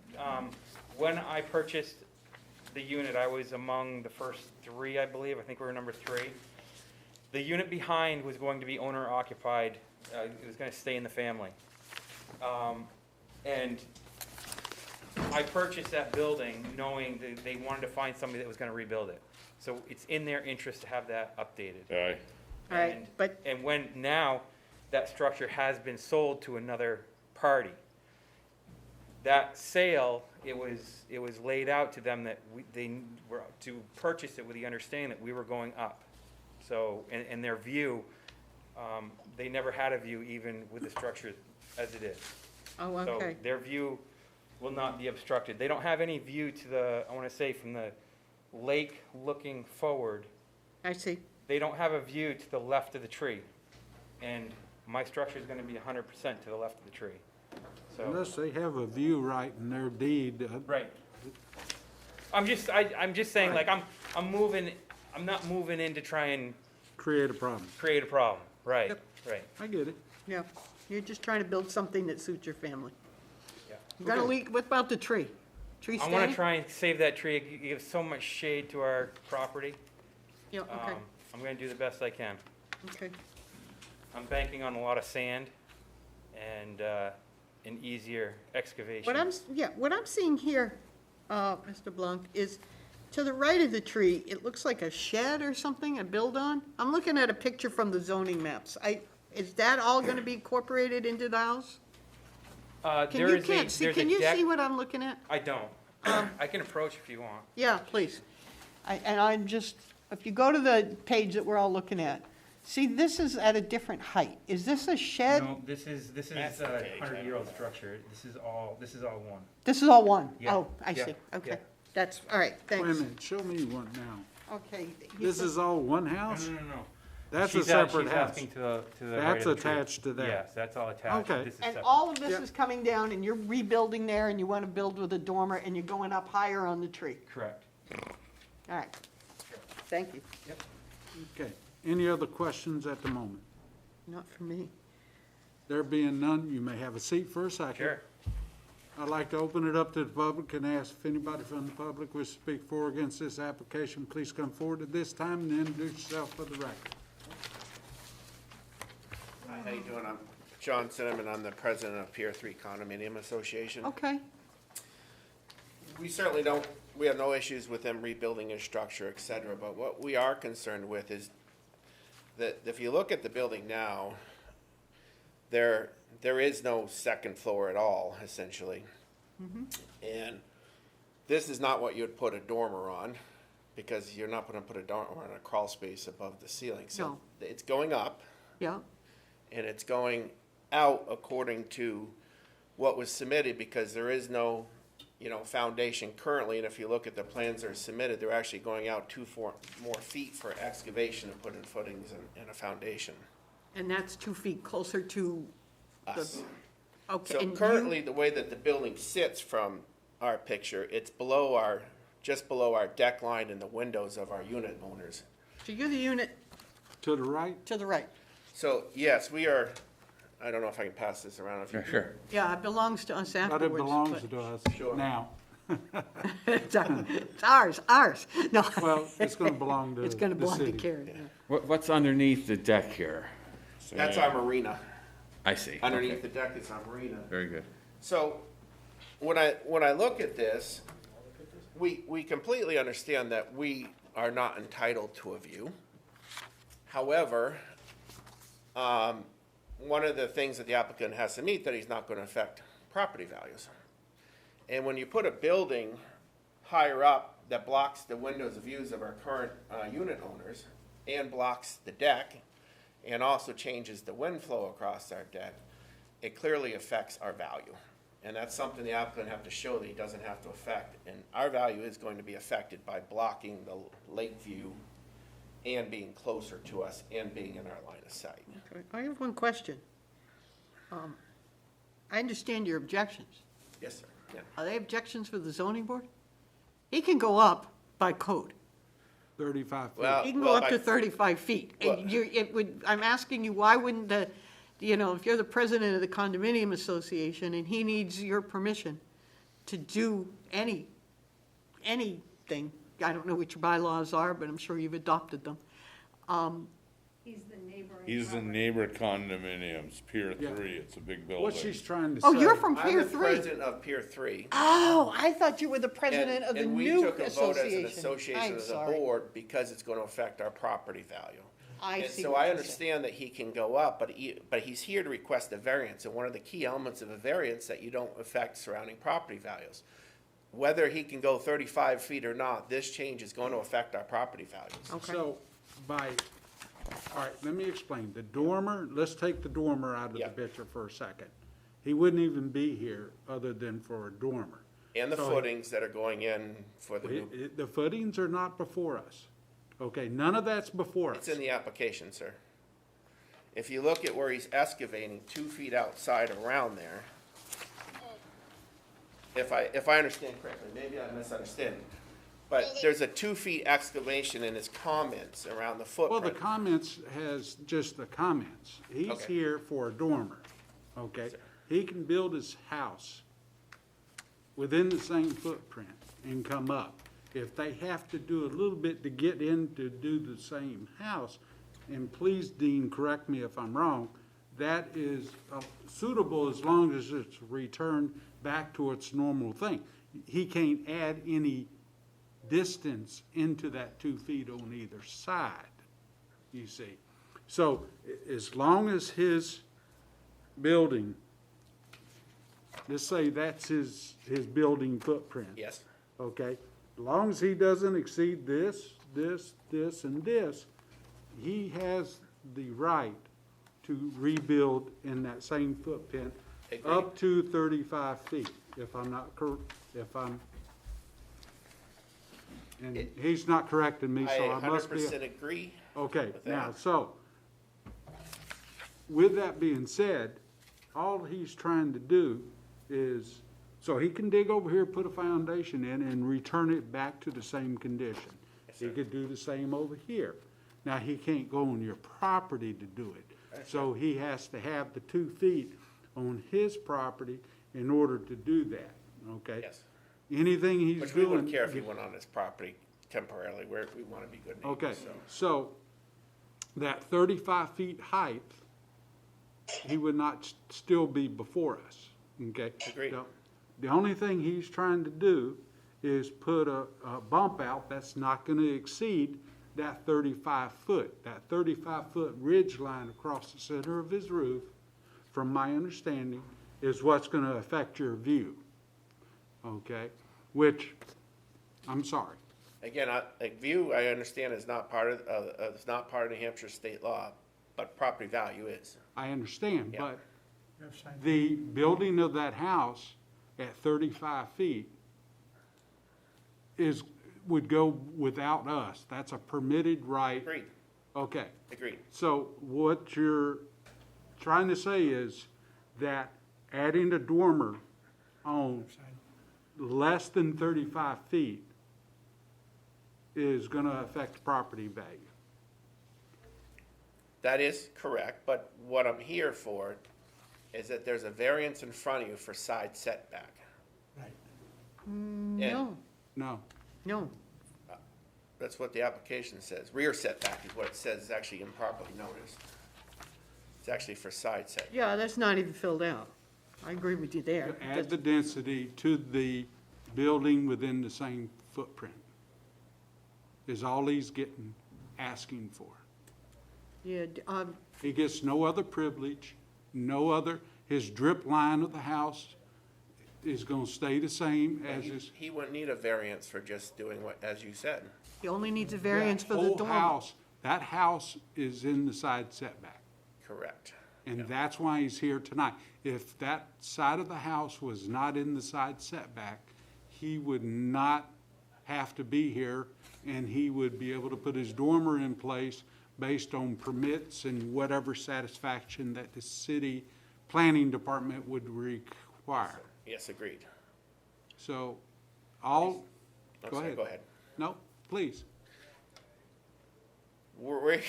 S13: when I purchased the unit, I was among the first 3, I believe, I think we were number 3. The unit behind was going to be owner occupied, it was gonna stay in the family. And I purchased that building knowing that they wanted to find somebody that was gonna rebuild it. So it's in their interest to have that updated.
S2: Aye.
S4: All right,
S13: And-
S4: but-
S13: And when, now, that structure has been sold to another party. That sale, it was laid out to them that they were to purchase it with the understanding that we were going up. So, in their view, they never had a view even with the structure as it is.
S4: Oh,
S13: So
S4: okay.
S13: their view will not be obstructed. They don't have any view to the, I wanna say, from the lake looking forward.
S4: I see.
S13: They don't have a view to the left of the tree. And my structure is gonna be 100% to the left of the tree. So,
S1: Unless they have a view right in their deed.
S13: right. I'm just saying, like, I'm not moving in to try and
S1: Create a problem.
S13: create a problem. Right,
S4: Yep.
S13: right,
S1: I get it.
S4: Yeah, you're just trying to build something that suits your family.
S13: yeah.
S4: You gotta leave, what about the tree? Tree
S13: I wanna
S4: standing?
S13: try and save that tree. It gives so much shade to our property.
S4: Yeah, okay,
S13: I'm gonna do the best I can.
S4: okay.
S13: I'm banking on a lot of sand and, an easier excavation.
S4: What I'm seeing here, Mr. Blanc, is to the right of the tree, it looks like a shed or something, a build on. I'm looking at a picture from the zoning maps. Is that all gonna be incorporated into the house? Can you, can't see, can you see what I'm looking at?
S13: I don't. I can approach if you want.
S4: Yeah, please. I'm just, if you go to the page that we're all looking at, see, this is at a different height. Is this a shed?
S13: No, this is
S2: That's
S13: a
S2: the page, I
S13: 100-year-old
S2: know that.
S13: structure. This is all one.
S4: This is all one?
S13: Yeah,
S4: Oh, I
S13: yeah,
S4: see,
S13: yeah.
S4: okay. That's, all right,
S1: Wait a
S4: thanks.
S1: minute, show me one now.
S4: Okay.
S1: This is all one house?
S13: No.
S1: That's a
S13: She's
S1: separate
S13: she's
S1: house.
S13: asking to the right
S1: That's
S13: of the tree.
S1: attached to that.
S13: Yes, that's all attached.
S1: Okay.
S13: This is
S4: And
S13: separate.
S4: all of this
S1: Yep.
S4: is coming down, and you're rebuilding there, and you want to build with a dormer, and you're going up higher on the tree.
S13: Correct.
S4: All right. Thank you.
S1: Okay. Any other questions at the moment?
S4: Not for me.
S1: There being none, you may have a seat for a second.
S13: Sure.
S1: I'd like to open it up to the public and ask if anybody from the public wishes to speak for or against this application. Please come forward at this time and introduce yourself for the record.
S11: Hi, how you doing? I'm John Cinnamon. I'm the president of Pier 3 Condominium Association.
S4: Okay,
S11: We certainly we have no issues with them rebuilding their structure, et cetera, but what we are concerned with is that if you look at the building now, there is no second floor at all, essentially. And this is not what you would put a dormer on, because you're not gonna put a dormer on a crawl space above the ceiling. So
S4: No.
S11: it's going up,
S4: Yeah,
S11: and it's going out according to what was submitted, because there is no, foundation currently. And if you look at the plans that are submitted, they're actually going out 4 more feet for excavation to put in footings and a foundation.
S4: and that's 2 feet closer to the,
S11: Us.
S4: okay.
S11: So
S4: and you-
S11: currently, the way that the building sits from our picture, it's just below our deck line and the windows of our unit owners.
S4: So you're the unit
S1: To the right?
S4: to the right.
S11: So, yes, we are, I don't know if I can pass this around. If you
S9: Yeah, sure.
S4: Yeah, it belongs to us
S1: But
S4: afterwards.
S1: it belongs
S4: but-
S1: to us
S11: Sure.
S1: now.
S4: It's ours. No.
S1: Well, it's gonna belong to
S4: It's gonna
S1: the
S4: belong to
S1: city.
S4: Karen. yeah.
S9: What's underneath the deck here?
S11: That's our marina.
S9: I see.
S11: Underneath
S9: Okay.
S11: the deck is our marina.
S9: Very good.
S11: So, when I look at this, we completely understand that we are not entitled to a view. However, one of the things that the applicant has to meet, that he's not gonna affect property values. And when you put a building higher up that blocks the windows of views of our current unit owners, and blocks the deck, and also changes the wind flow across our deck, it clearly affects our value. And that's something the applicant have to show that he doesn't have to affect. And our value is going to be affected by blocking the lake view and being closer to us and being in our line of sight.
S4: Okay, I have one question. I understand your objections.
S11: Yes, sir. Yeah.
S4: Are they objections for the zoning board? He can go up by code.
S1: 35 feet.
S11: Well,
S4: He can go up
S11: I-
S4: to 35 feet.
S11: Well-
S4: And I'm asking you, why wouldn't if you're the president of the condominium association and he needs your permission to do anything, I don't know what your bylaws are, but I'm sure you've adopted them.
S3: He's the neighboring.
S2: He's the
S3: property.
S2: neighbor condominiums, Pier
S1: Yeah.
S2: 3, it's a big building.
S1: What she's trying to say.
S4: Oh, you're from
S11: I'm
S4: Pier
S11: the
S4: 3?
S11: president of Pier 3.
S4: Oh, I thought you were the president of the
S11: And we
S4: new
S11: took a vote as an
S4: association.
S11: association
S4: I'm
S11: as a
S4: sorry.
S11: board because it's going to affect our property value.
S4: I
S11: And
S4: see
S11: so
S4: what
S11: I
S4: you're saying.
S11: understand that he can go up, but he's here to request a variance, and one of the key elements of a variance that you don't affect surrounding property values. Whether he can go 35 feet or not, this change is going to affect our property values.
S4: Okay.
S1: So all right, let me explain. The dormer, let's take the dormer out of the
S11: Yeah.
S1: picture for a second. He wouldn't even be here other than for a dormer.
S11: And the
S1: So-
S11: footings that are going in for the new,
S1: The footings are not before us. Okay, none of that's before
S11: it's
S1: us.
S11: in the application, sir. If you look at where he's excavating 2 feet outside around there, if I understand correctly, maybe I'm misunderstanding, but there's a 2 feet excavation in his comments around the
S1: Well, the
S11: footprint.
S1: comments has just the comments. He's
S11: Okay.
S1: here for a dormer, okay? He can build his house within the same footprint and come up. If they have to do a little bit to get in to do the same house, and please, Dean, correct me if I'm wrong, that is suitable as long as it's returned back to its normal thing. He can't add any distance into that 2 feet on either side, you see. So as long as his building, let's say that's his building footprint.
S11: Yes,
S1: Okay, as long as he doesn't exceed this, and this, he has the right to rebuild in that same footprint
S11: Agreed.
S1: up to 35 feet, and he's not correcting me,
S11: I
S1: so I must be.
S11: 100% agree.
S1: Okay,
S11: with
S1: now,
S11: that.
S1: so, with that being said, all he's trying to do is, so he can dig over here, put a foundation in, and return it back to the same condition. He could do the same over here. Now, he can't go on your property to do it. So he has to have the 2 feet on his property in order to do that, okay?
S11: Yes.
S1: Anything he's
S11: Which we
S1: doing.
S11: wouldn't care if he went on his property temporarily, we want to be good neighbors,
S1: Okay,
S11: so.
S1: so that 35 feet height, he would not still be before us, okay?
S11: Agreed.
S1: The only thing he's trying to do is put a bump out that's not gonna exceed that 35 foot. That 35-foot ridge line across the center of his roof from my understanding, is what's gonna affect your view, okay? Which, I'm sorry.
S11: Again, view, I understand is not part of New Hampshire state law, but property value is.
S1: I understand,
S11: Yeah.
S1: but
S10: You have signed-
S1: the building of that house at 35 feet would go without us. That's a permitted right.
S11: Agreed,
S1: Okay,
S11: agreed.
S1: so what you're trying to say is that adding a dormer on less than 35 feet is gonna affect property value.
S11: That is correct, but what I'm here for is that there's a variance in front of you for side setback.
S10: Right.
S4: No,
S1: No,
S4: no.
S11: That's what the application says. Rear setback is what it says, it's actually improperly noticed. It's actually for side setback.
S4: Yeah, that's not even filled out. I agree with you there.
S1: to add the density to the building within the same footprint is all he's asking for.
S4: Yeah,
S1: He gets no other privilege, his drip line of the house is gonna stay the same as his.
S11: He wouldn't need a variance for just doing what, as you said.
S4: he only needs a variance for the
S1: Whole
S4: dormer.
S1: house, that house is in the side setback,
S11: Correct.
S1: and that's why he's here tonight. If that side of the house was not in the side setback, he would not have to be here, and he would be able to put his dormer in place based on permits and whatever satisfaction that the city planning department would require.
S11: Yes, agreed.
S1: So,
S11: I'm sorry, go ahead.
S1: No, please.
S11: We're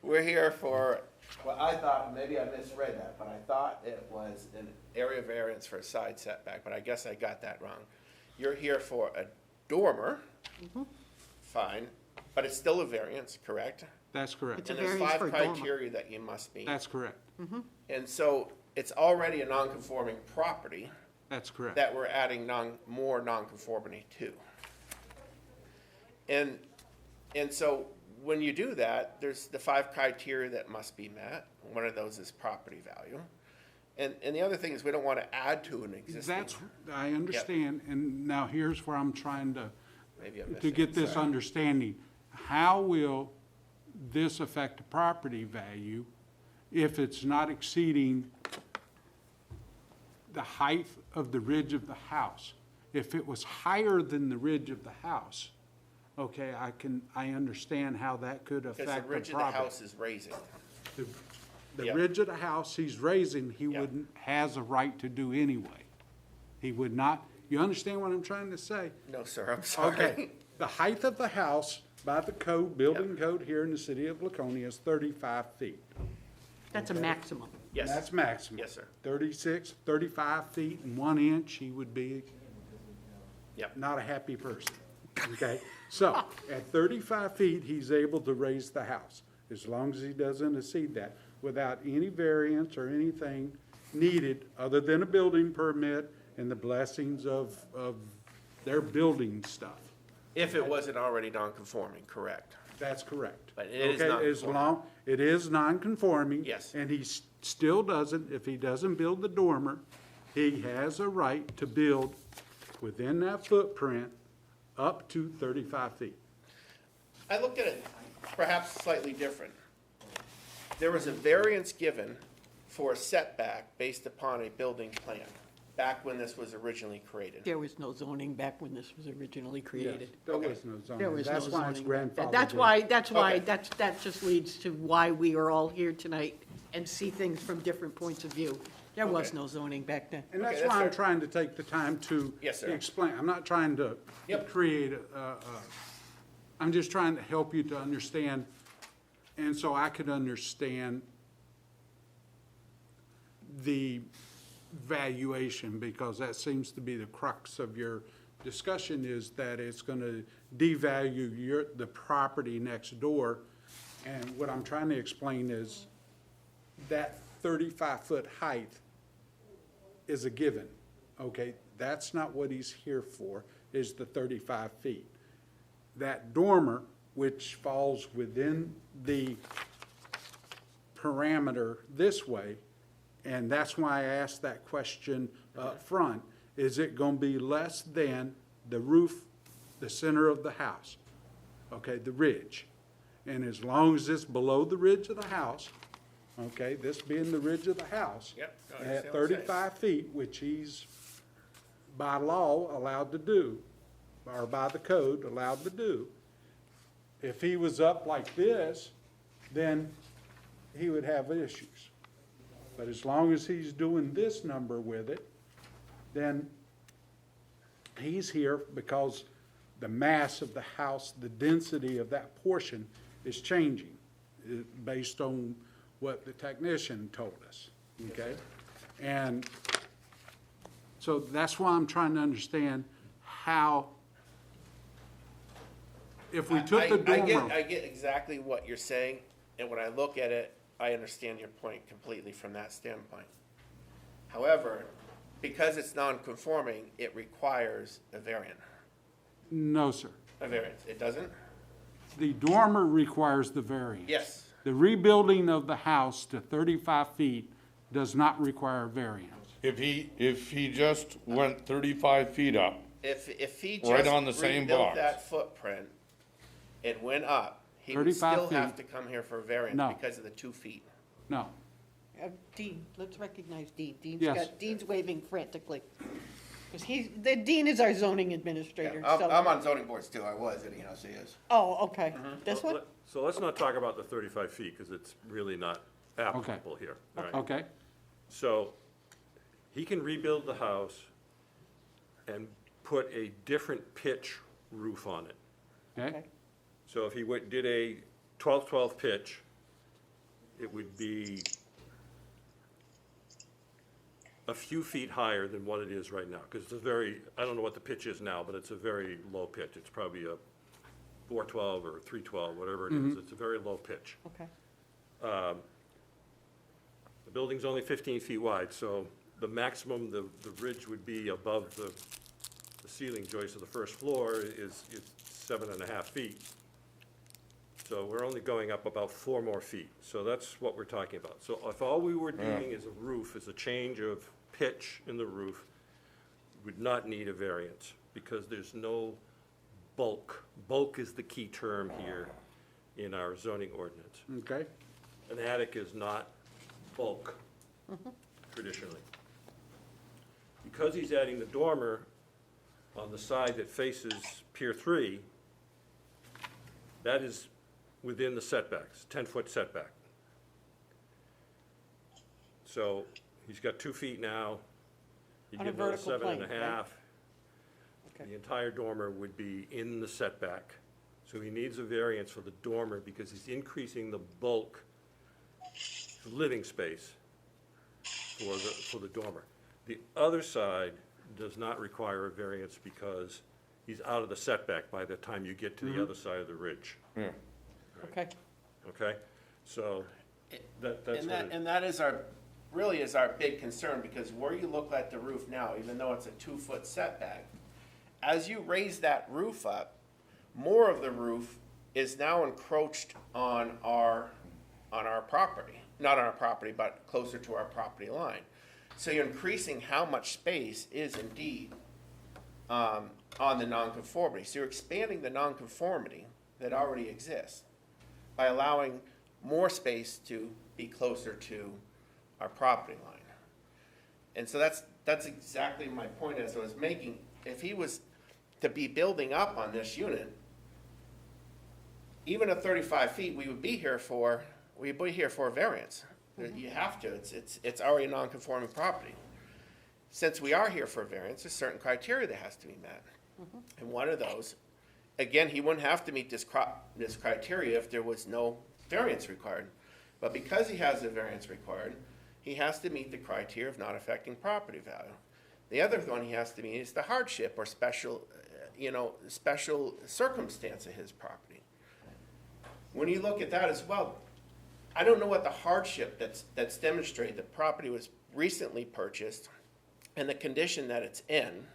S11: we're here for, well, I thought, maybe I misread that, but I thought it was an area variance for a side setback, but I guess I got that wrong. You're here for a dormer, fine, but it's still a variance, correct?
S1: That's correct.
S4: It's a
S11: And there's
S4: variance for
S11: five
S4: a dormer.
S11: criteria that you must meet.
S1: That's correct.
S11: And so it's already a non-conforming property
S1: That's correct.
S11: that we're adding more non-conformity to. And so when you do that, there's the 5 criteria that must be met. One of those is property value. And the other thing is we don't want to add to an existing.
S1: I understand, and now here's where I'm trying to
S11: Maybe I missed
S1: to
S11: it,
S1: get this
S11: sorry.
S1: understanding. How will this affect the property value if it's not exceeding the height of the ridge of the house? If it was higher than the ridge of the house, okay, I understand how that could affect the
S11: Because
S1: property.
S11: the ridge of the house is raising.
S1: The
S11: Yep.
S1: ridge of the house he's raising, he
S11: Yep.
S1: has a right to do anyway. He would not, you understand what I'm trying to say?
S11: No, sir, I'm sorry.
S1: Okay, the height of the house by the code, building code here in the city of Laconia is 35 feet.
S4: That's a maximum.
S11: Yes.
S1: That's maximum.
S11: Yes, sir.
S1: 35 feet and 1 inch, he would be
S11: Yep.
S1: not a happy person, okay? So, at 35 feet, he's able to raise the house, as long as he doesn't exceed that, without any variance or anything needed, other than a building permit and the blessings of their building stuff.
S11: If it wasn't already non-conforming, correct.
S1: That's correct.
S11: But it is
S1: Okay, as
S11: non-conforming.
S1: long, it is non-conforming.
S11: Yes.
S1: And he still doesn't, if he doesn't build the dormer, he has a right to build within that footprint up to 35 feet.
S11: I look at it perhaps slightly different. There was a variance given for a setback based upon a building plan, back when this was originally created.
S4: There was no zoning back when this was originally created.
S1: There
S11: Okay.
S1: was no
S4: There
S1: zoning.
S4: was no
S1: That's why it's
S4: zoning.
S1: grandfathered
S4: That's
S1: in.
S4: why,
S11: Okay.
S4: that just leads to why we are all here tonight and see things from different points of view. There was
S11: Okay.
S4: no zoning back then.
S1: And
S11: Okay,
S1: that's
S11: that's
S1: why I'm
S11: fair.
S1: trying to take the time to
S11: Yes, sir.
S1: explain. I'm not trying to
S11: Yep.
S1: create I'm just trying to help you to understand, and so I could understand the valuation, because that seems to be the crux of your discussion, is that it's gonna devalue the property next door. And what I'm trying to explain is that 35-foot height is a given, okay? That's not what he's here for, is the 35 feet. That dormer, which falls within the parameter this way, And that's why I asked that question up front. Is it gonna be less than the roof, the center of the house? Okay, the ridge. And as long as it's below the ridge of the house, okay, this being the ridge of the house.
S11: Yep, I
S1: At
S11: understand what you're saying.
S1: 35 feet, which he's by law allowed to do, or by the code allowed to do. If he was up like this, then he would have issues. But as long as he's doing this number with it, then he's here because the mass of the house, the density of that portion is changing based on what the technician told us, okay? And so that's why I'm trying to understand how, if we took the dormer.
S11: I get exactly what you're saying, and when I look at it, I understand your point completely from that standpoint. However, because it's non-conforming, it requires a variant.
S1: No, sir.
S11: A variance, it doesn't?
S1: The dormer requires the variance.
S11: Yes.
S1: The rebuilding of the house to 35 feet does not require a variance.
S2: If he just went 35 feet up,
S11: If he
S2: Right
S11: just
S2: on the same
S11: rebuilt
S2: box.
S11: that footprint, it went up, he would
S1: 35
S11: still have to
S1: feet.
S11: come here for a variance
S1: No.
S11: because of the 2 feet.
S1: No.
S4: Dean, let's recognize Dean.
S1: Yes.
S4: Dean's waving frantically. Because the Dean is our zoning administrator, so.
S11: I'm on zoning boards too, I was anyhow, so yes.
S4: Oh, okay. This one?
S7: So let's not talk about the 35 feet, because it's really not applicable here. All right?
S1: Okay.
S7: So he can rebuild the house and put a different pitch roof on it.
S1: Okay.
S7: So if he did a 12-12 pitch, it would be a few feet higher than what it is right now, because it's a very, I don't know what the pitch is now, but it's a very low pitch. It's probably a 412 or 312, whatever it is. It's a very low pitch.
S4: Okay.
S7: The building's only 15 feet wide, so the maximum the ridge would be above the ceiling joist of the first floor is 7.5 feet. So we're only going up about 4 more feet. So that's what we're talking about. So if all we were doing is a roof, is a change of pitch in the roof, would not need a variance because there's no bulk. Bulk is the key term here in our zoning ordinance.
S1: Okay.
S7: An attic is not bulk traditionally. Because he's adding the dormer on the side that faces Pier 3, that is within the setbacks, 10-foot setback. So he's got 2 feet now. You
S4: On a
S7: get another
S4: vertical plane,
S7: 7.5.
S4: right? Okay.
S7: The entire dormer would be in the setback. So he needs a variance for the dormer because he's increasing the bulk, the living space for the dormer. The other side does not require a variance because he's out of the setback by the time you get to the other side of the ridge.
S4: Okay.
S7: Okay? So that's what it.
S11: And that is really is our big concern, because where you look at the roof now, even though it's a 2-foot setback, as you raise that roof up, more of the roof is now encroached on our property. Not on our property, but closer to our property line. So you're increasing how much space is indeed on the nonconformity. So you're expanding the nonconformity that already exists by allowing more space to be closer to our property line. And so that's exactly my point as I was making. If he was to be building up on this unit, even at 35 feet, we'd be here for a variance. You have to. It's already a non-conforming property. Since we are here for a variance, there's certain criteria that has to be met. And one of those, again, he wouldn't have to meet this criteria if there was no variance required. But because he has a variance required, he has to meet the criteria of not affecting property value. The other one he has to meet is the hardship or special circumstance of his property. When you look at that as well, I don't know what the hardship that's demonstrated. The property was recently purchased and the condition that it's in.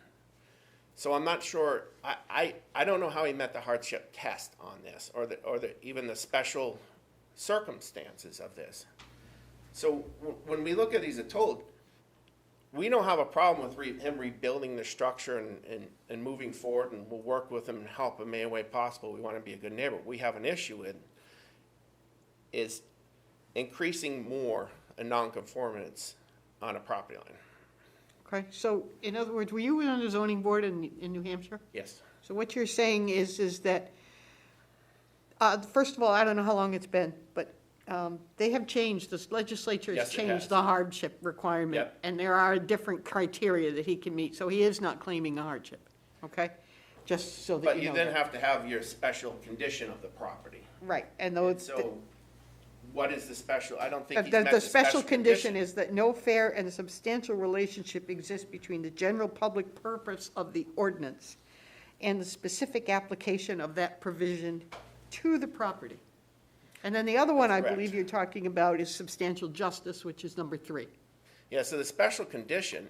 S11: So I'm not sure, I don't know how he met the hardship test on this or even the special circumstances of this. So when we look at these total, we don't have a problem with him rebuilding the structure and moving forward, and we'll work with him and help him any way possible. We want to be a good neighbor. What we have an issue with is increasing more a nonconformance on a property line.
S4: Okay, so in other words, were you on the zoning board in New Hampshire?
S11: Yes.
S4: So what you're saying is that, first of all, I don't know how long it's been, but they have changed, this legislature has
S11: Yes, it has.
S4: changed the hardship requirement.
S11: Yep.
S4: And there are different criteria that he can meet, so he is not claiming a hardship, okay? Just so that
S11: But
S4: you
S11: you
S4: know
S11: then
S4: that.
S11: have to have your special condition of the property.
S4: Right, and
S11: And
S4: those,
S11: so what is the special, I don't think he's
S4: the
S11: met the
S4: special condition
S11: condition.
S4: is that no fair and substantial relationship exists between the general public purpose of the ordinance and the specific application of that provision to the property. And then the other one I
S11: Correct.
S4: believe you're talking about is substantial justice, which is number 3.
S11: Yeah, so the special condition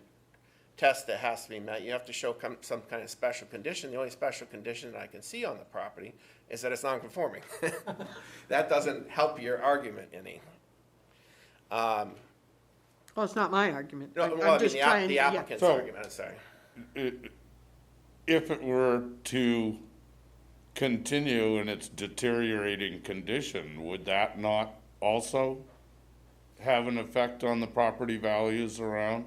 S11: test that has to be met, you have to show some kind of special condition. The only special condition that I can see on the property is that it's non-conforming. That doesn't help your argument any.
S4: Well, it's not my argument.
S11: No,
S4: I'm
S11: well, I mean,
S4: just trying,
S11: the
S4: yeah.
S11: applicant's
S2: So-
S11: argument, I'm sorry.
S2: If it were to continue in its deteriorating condition, would that not also have an effect on the property values around?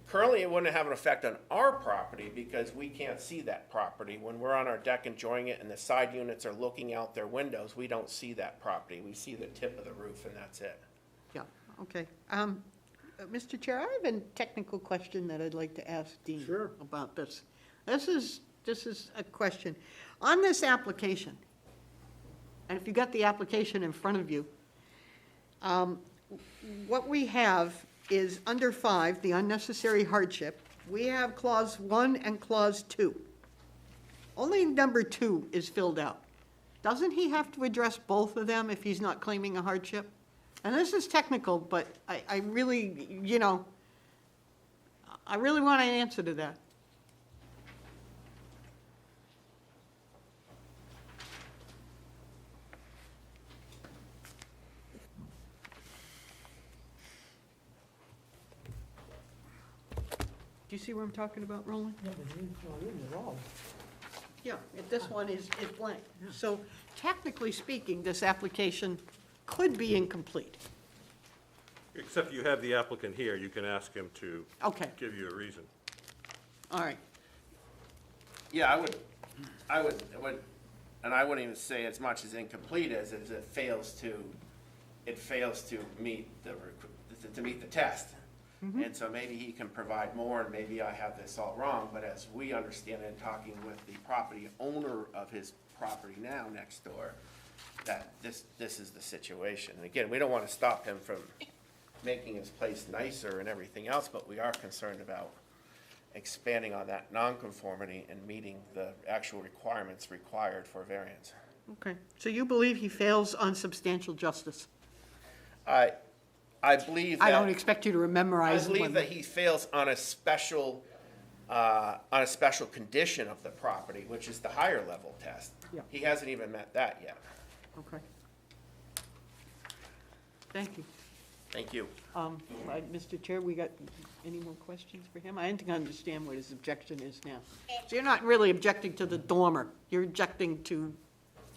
S11: Currently, it wouldn't have an effect on our property because we can't see that property. When we're on our deck enjoying it and the side units are looking out their windows, we don't see that property. We see the tip of the roof and that's it.
S4: Yeah, okay. Mr. Chair, I have a technical question that I'd like to ask Dean
S1: Sure.
S4: about this. This is a question. On this application, and if you got the application in front of you, what we have is under 5, the unnecessary hardship. We have clause 1 and clause 2. Only number 2 is filled out. Doesn't he have to address both of them if he's not claiming a hardship? And this is technical, but I really, I really want an answer to that. Do you see what I'm talking about, Roland?
S10: Yeah, but it's not in at all.
S4: Yeah, this one is blank. So technically speaking, this application could be incomplete.
S7: Except you have the applicant here, you can ask him to
S4: Okay,
S7: give you a reason.
S4: all right.
S11: Yeah, I would, and I wouldn't even say as much as incomplete as it fails to meet the test. And so maybe he can provide more, and maybe I have this all wrong, but as we understand it, talking with the property owner of his property now next door, that this is the situation. And again, we don't want to stop him from making his place nicer and everything else, but we are concerned about expanding on that nonconformity and meeting the actual requirements required for variance.
S4: Okay, so you believe he fails on substantial justice?
S11: I believe that.
S4: I don't expect you to
S11: I
S4: memorize
S11: believe
S4: one.
S11: that he fails on a special condition of the property, which is the higher level test.
S4: Yeah.
S11: He hasn't even met that yet.
S4: Okay. Thank you.
S11: Thank you.
S4: Mr. Chair, we got any more questions for him? I didn't understand what his objection is now. So you're not really objecting to the dormer, you're objecting to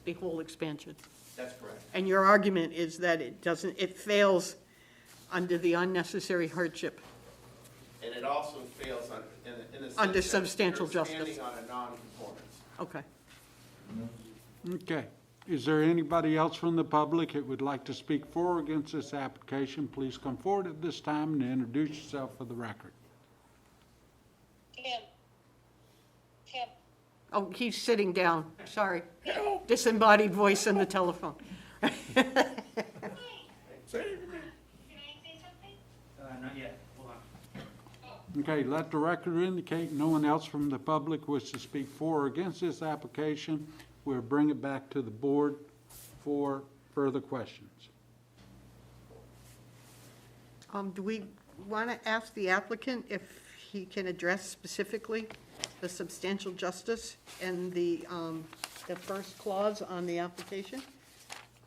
S4: the whole expansion.
S11: That's correct.
S4: And your argument is that it fails under the unnecessary hardship.
S11: And it also fails in the sense
S4: Under
S11: that
S4: substantial
S11: you're
S4: justice.
S11: expanding on a non-conformance.
S4: Okay.
S1: Okay. Is there anybody else from the public that would like to speak for or against this application? Please come forward at this time and introduce yourself for the record.
S14: Tim.
S4: Oh, he's sitting down, sorry. Disembodied voice on the telephone.
S14: Can I say something?
S13: Not yet, hold on.
S1: Okay, let the record indicate no one else from the public wishes to speak for or against this application. We'll bring it back to the board for further questions.
S4: Do we want to ask the applicant if he can address specifically the substantial justice and the first clause on the application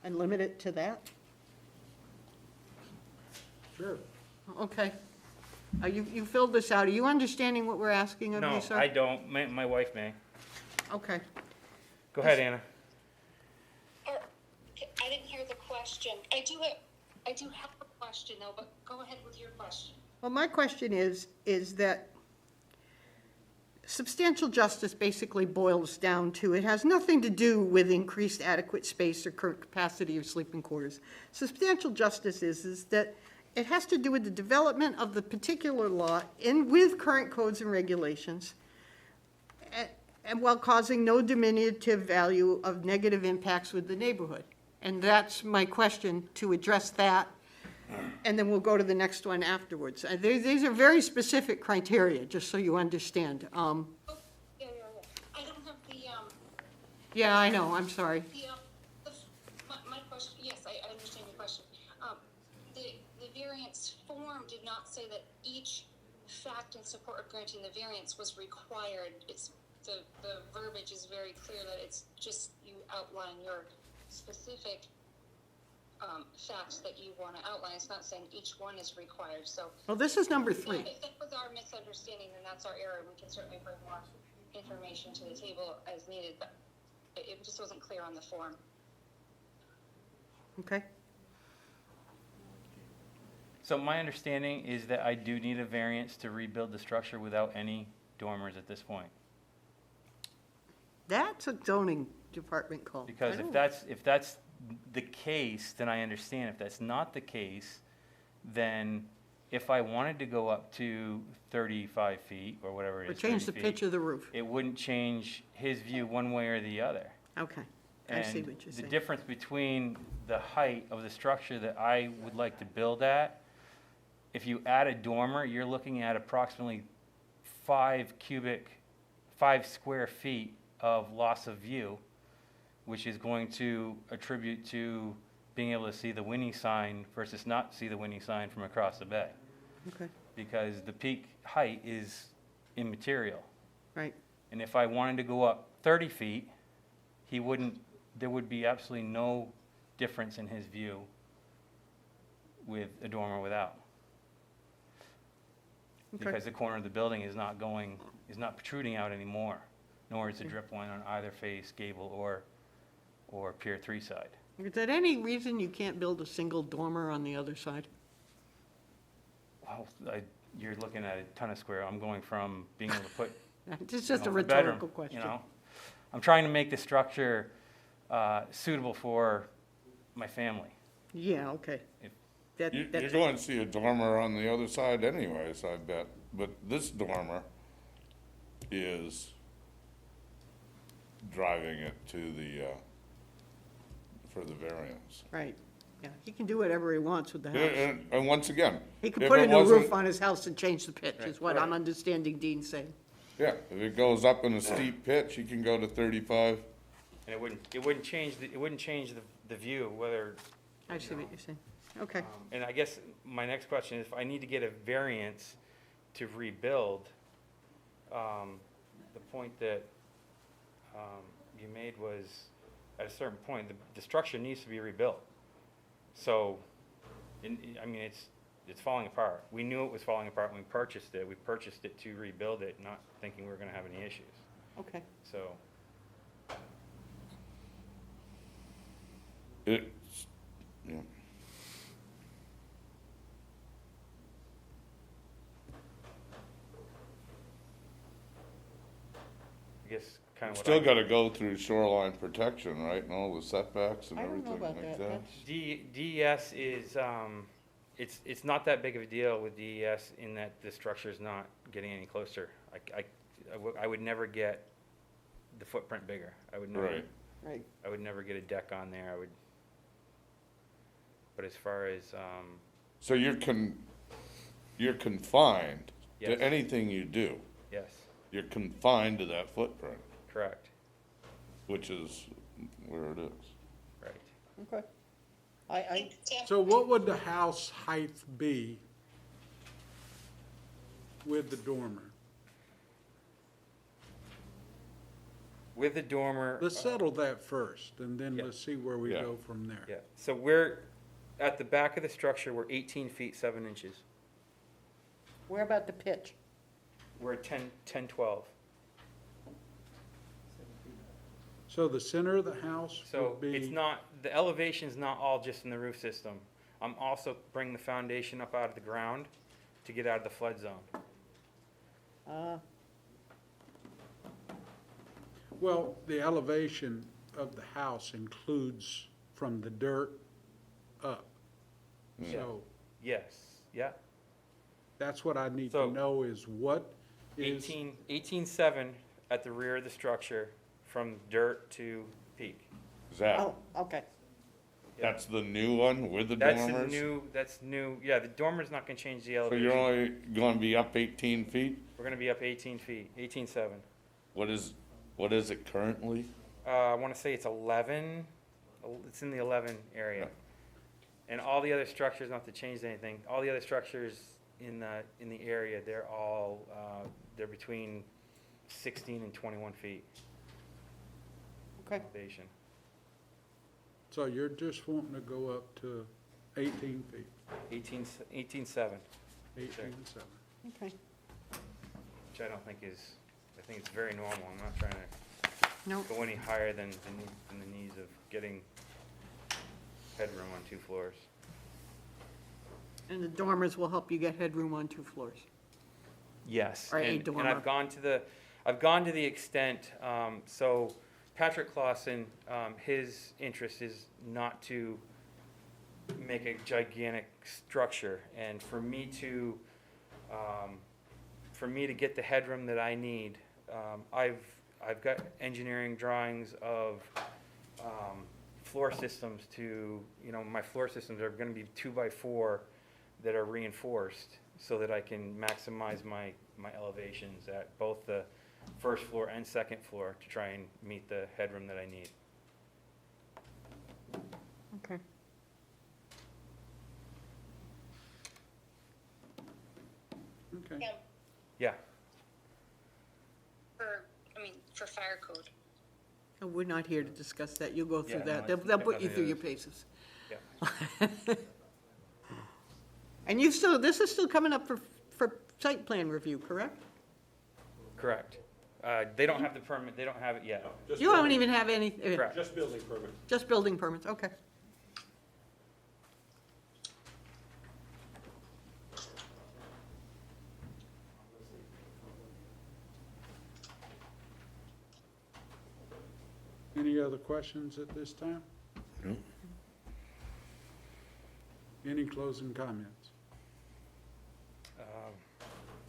S4: and limit it to that?
S1: Sure.
S4: Okay. You filled this out. Are you understanding what we're asking of
S13: No,
S4: you, sir?
S13: I don't. My wife may.
S4: Okay.
S13: Go ahead, Anna.
S14: I didn't hear the question. I do have a question though, but go ahead with your question.
S4: Well, my question is that substantial justice basically boils down to, it has nothing to do with increased adequate space or current capacity of sleeping quarters. Substantial justice is that it has to do with the development of the particular lot with current codes and regulations, and while causing no diminutive value of negative impacts with the neighborhood. And that's my question, to address that, and then we'll go to the next one afterwards. These are very specific criteria, just so you understand.
S14: Yeah. I don't have the,
S4: Yeah, I know, I'm sorry.
S14: my question, yes, I understand your question. The variance form did not say that each fact in support of granting the variance was required. The verbiage is very clear that it's just, you outline your specific facts that you want to outline. It's not saying each one is required, so.
S4: Well, this is number 3.
S14: If that was our misunderstanding, then that's our error. We can certainly bring more information to the table as needed, but it just wasn't clear on the form.
S4: Okay?
S13: So my understanding is that I do need a variance to rebuild the structure without any dormers at this point.
S4: That's a zoning department call.
S13: Because
S4: I
S13: if
S4: don't-
S13: that's the case, then I understand. If that's not the case, then if I wanted to go up to 35 feet or whatever it
S4: Or
S13: is,
S4: change the
S13: 30
S4: pitch
S13: feet,
S4: of the roof.
S13: it wouldn't change his view one way or the other.
S4: Okay, I see
S13: And
S4: what you're
S13: the
S4: saying.
S13: difference between the height of the structure that I would like to build at, if you add a dormer, you're looking at approximately 5 square feet of loss of view, which is going to attribute to being able to see the Winnie sign versus not see the Winnie sign from across the bay.
S4: Okay,
S13: Because the peak height is immaterial.
S4: right.
S13: And if I wanted to go up 30 feet, there would be absolutely no difference in his view with a dormer without.
S4: Okay.
S13: Because the corner of the building is not protruding out anymore, nor is the drip line on either face, gable, or Pier 3 side.
S4: Is there any reason you can't build a single dormer on the other side?
S13: Well, you're looking at a ton of square. I'm going from being able to put
S4: It's just a
S13: the bedroom,
S4: rhetorical question.
S13: I'm trying to make the structure suitable for my family.
S4: Yeah, okay.
S13: If-
S2: You're
S4: That's,
S2: going to see a dormer on the other side anyways, I bet. But this dormer is driving it to for the variance.
S4: right, yeah. He can do whatever he wants with the house.
S2: And once again,
S4: He could
S2: if
S4: put
S2: it
S4: a new roof
S2: wasn't-
S4: on his house and change the pitch, is what I'm understanding Dean saying.
S2: yeah, if it goes up in a steep pitch, you can go to 35.
S13: And it wouldn't change the view, whether.
S4: I see what you're saying. Okay,
S13: And I guess my next question is, if I need to get a variance to rebuild, the point that you made was, at a certain point, the structure needs to be rebuilt. So, it's falling apart. We knew it was falling apart when we purchased it. We purchased it to rebuild it, not thinking we were gonna have any issues.
S4: okay.
S13: So,
S2: It's, yeah.
S13: I guess kind of what
S2: Still gotta go through shoreline protection, right, and all the setbacks and
S4: I don't know
S2: everything
S4: about
S2: like
S4: that.
S2: that.
S13: DES is, it's not that big of a deal with DES in that the structure's not getting any closer. I would never get the footprint bigger.
S2: Right.
S4: Right.
S13: I would never get a deck on there. But as far as,
S2: So you're confined
S13: Yes.
S2: to anything you do.
S13: yes,
S2: You're confined to that footprint,
S13: correct,
S2: which is where it is.
S13: right.
S4: Okay. I,
S1: So what would the house height be with the dormer?
S13: With the dormer.
S1: Let's settle that first, and then
S13: Yeah.
S1: let's see where we
S2: Yeah.
S1: go from there.
S13: Yeah, so we're, at the back of the structure, we're 18 feet 7 inches.
S4: Where about the pitch?
S13: We're at 10, 12.
S1: So the center of the house
S13: So
S1: would
S13: it's
S1: be,
S13: not, the elevation's not all just in the roof system. I'm also bringing the foundation up out of the ground to get out of the flood zone.
S1: well, the elevation of the house includes from the dirt up. So
S13: Yes, yeah.
S1: that's what I need
S13: So-
S1: to know is what is,
S13: 18.7 at the rear of the structure from dirt to peak.
S2: Is that,
S4: Oh, okay.
S2: that's the new one with the
S13: That's
S2: dormers?
S13: that's new, yeah, the dormer's not gonna change the
S2: So you're
S13: elevation.
S2: only gonna be up 18 feet?
S13: We're gonna be up 18 feet, 18.7.
S2: What is it currently?
S13: I wanna say it's 11, it's in the 11 area. And all the other structures, not to change anything, all the other structures in the area, they're all, they're between 16 and 21 feet
S4: Okay.
S13: elevation.
S1: so you're just wanting to go up to 18 feet,
S13: 18.7,
S1: 18.7.
S4: Okay.
S13: which I don't think is, I think it's very normal. I'm not trying to
S4: No,
S13: go any higher than the needs of getting headroom on 2 floors.
S4: and the dormers will help you get headroom on 2 floors.
S13: Yes,
S4: Or a
S13: and
S4: dormer.
S13: I've gone to the extent, so Patrick Clausen, his interest is not to make a gigantic structure, and for me to get the headroom that I need, I've got engineering drawings of floor systems to, my floor systems are gonna be 2x4 that are reinforced so that I can maximize my elevations at both the first floor and second floor to try and meet the headroom that I need.
S4: Okay.
S1: Okay.
S14: Yeah,
S13: Yeah,
S14: for fire code.
S4: Oh, we're not here to discuss that. You'll go through
S13: Yeah,
S4: that.
S13: no,
S4: They'll
S13: it's
S4: put you
S13: nothing
S4: through
S13: to
S4: your
S13: do.
S4: paces.
S13: yeah.
S4: And this is still coming up for site plan review, correct?
S13: Correct. They don't have the permit, they don't have it yet.
S4: You don't even have any,
S13: Correct.
S7: Just building permit.
S4: just building permits, okay.
S1: Any other questions at this time?
S2: No.
S1: Any closing comments?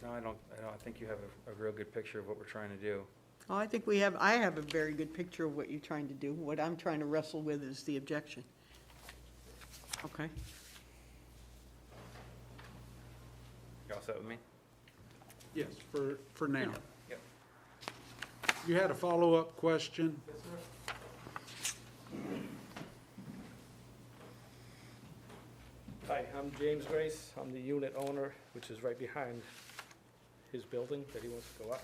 S13: No, I don't, I think you have a real good picture of what we're trying to do.
S4: Oh, I have a very good picture of what you're trying to do. What I'm trying to wrestle with is the objection. Okay.
S13: You all set with me?
S1: Yes, for now.
S13: Yep.
S1: You had a follow-up question?
S15: Hi, I'm James Grace. I'm the unit owner, which is right behind his building that he wants to go up.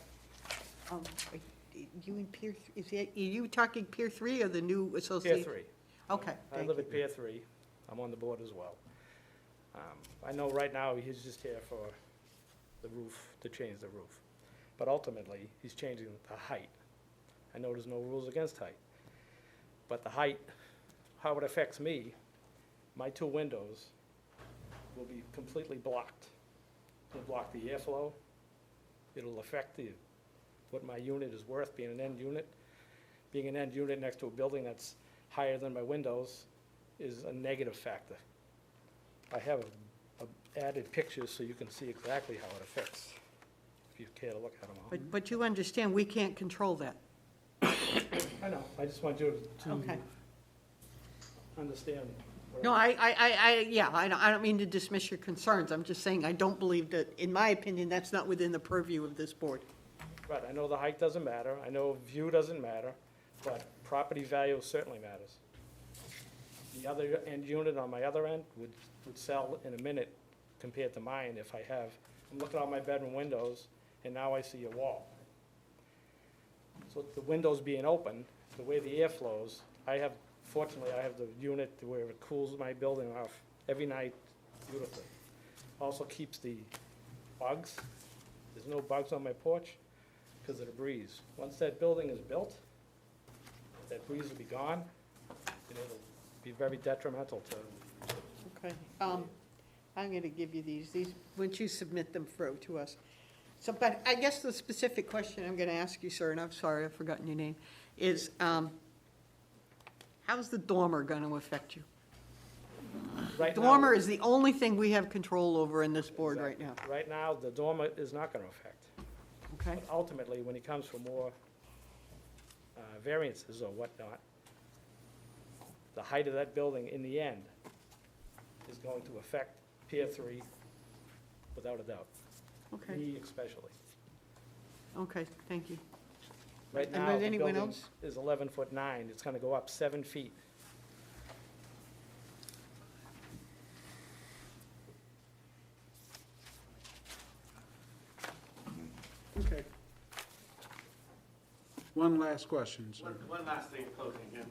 S4: You in Pier, are you talking Pier 3 or the new association?
S15: Pier 3.
S4: Okay,
S15: I
S4: thank
S15: live
S4: you.
S15: at Pier 3. I'm on the board as well. I know right now he's just here for the roof, to change the roof. But ultimately, he's changing the height. I know there's no rules against height. But the height, how it affects me, my 2 windows will be completely blocked. It'll block the airflow. It'll affect what my unit is worth, being an end unit. Being an end unit next to a building that's higher than my windows is a negative factor. I have added pictures so you can see exactly how it affects, if you care to look at them all.
S4: But you understand, we can't control that.
S15: I know, I just want you to
S4: Okay.
S15: understand. what
S4: No,
S15: I'm-
S4: I don't mean to dismiss your concerns. I'm just saying I don't believe that, in my opinion, that's not within the purview of this board.
S15: Right, I know the height doesn't matter, I know view doesn't matter, but property value certainly matters. The other end unit on my other end would sell in a minute compared to mine if I'm looking out my bedroom windows, and now I see a wall. So the windows being open, the way the air flows, fortunately, I have the unit where it cools my building off every night beautifully. Also keeps the bugs. There's no bugs on my porch because of the breeze. Once that building is built, that breeze will be gone, and it'll be very detrimental to.
S4: Okay, I'm gonna give you these, once you submit them through to us. So, but I guess the specific question I'm gonna ask you, sir, and I'm sorry, I've forgotten your name, is, how's the dormer gonna affect you?
S15: Right now-
S4: Dormer is the only thing we have control over in this board right now,
S15: Right now, the dormer is not gonna affect.
S4: okay?
S15: But ultimately, when he comes for more variances or whatnot, the height of that building in the end is going to affect Pier 3 without a doubt.
S4: Okay,
S15: Me especially.
S4: okay, thank you.
S15: Right
S4: And
S15: now,
S4: does
S15: the
S4: anyone
S15: building
S4: else?
S15: is 11'9". It's gonna go up 7 feet.
S1: Okay. One last question, sir.
S11: One last thing in closing again.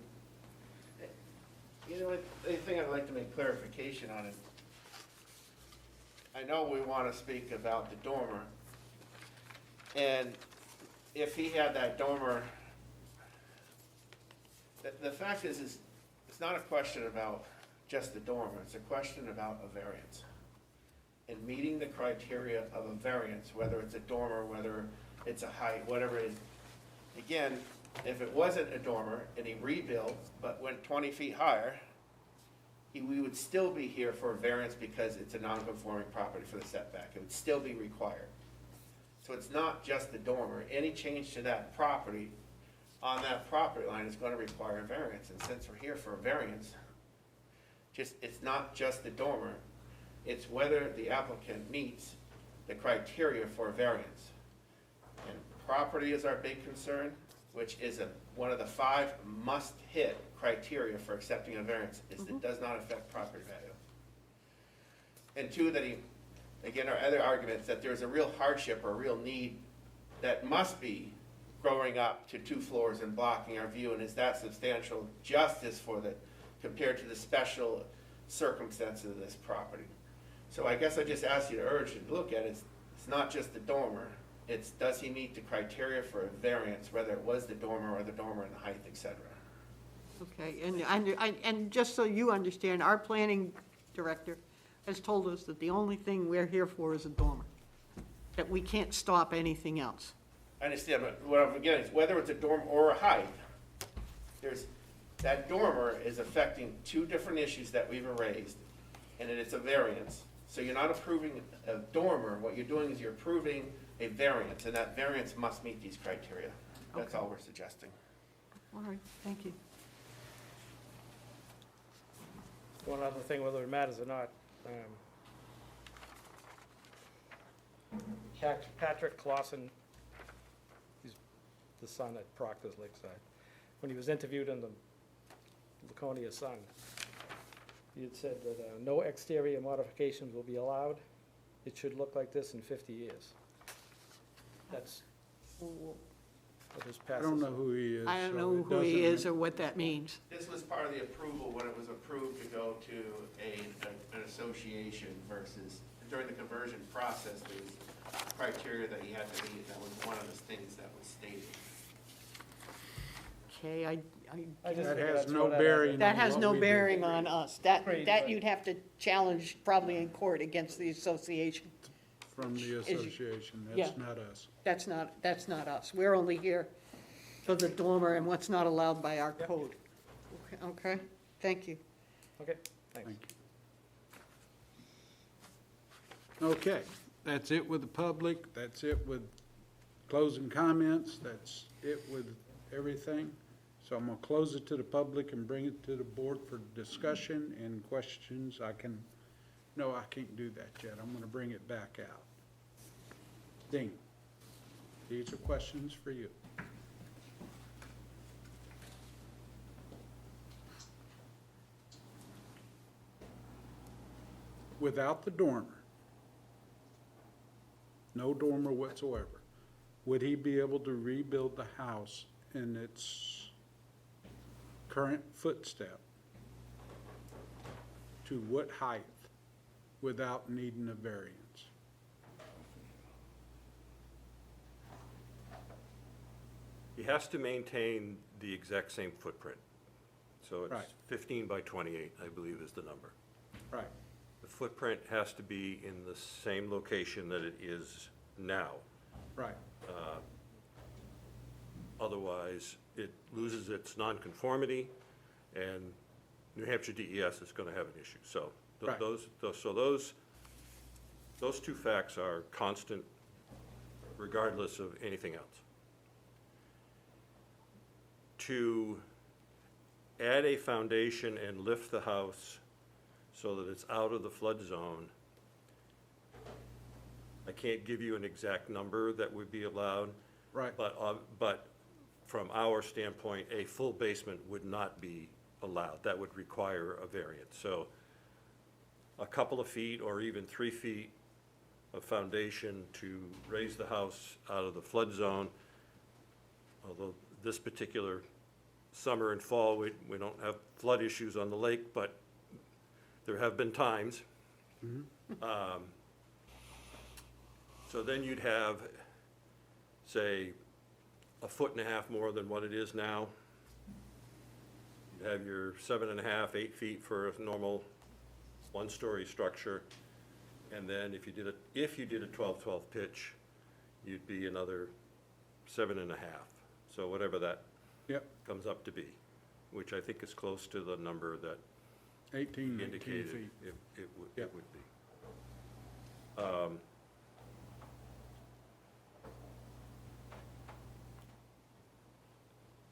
S11: You know, the thing I'd like to make clarification on is, I know we want to speak about the dormer, and if he had that dormer, the fact is it's not a question about just the dormer, it's a question about a variance. And meeting the criteria of a variance, whether it's a dormer, whether it's a height, whatever it is. Again, if it wasn't a dormer and he rebuilt but went 20 feet higher, we would still be here for a variance because it's a non-conforming property for the setback. It would still be required. So it's not just the dormer. Any change to that property on that property line is going to require a variance. And since we're here for a variance, it's not just the dormer. It's whether the applicant meets the criteria for a variance. And property is our big concern, which is one of the 5 must-hit criteria for accepting a variance, is it does not affect property value. And 2, that again, our other arguments, that there's a real hardship or a real need that must be growing up to 2 floors and blocking our view, and is that substantial justice compared to the special circumstances of this property. So I guess I just ask you to urge you to look at it. It's not just the dormer. It's does he meet the criteria for a variance, whether it was the dormer or the dormer and the height, et cetera.
S4: Okay, and just so you understand, our planning director has told us that the only thing we're here for is a dormer, that we can't stop anything else.
S11: I understand, but what I'm getting is whether it's a dormer or a height, that dormer is affecting 2 different issues that we've raised, and it's a variance. So you're not approving a dormer. What you're doing is you're approving a variance, and that variance must meet these criteria. That's all we're suggesting.
S4: All right, thank you.
S15: One other thing, whether it matters or not, Patrick Clausen, he's the son at Proctor's Lakeside. When he was interviewed in the Laconia Sun, he had said that no exterior modifications will be allowed. It should look like this in 50 years. That's what his
S1: I don't know who he is.
S4: I don't
S1: so
S4: know
S1: it
S4: who he
S1: doesn't-
S4: is or what that means.
S11: This was part of the approval when it was approved to go to an association versus, during the conversion process, there was criteria that he had to meet. That was one of the things that was stated.
S4: Okay,
S15: I just
S1: That
S15: figured
S1: has
S15: I'd
S1: no
S15: throw that out
S1: bearing.
S15: there.
S4: that has
S1: what
S4: no
S1: we do.
S4: bearing on us. That
S15: Agreed, but-
S4: you'd have to challenge probably in court against the association.
S1: From the association,
S4: yeah.
S1: that's not us.
S4: That's not us. We're only here for the dormer and what's not allowed by our
S15: Yep.
S4: code. Okay, thank you.
S15: Okay, thanks.
S1: Thank you. Okay, that's it with the public, that's it with closing comments, that's it with everything. So I'm gonna close it to the public and bring it to the board for discussion and questions. No, I can't do that yet. I'm gonna bring it back out. Dean, these are questions for you. Without the dormer, no dormer whatsoever, would he be able to rebuild the house in its current footstep to what height without needing a variance?
S7: He has to maintain the exact same footprint. So
S1: Right.
S7: it's 15 by 28, I believe is the number.
S1: Right,
S7: The footprint has to be in the same location that it is now.
S1: right,
S7: Otherwise, it loses its nonconformity, and New Hampshire DES is going to have an issue. So
S1: Right.
S7: those two facts are constant regardless of anything else. To add a foundation and lift the house so that it's out of the flood zone, I can't give you an exact number that would be allowed.
S1: right.
S7: But from our standpoint, a full basement would not be allowed. That would require a variance. So a couple of feet or even 3 feet of foundation to raise the house out of the flood zone, although this particular summer and fall, we don't have flood issues on the lake, but there have been times. So then you'd have, say, 1.5 feet more than what it is now. You'd have your 7.5, 8 feet for a normal one-story structure. And then if you did a 12-12 pitch, you'd be another 7.5. So whatever that
S1: Yep,
S7: comes up to be, which I think is close to the number that
S1: 18
S7: indicated
S1: feet.
S7: it
S1: Yep.
S7: would be.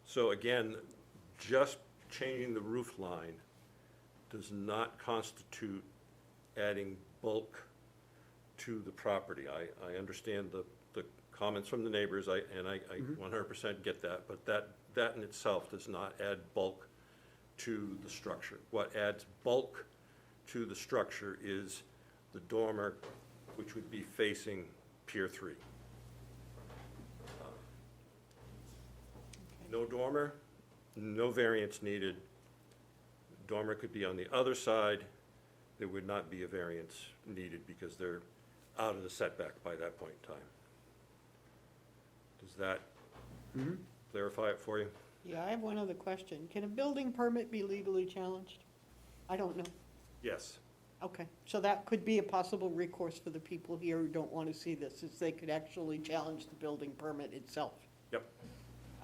S7: So again, just changing the roof line does not constitute adding bulk to the property. I understand the comments from the neighbors, and I 100% get that, but that in itself does not add bulk to the structure. What adds bulk to the structure is the dormer, which would be facing Pier 3. No dormer, no variance needed. Dormer could be on the other side. There would not be a variance needed because they're out of the setback by that point in time. Does that clarify it for you?
S4: Yeah, I have one other question. Can a building permit be legally challenged? I don't know.
S7: Yes.
S4: Okay, so that could be a possible recourse for the people here who don't want to see this, is they could actually challenge the building permit itself.
S7: Yep.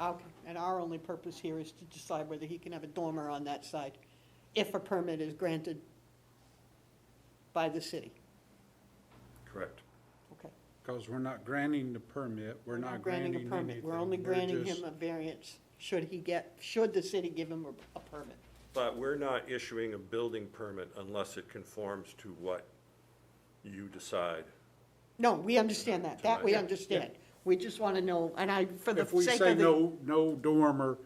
S4: Okay, and our only purpose here is to decide whether he can have a dormer on that side, if a permit is granted by the city.
S7: Correct.
S4: Okay.
S1: Because we're not granting the permit, we're not granting anything.
S4: a permit, we're only
S1: We're
S4: granting
S1: just-
S4: him a variance, should the city give him a permit.
S7: But we're not issuing a building permit unless it conforms to what you decide.
S4: No, we understand that we
S7: Yeah.
S4: understand. We just want to know, and for the
S1: If we
S4: sake
S1: say
S4: of the.
S1: no dormer,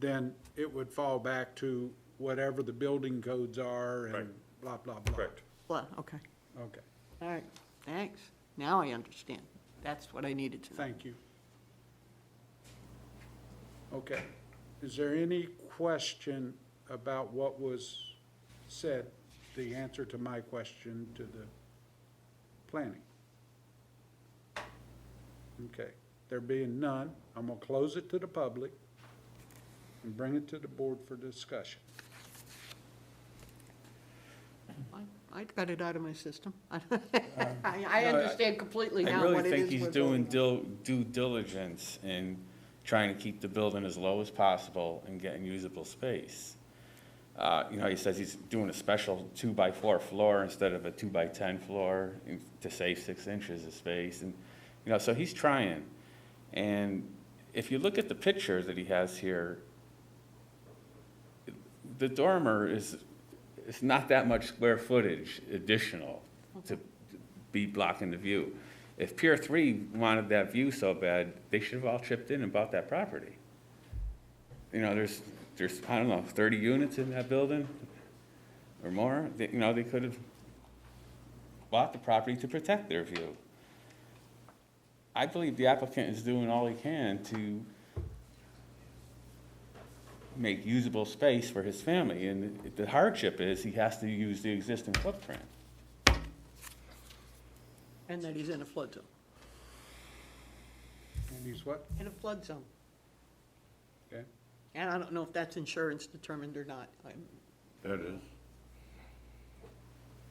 S1: then it would fall back to whatever the building codes are and
S7: Right.
S1: blah, blah, blah.
S7: Correct.
S4: Well, okay,
S1: Okay,
S4: all right, thanks. Now I understand. That's what I needed to know.
S1: thank you. Okay, is there any question about what was said, the answer to my question to the planning? Okay, there being none, I'm gonna close it to the public and bring it to the board for discussion.
S4: I got it out of my system. I understand completely
S9: I
S4: now
S9: really
S4: what it is
S9: think he's
S4: we're
S9: doing
S4: voting
S9: due diligence in trying to keep the building as low as possible and getting usable space. He says he's doing a special 2x4 floor instead of a 2x10 floor to save 6 inches of space. And, so he's trying. And if you look at the picture that he has here, the dormer is not that much square footage additional to be blocking the view. If Pier 3 wanted that view so bad, they should have all chipped in and bought that property. There's, I don't know, 30 units in that building or more. They could have bought the property to protect their view. I believe the applicant is doing all he can to make usable space for his family, and the hardship is he has to use the existing footprint.
S4: And that he's in a flood zone.
S1: And he's what?
S4: In a flood zone.
S1: Okay.
S4: And I don't know if that's insurance determined or not.
S2: That is.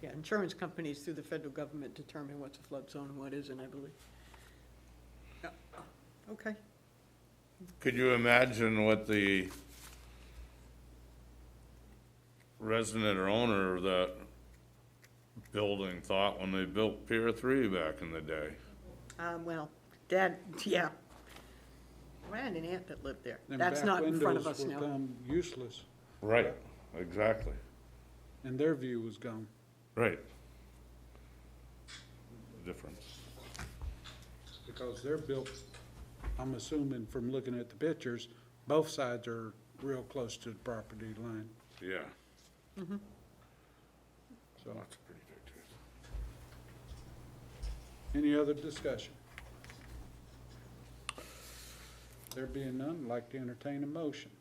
S4: Yeah, insurance companies through the federal government determine what's a flood zone and what isn't, I believe. Yeah. Okay.
S2: Could you imagine what the resident or owner of that building thought when they built Pier 3 back in the day?
S4: Well, Dad, yeah. I had an aunt that lived there.
S1: Them
S4: That's
S1: back
S4: not in front of
S1: windows
S4: us
S1: would
S4: now.
S1: become useless,
S2: Right, exactly,
S1: and their view was gone.
S2: right. Difference.
S1: Because they're built, I'm assuming from looking at the pictures, both sides are real close to the property line.
S2: Yeah.
S4: Mm-hmm.
S1: So,
S2: Lots of pretty pictures.
S1: any other discussion? There being none, I'd like to entertain a motion.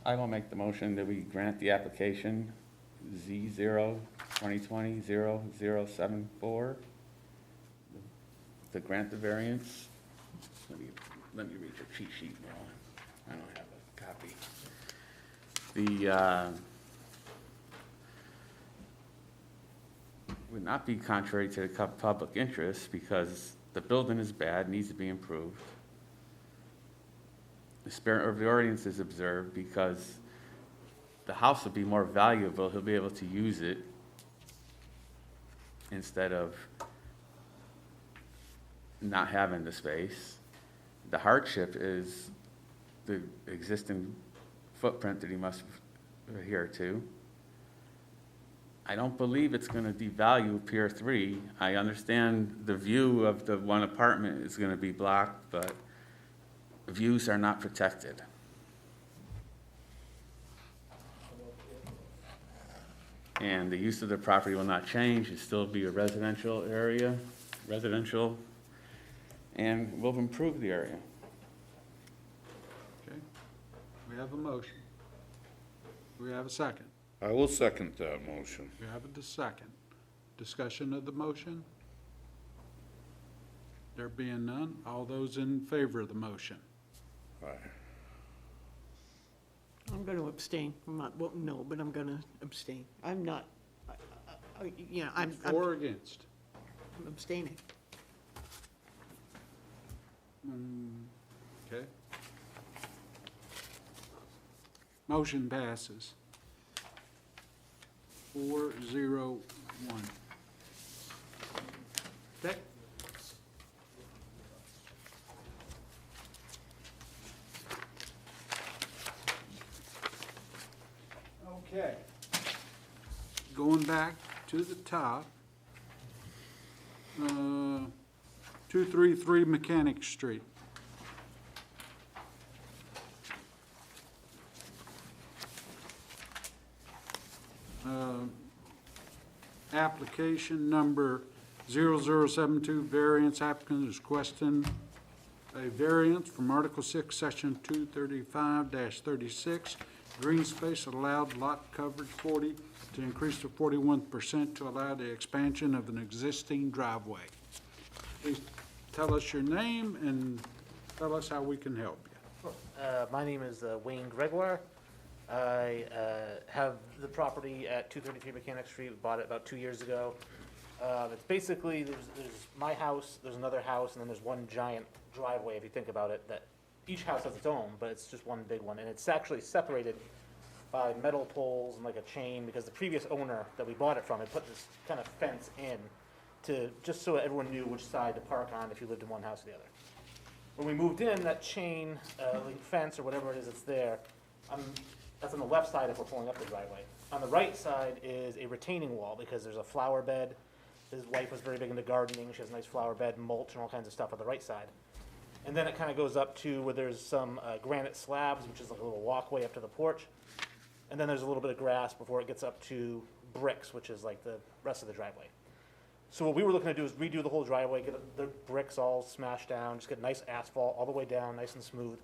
S9: I will make the motion that we grant the application Z0-2020-0074 to grant the variance. Let me read the cheat sheet now. I don't have a copy. The, would not be contrary to the public interest because the building is bad, needs to be improved. The spirit of the ordinance is observed because the house will be more valuable, he'll be able to use it instead of not having the space. The hardship is the existing footprint that he must adhere to. I don't believe it's gonna devalue Pier 3. I understand the view of the one apartment is gonna be blocked, but views are not protected. And the use of the property will not change, it'll still be a residential area, and we'll improve the area.
S1: Okay, we have a motion. We have a second.
S2: I will second that motion.
S1: We have a second. Discussion of the motion? There being none, all those in favor of the motion?
S2: Aye.
S4: I'm going to abstain. I'm not voting no, but I'm going to abstain. I'm not, you know, I'm
S1: For or against?
S4: abstaining.
S1: Okay. Motion passes. 4-0-1. Okay. Okay. Going back to the top. 233 Mechanic Street. Application number 0072, variance. Applicant is requesting a variance from Article 6, Section 235-36, green space allowed lot coverage 40 to increase to 41% to allow the expansion of an existing driveway. Please tell us your name and tell us how we can help you.
S16: My name is Wayne Gregoire. I have the property at 233 Mechanic Street. We bought it about 2 years ago. It's basically, there's my house, there's another house, and then there's one giant driveway, if you think about it, that each house has its own, but it's just one big one. And it's actually separated by metal poles and like a chain, because the previous owner that we bought it from had put this kind of fence in to, just so everyone knew which side to park on if you lived in one house or the other. When we moved in, that chain link fence or whatever it is that's there, that's on the left side if we're pulling up the driveway. On the right side is a retaining wall because there's a flower bed. His wife was very big into gardening. She has a nice flower bed, mulch, and all kinds of stuff on the right side. And then it kind of goes up to where there's some granite slabs, which is like a little walkway up to the porch. And then there's a little bit of grass before it gets up to bricks, which is like the rest of the driveway. So what we were looking to do is redo the whole driveway, get the bricks all smashed down, just get nice asphalt all the way down, nice and smooth.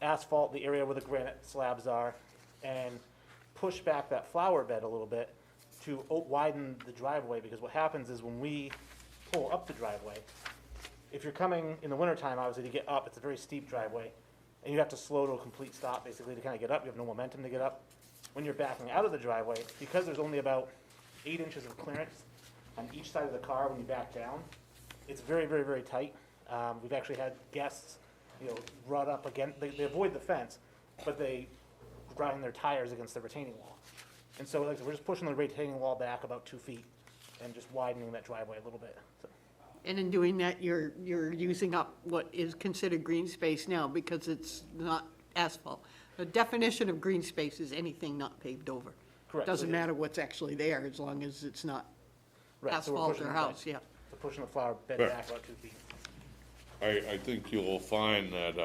S16: Asphalt the area where the granite slabs are, and push back that flower bed a little bit to widen the driveway, because what happens is when we pull up the driveway, if you're coming in the wintertime, obviously, to get up, it's a very steep driveway, and you have to slow to a complete stop, basically, to kind of get up. You have no momentum to get up. When you're backing out of the driveway, because there's only about 8 inches of clearance on each side of the car when you back down, it's very, very, very tight. We've actually had guests, run up again. They avoid the fence, but they grind their tires against the retaining wall. And so, like I said, we're just pushing the retaining wall back about 2 feet and just widening that driveway a little bit. So.
S4: And in doing that, you're using up what is considered green space now because it's not asphalt. The definition of green space is anything not paved over.
S16: Correct.
S4: Doesn't matter what's actually there as long as it's not
S16: Right, so we're
S4: asphalt
S16: pushing
S4: or
S16: the-
S4: house, yeah.
S16: We're pushing the flower bed
S2: Right.
S16: back about 2 feet.
S2: I think you'll find that,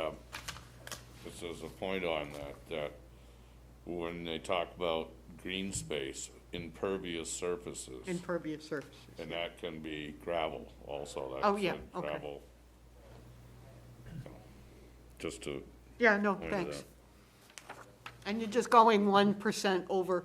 S2: this is a point on that when they talk about green space, impervious surfaces,
S4: Impervious surfaces.
S2: and that can be gravel also, that's
S4: Oh, yeah, okay.
S2: gravel. Just to
S4: Yeah, no,
S2: point it
S4: thanks.
S2: out.
S4: And you're just going 1% over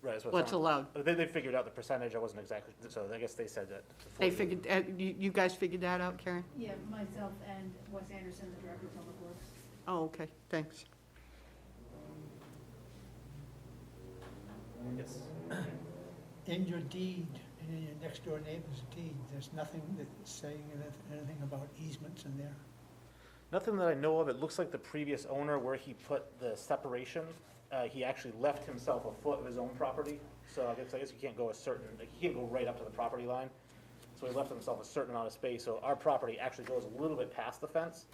S16: Right, that's
S4: what's allowed.
S16: They figured out the percentage, I wasn't exactly, so I guess they said that.
S4: They figured, you guys figured that out, Karen?
S3: Yeah, myself and Wes Anderson, the Director of Public Works.
S4: Oh, okay, thanks.
S16: Yes.
S10: In your deed, and in your next door neighbor's deed, there's nothing that's saying anything about easements in there?
S16: Nothing that I know of. It looks like the previous owner, where he put the separation, he actually left himself a foot of his own property. So I guess you can't go you can't go right up to the property line. So he left himself a certain amount of space. So our property actually goes a little bit past the fence,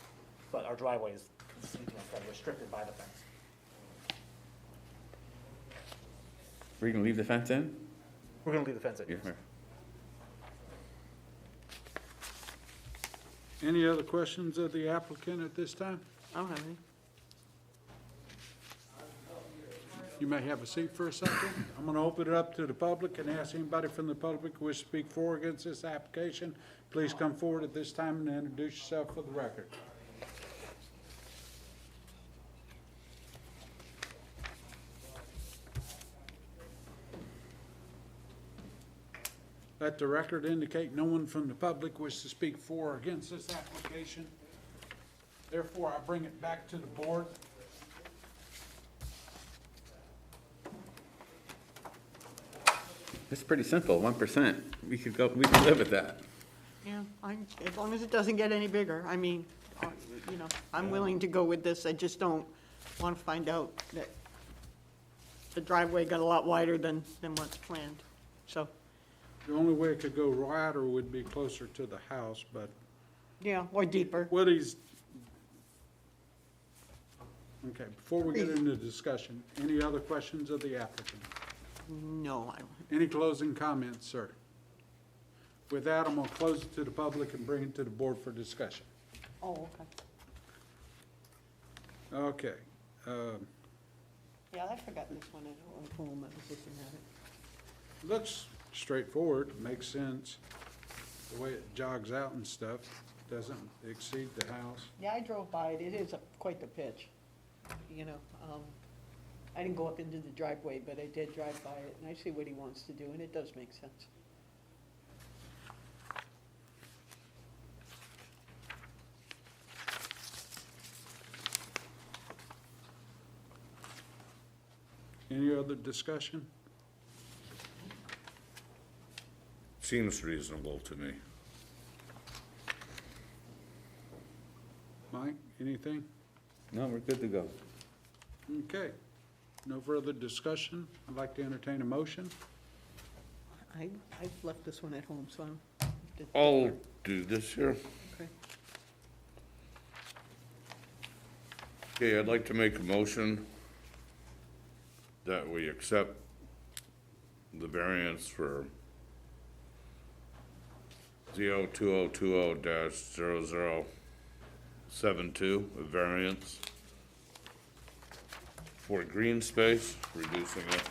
S16: but our driveway is kind of restricted by the fence.
S9: We're gonna leave the fence in?
S16: We're gonna leave the fence in.
S9: Yeah.
S1: Any other questions of the applicant at this time?
S4: I don't have any.
S1: You may have a seat for a second. I'm going to open it up to the public and ask anybody from the public who wish to speak for or against this application, please come forward at this time and introduce yourself for the record. Let the record indicate no one from the public wishes to speak for or against this application. Therefore, I bring it back to the board.
S9: It's pretty simple, 1%. We could live with that.
S4: Yeah, as long as it doesn't get any bigger, I mean, I'm willing to go with this, I just don't want to find out that the driveway got a lot wider than what's planned, so,
S1: The only way it could go wider would be closer to the house, but
S4: yeah, or deeper.
S1: what he's, okay, before we get into discussion, any other questions of the applicant?
S4: No, I don't.
S1: Any closing comments, sir? With that, I'm gonna close it to the public and bring it to the board for discussion.
S4: Oh, okay.
S1: Okay,
S4: Yeah, I forgot this one at home, I was looking at it.
S1: looks straightforward, makes sense. The way it jogs out and stuff, doesn't exceed the house.
S4: Yeah, I drove by it, it is quite the pitch, I didn't go up into the driveway, but I did drive by it, and I see what he wants to do, and it does make sense.
S1: Any other discussion?
S2: Seems reasonable to me.
S1: Mike, anything?
S9: No, we're good to go.
S1: Okay, no further discussion. I'd like to entertain a motion.
S4: I've left this one at home, so I'm.
S2: I'll do this here.
S4: Okay.
S2: Okay, I'd like to make a motion that we accept the variance for 02020-0072, a variance for green space, reducing it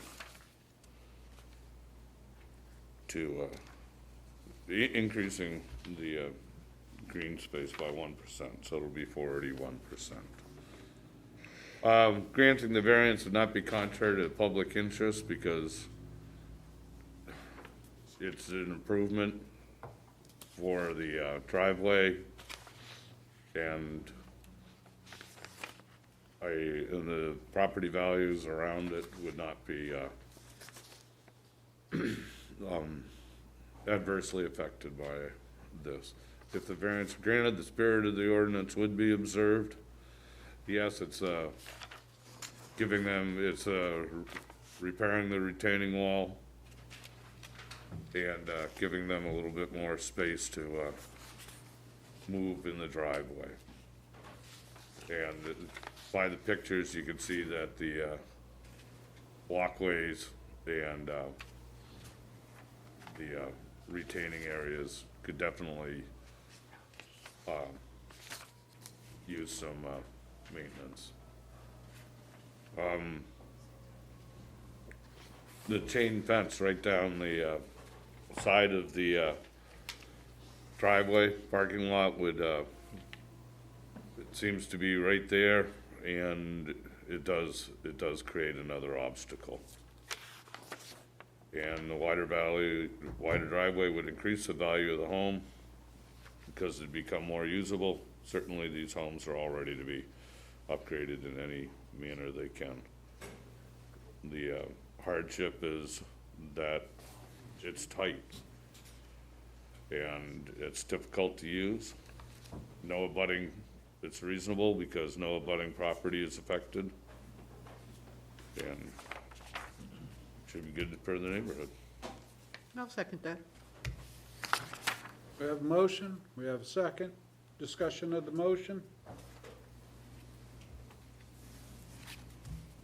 S2: to, increasing the green space by 1%, so it'll be 41%. Granting the variance would not be contrary to the public interest because it's an improvement for the driveway, and and the property values around it would not be adversely affected by this. If the variance is granted, the spirit of the ordinance would be observed. Yes, it's giving them, it's repairing the retaining wall and giving them a little bit more space to move in the driveway. And by the pictures, you can see that the walkways and the retaining areas could definitely use some maintenance. The chain fence right down the side of the driveway parking lot would, it seems to be right there, and it does create another obstacle. And the wider driveway would increase the value of the home because it'd become more usable. Certainly, these homes are all ready to be upgraded in any manner they can. The hardship is that it's tight and it's difficult to use. No abutting, it's reasonable because no abutting property is affected, and should be good for the neighborhood.
S4: I'll second that.
S1: We have a motion, we have a second. Discussion of the motion.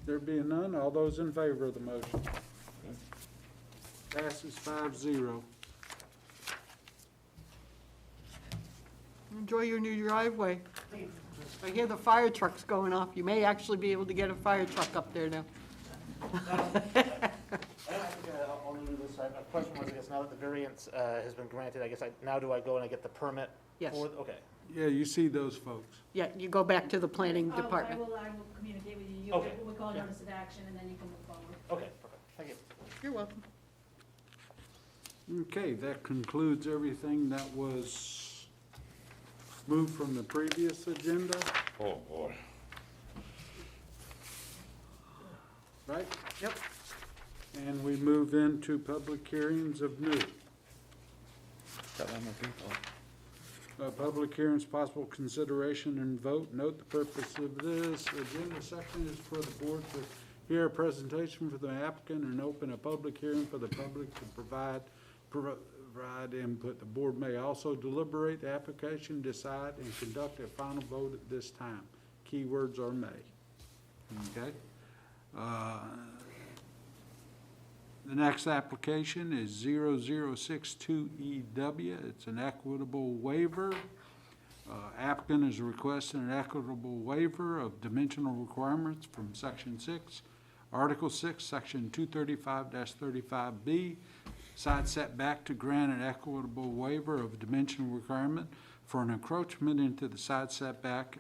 S1: There being none, all those in favor of the motion? Passes 5-0.
S4: Enjoy your new driveway. I hear the fire truck's going off. You may actually be able to get a fire truck up there now.
S16: I think I'll do this. My question was, I guess, now that the variance has been granted, I guess now do I go and I get the permit?
S4: Yes.
S16: Okay.
S1: Yeah, you see those folks.
S4: Yeah, you go back to the planning department.
S3: I will communicate with you.
S16: Okay.
S3: We'll call
S16: Yeah.
S3: notice of action, and then you can move forward.
S16: Okay, perfect. Thank you.
S4: You're welcome.
S1: Okay, that concludes everything that was moved from the previous agenda,
S2: Oh, boy.
S1: right?
S4: Yep.
S1: And we move into public hearings of new. Public hearings, possible consideration and vote. Note the purpose of this agenda section is for the board to hear a presentation for the applicant and open a public hearing for the public to provide input. The board may also deliberate the application, decide, and conduct a final vote at this time. Keywords are may. Okay? The next application is 0062EW. It's an equitable waiver. Applicant is requesting an equitable waiver of dimensional requirements from Section 6, Article 6, Section 235-35B, side setback to grant an equitable waiver of dimensional requirement for an encroachment into the side setback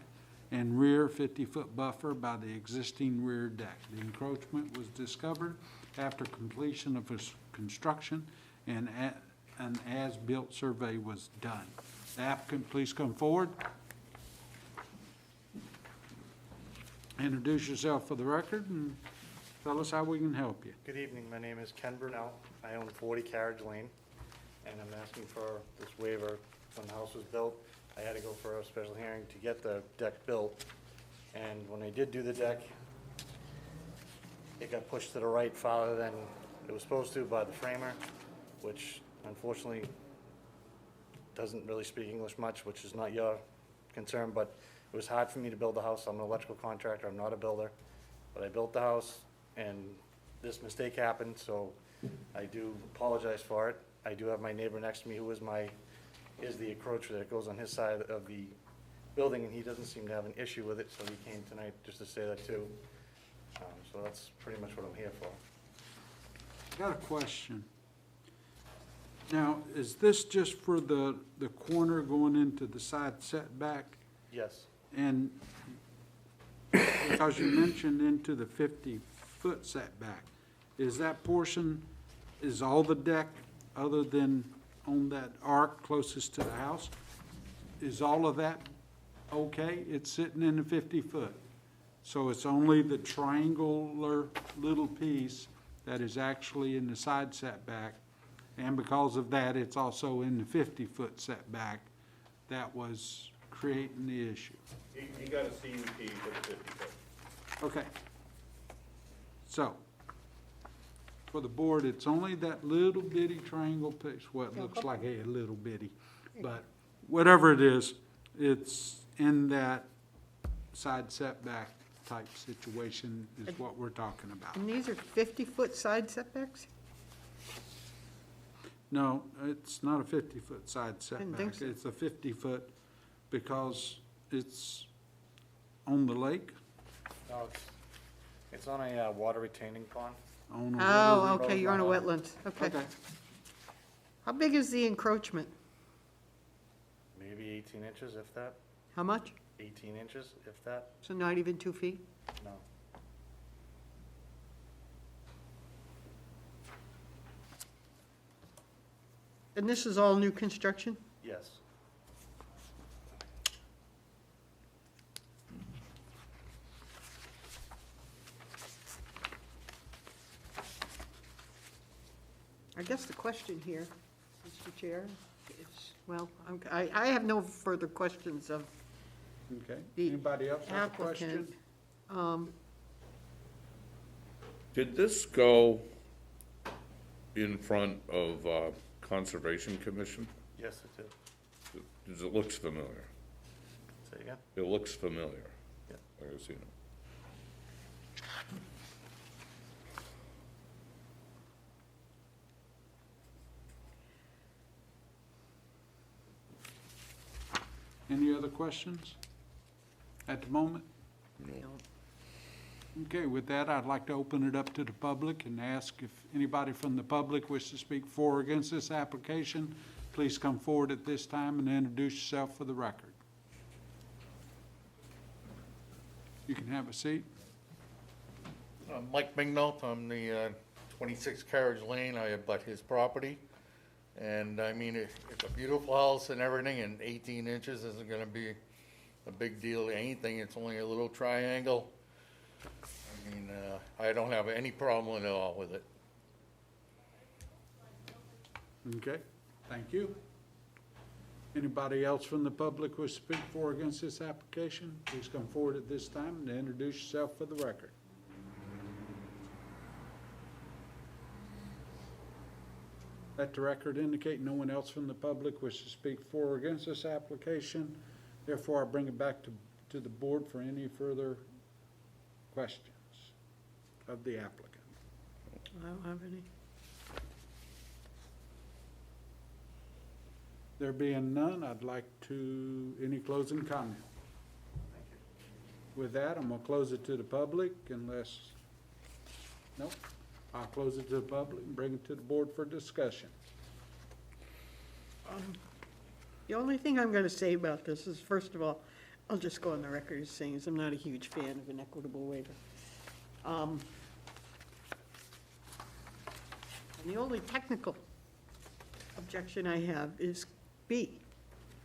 S1: and rear 50-foot buffer by the existing rear deck. The encroachment was discovered after completion of its construction and an as-built survey was done. The applicant, please come forward. Introduce yourself for the record and tell us how we can help you.
S17: Good evening, my name is Ken Brunel. I own 40 Carriage Lane, and I'm asking for this waiver. When the house was built, I had to go for a special hearing to get the deck built, and when I did do the deck, it got pushed to the right farther than it was supposed to by the framer, which unfortunately doesn't really speak English much, which is not your concern, but it was hard for me to build the house. I'm an electrical contractor, I'm not a builder, but I built the house, and this mistake happened, so I do apologize for it. I do have my neighbor next to me who is the encroacher that goes on his side of the building, and he doesn't seem to have an issue with it, so he came tonight just to say that too. So that's pretty much what I'm here for.
S1: I got a question. Now, is this just for the corner going into the side setback?
S17: Yes.
S1: And because you mentioned into the 50-foot setback, is that portion, is all the deck other than on that arc closest to the house? Is all of that okay? It's sitting in the 50-foot. So it's only the triangular little piece that is actually in the side setback. And because of that, it's also in the 50-foot setback that was creating the issue.
S2: He got a CUP for the 50-foot.
S1: Okay. So, for the board, it's only that little bitty triangle piece, well, it looks like a little bitty, but whatever it is, it's in that side setback type situation is what we're talking about.
S4: And these are 50-foot side setbacks?
S1: No, it's not a 50-foot side
S4: Didn't think
S1: setback.
S4: so.
S1: It's a 50-foot because it's on the lake,
S17: No, it's on a water retaining pond.
S1: on a
S4: Oh,
S1: little.
S4: okay, you're on a wetland, okay.
S1: Okay.
S4: How big is the encroachment?
S17: Maybe 18 inches, if that.
S4: How much?
S17: 18 inches, if that.
S4: So not even 2 feet?
S17: No.
S4: And this is all new construction?
S17: Yes.
S4: I guess the question here, Mr. Chair, is, well, I have no further questions of
S1: Okay.
S4: the
S1: Anybody else have a question?
S4: applicant.
S2: Did this go in front of Conservation Commission?
S17: Yes, it did.
S2: Because it looks familiar.
S17: Say again?
S2: It looks familiar.
S17: Yeah.
S2: I've seen it.
S1: Any other questions at the moment? Okay, with that, I'd like to open it up to the public and ask if anybody from the public wishes to speak for or against this application. Please come forward at this time and introduce yourself for the record. You can have a seat.
S18: Mike Mignolt, I'm the 26 Carriage Lane, I abut his property. And I mean, it's a beautiful house and everything, and 18 inches isn't gonna be a big deal to anything, it's only a little triangle. I mean, I don't have any problem at all with it.
S1: Okay, thank you. Anybody else from the public who speak for or against this application? Please come forward at this time and introduce yourself for the record. Let the record indicate no one else from the public wishes to speak for or against this application. Therefore, I bring it back to the board for any further questions of the applicant.
S4: I don't have any.
S1: There being none, I'd like to, any closing comment? With that, I'm gonna close it to the public unless, nope. I'll close it to the public and bring it to the board for discussion.
S4: The only thing I'm gonna say about this is, first of all, I'll just go on the record as saying is I'm not a huge fan of an equitable waiver. And the only technical objection I have is B,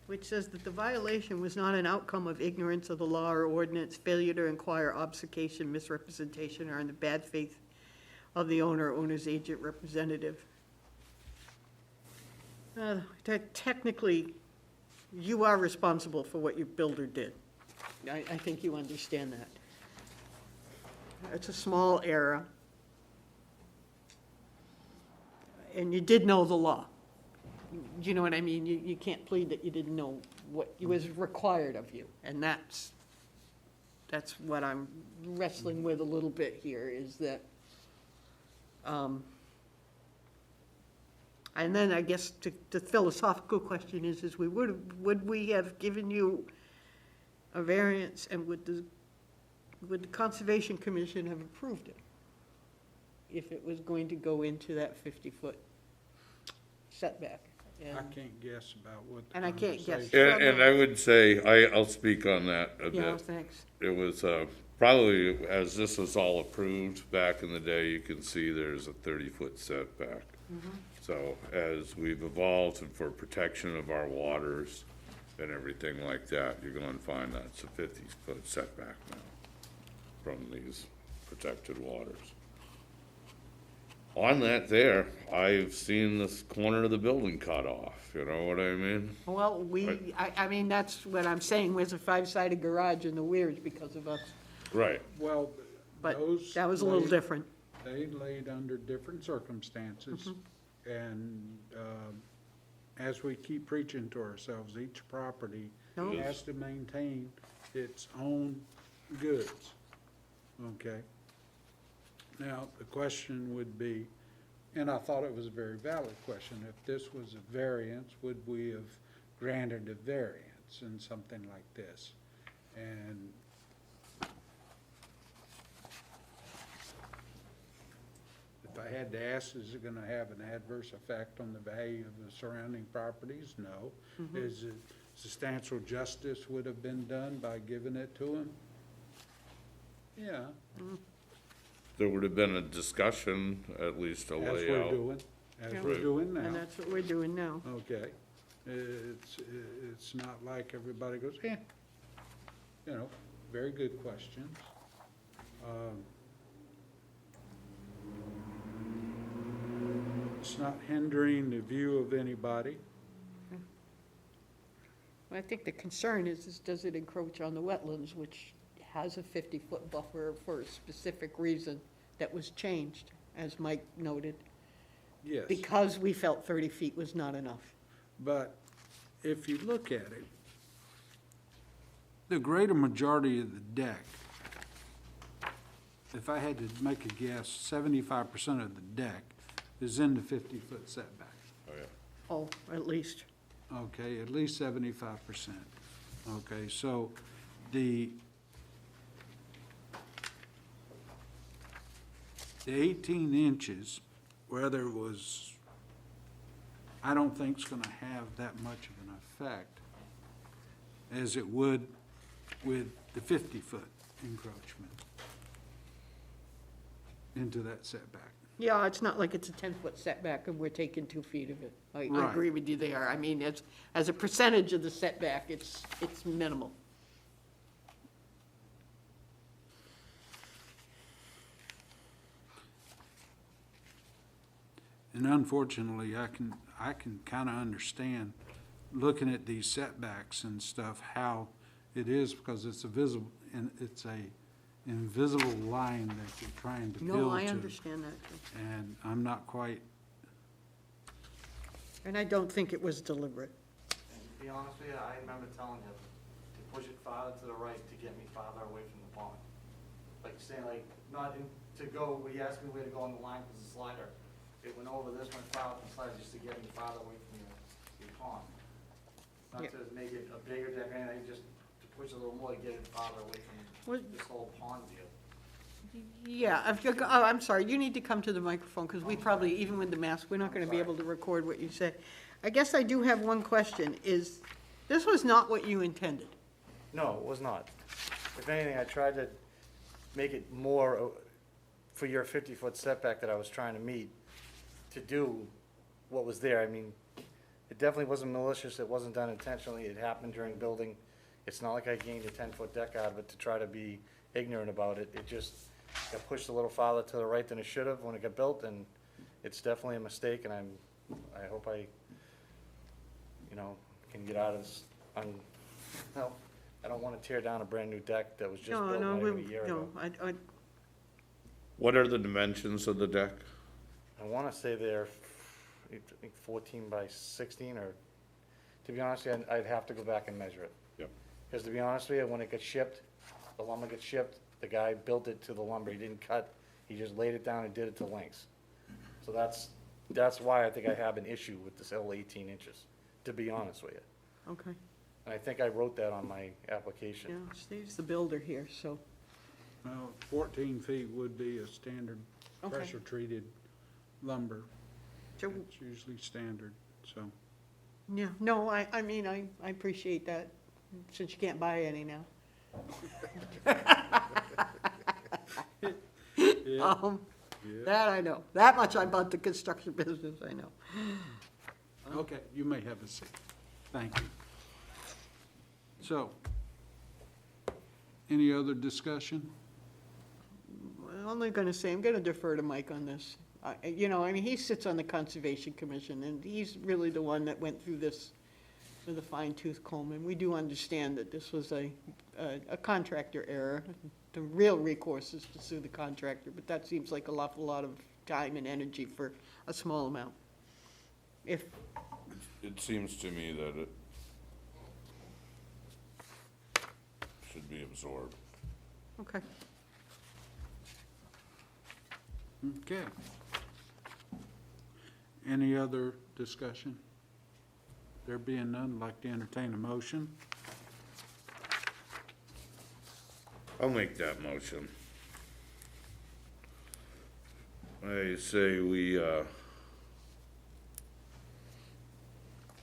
S4: which says that the violation was not an outcome of ignorance of the law or ordinance, failure to inquire, obfuscation, misrepresentation, or in the bad faith of the owner or owner's agent representative. Technically, you are responsible for what your builder did. I think you understand that. It's a small error. And you did know the law. Do you know what I mean? You can't plead that you didn't know what was required of you. And that's what I'm wrestling with a little bit here, is that, and then I guess the philosophical question is would we have given you a variance, and would the Conservation Commission have approved it if it was going to go into that 50-foot setback.
S1: I can't guess about what the
S4: And I can't guess.
S1: conversation-
S2: And I would say, I'll speak on that a
S4: Yeah,
S2: bit.
S4: thanks.
S2: It was, probably, as this was all approved back in the day, you can see there's a 30-foot setback. So as we've evolved and for protection of our waters and everything like that, you're gonna find that's a 50-foot setback now from these protected waters. On that there, I've seen this corner of the building cut off, you know what I mean?
S4: Well, I mean, that's what I'm saying, there's a 5-sided garage in the weirs because of us.
S2: Right.
S1: Well,
S4: But
S1: those.
S4: that was a little
S1: laid-
S4: different.
S1: They laid under different circumstances, and as we keep preaching to ourselves, each property
S4: No.
S1: has to maintain its own goods, okay? Now, the question would be, and I thought it was a very valid question, if this was a variance, would we have granted a variance in something like this? And if I had to ask, is it gonna have an adverse effect on the value of the surrounding properties? No. Is it substantial justice would have been done by giving it to him? Yeah,
S2: There would have been a discussion, at least a
S1: as we're
S2: layout.
S1: doing, as
S4: Yeah.
S1: we're doing
S4: And
S1: now.
S4: that's what we're doing now.
S1: Okay. It's not like everybody goes, you know, very good questions. It's not hindering the view of anybody.
S4: I think the concern is does it encroach on the wetlands, which has a 50-foot buffer for a specific reason that was changed, as Mike noted,
S1: Yes.
S4: because we felt 30 feet was not enough.
S1: But if you look at it, the greater majority of the deck, if I had to make a guess, 75% of the deck is in the 50-foot setback.
S2: Oh, yeah.
S4: Oh, at least.
S1: Okay, at least 75%. Okay, so the 18 inches, whether it was, I don't think it's gonna have that much of an effect as it would with the 50-foot encroachment into that setback.
S4: Yeah, it's not like it's a 10-foot setback and we're taking 2 feet of it. I
S1: Right.
S4: agree with you there. I mean, as a percentage of the setback, it's minimal.
S1: And unfortunately, I can kind of understand, looking at these setbacks and stuff, how it is, because it's a visible, and it's a invisible line that you're trying to build to.
S4: No, I understand that too.
S1: And I'm not quite,
S4: And I don't think it was deliberate.
S17: And to be honest with you, I remember telling him to push it farther to the right to get me farther away from the pond. Like saying, like, not in, to go, he asked me where to go on the line because the slider. It went over this, went farther from the slider just to get me farther away from the pond. Not
S4: Yeah.
S17: to make it a bigger deck or anything, just to push it a little more to get it farther away
S4: What-
S17: from this whole pond deal.
S4: Yeah, I'm sorry, you need to come to the microphone, because we probably, even with the mask, we're not gonna be able to record what you say. I guess I do have one question, this was not what you intended?
S17: No, it was not. If anything, I tried to make it more for your 50-foot setback that I was trying to meet, to do what was there. I mean, it definitely wasn't malicious, it wasn't done intentionally, it happened during building. It's not like I gained a 10-foot deck out of it to try to be ignorant about it. It just got pushed a little farther to the right than it should have when it got built, and it's definitely a mistake, and I hope I, can get out of this. Well, I don't want to tear down a brand-new deck that was just built not even a year ago.
S4: No,
S2: What are the dimensions of the deck?
S17: I want to say they're, I think 14 by 16, or, to be honest with you, I'd have to go back and measure it.
S2: Yep.
S17: Because to be honest with you, when it gets shipped, the lumber gets shipped, the guy built it to the lumber, he didn't cut, he just laid it down and did it to lengths. So that's why I think I have an issue with this whole 18 inches, to be honest with you.
S4: okay,
S17: And I think I wrote that on my application.
S4: yeah, Steve's the builder here, so,
S1: well, 14 feet would be a standard
S4: Okay.
S1: pressure-treated lumber.
S4: So-
S1: It's usually standard. So,
S4: Yeah, no, I mean, I appreciate that, since you can't buy any now.
S1: yeah,
S4: That I know. That much about the construction business, I know.
S1: okay, you may have a seat. Thank you. So, any other discussion?
S4: I'm only gonna say, I'm gonna defer to Mike on this. You know, I mean, he sits on the Conservation Commission, and he's really the one that went through this with a fine tooth comb. And we do understand that this was a contractor error. The real recourse is to sue the contractor, but that seems like an awful lot of time and energy for a small amount. If,
S2: It seems to me that it should be absorbed.
S4: okay.
S1: Okay. Any other discussion? There being none, I'd like to entertain a motion.
S2: I'll make that motion. I say we,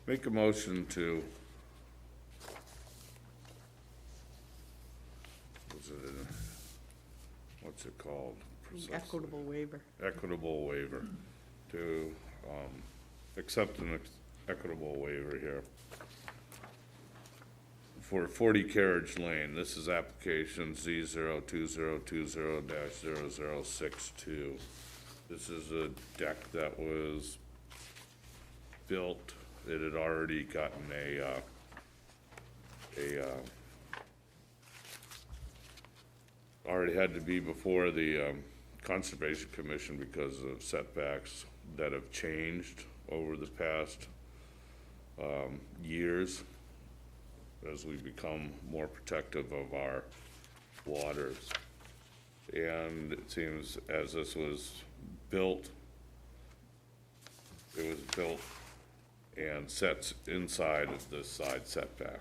S2: make a motion to, what's it called? precisely?
S4: Equitable waiver.
S2: Equitable waiver, to, accept an equitable waiver here. For 40 Carriage Lane, this is application Z02020-0062. This is a deck that was built, it had already gotten already had to be before the Conservation Commission because of setbacks that have changed over the past years as we become more protective of our waters. And it seems as this was built, it was built and sets inside of the side setback.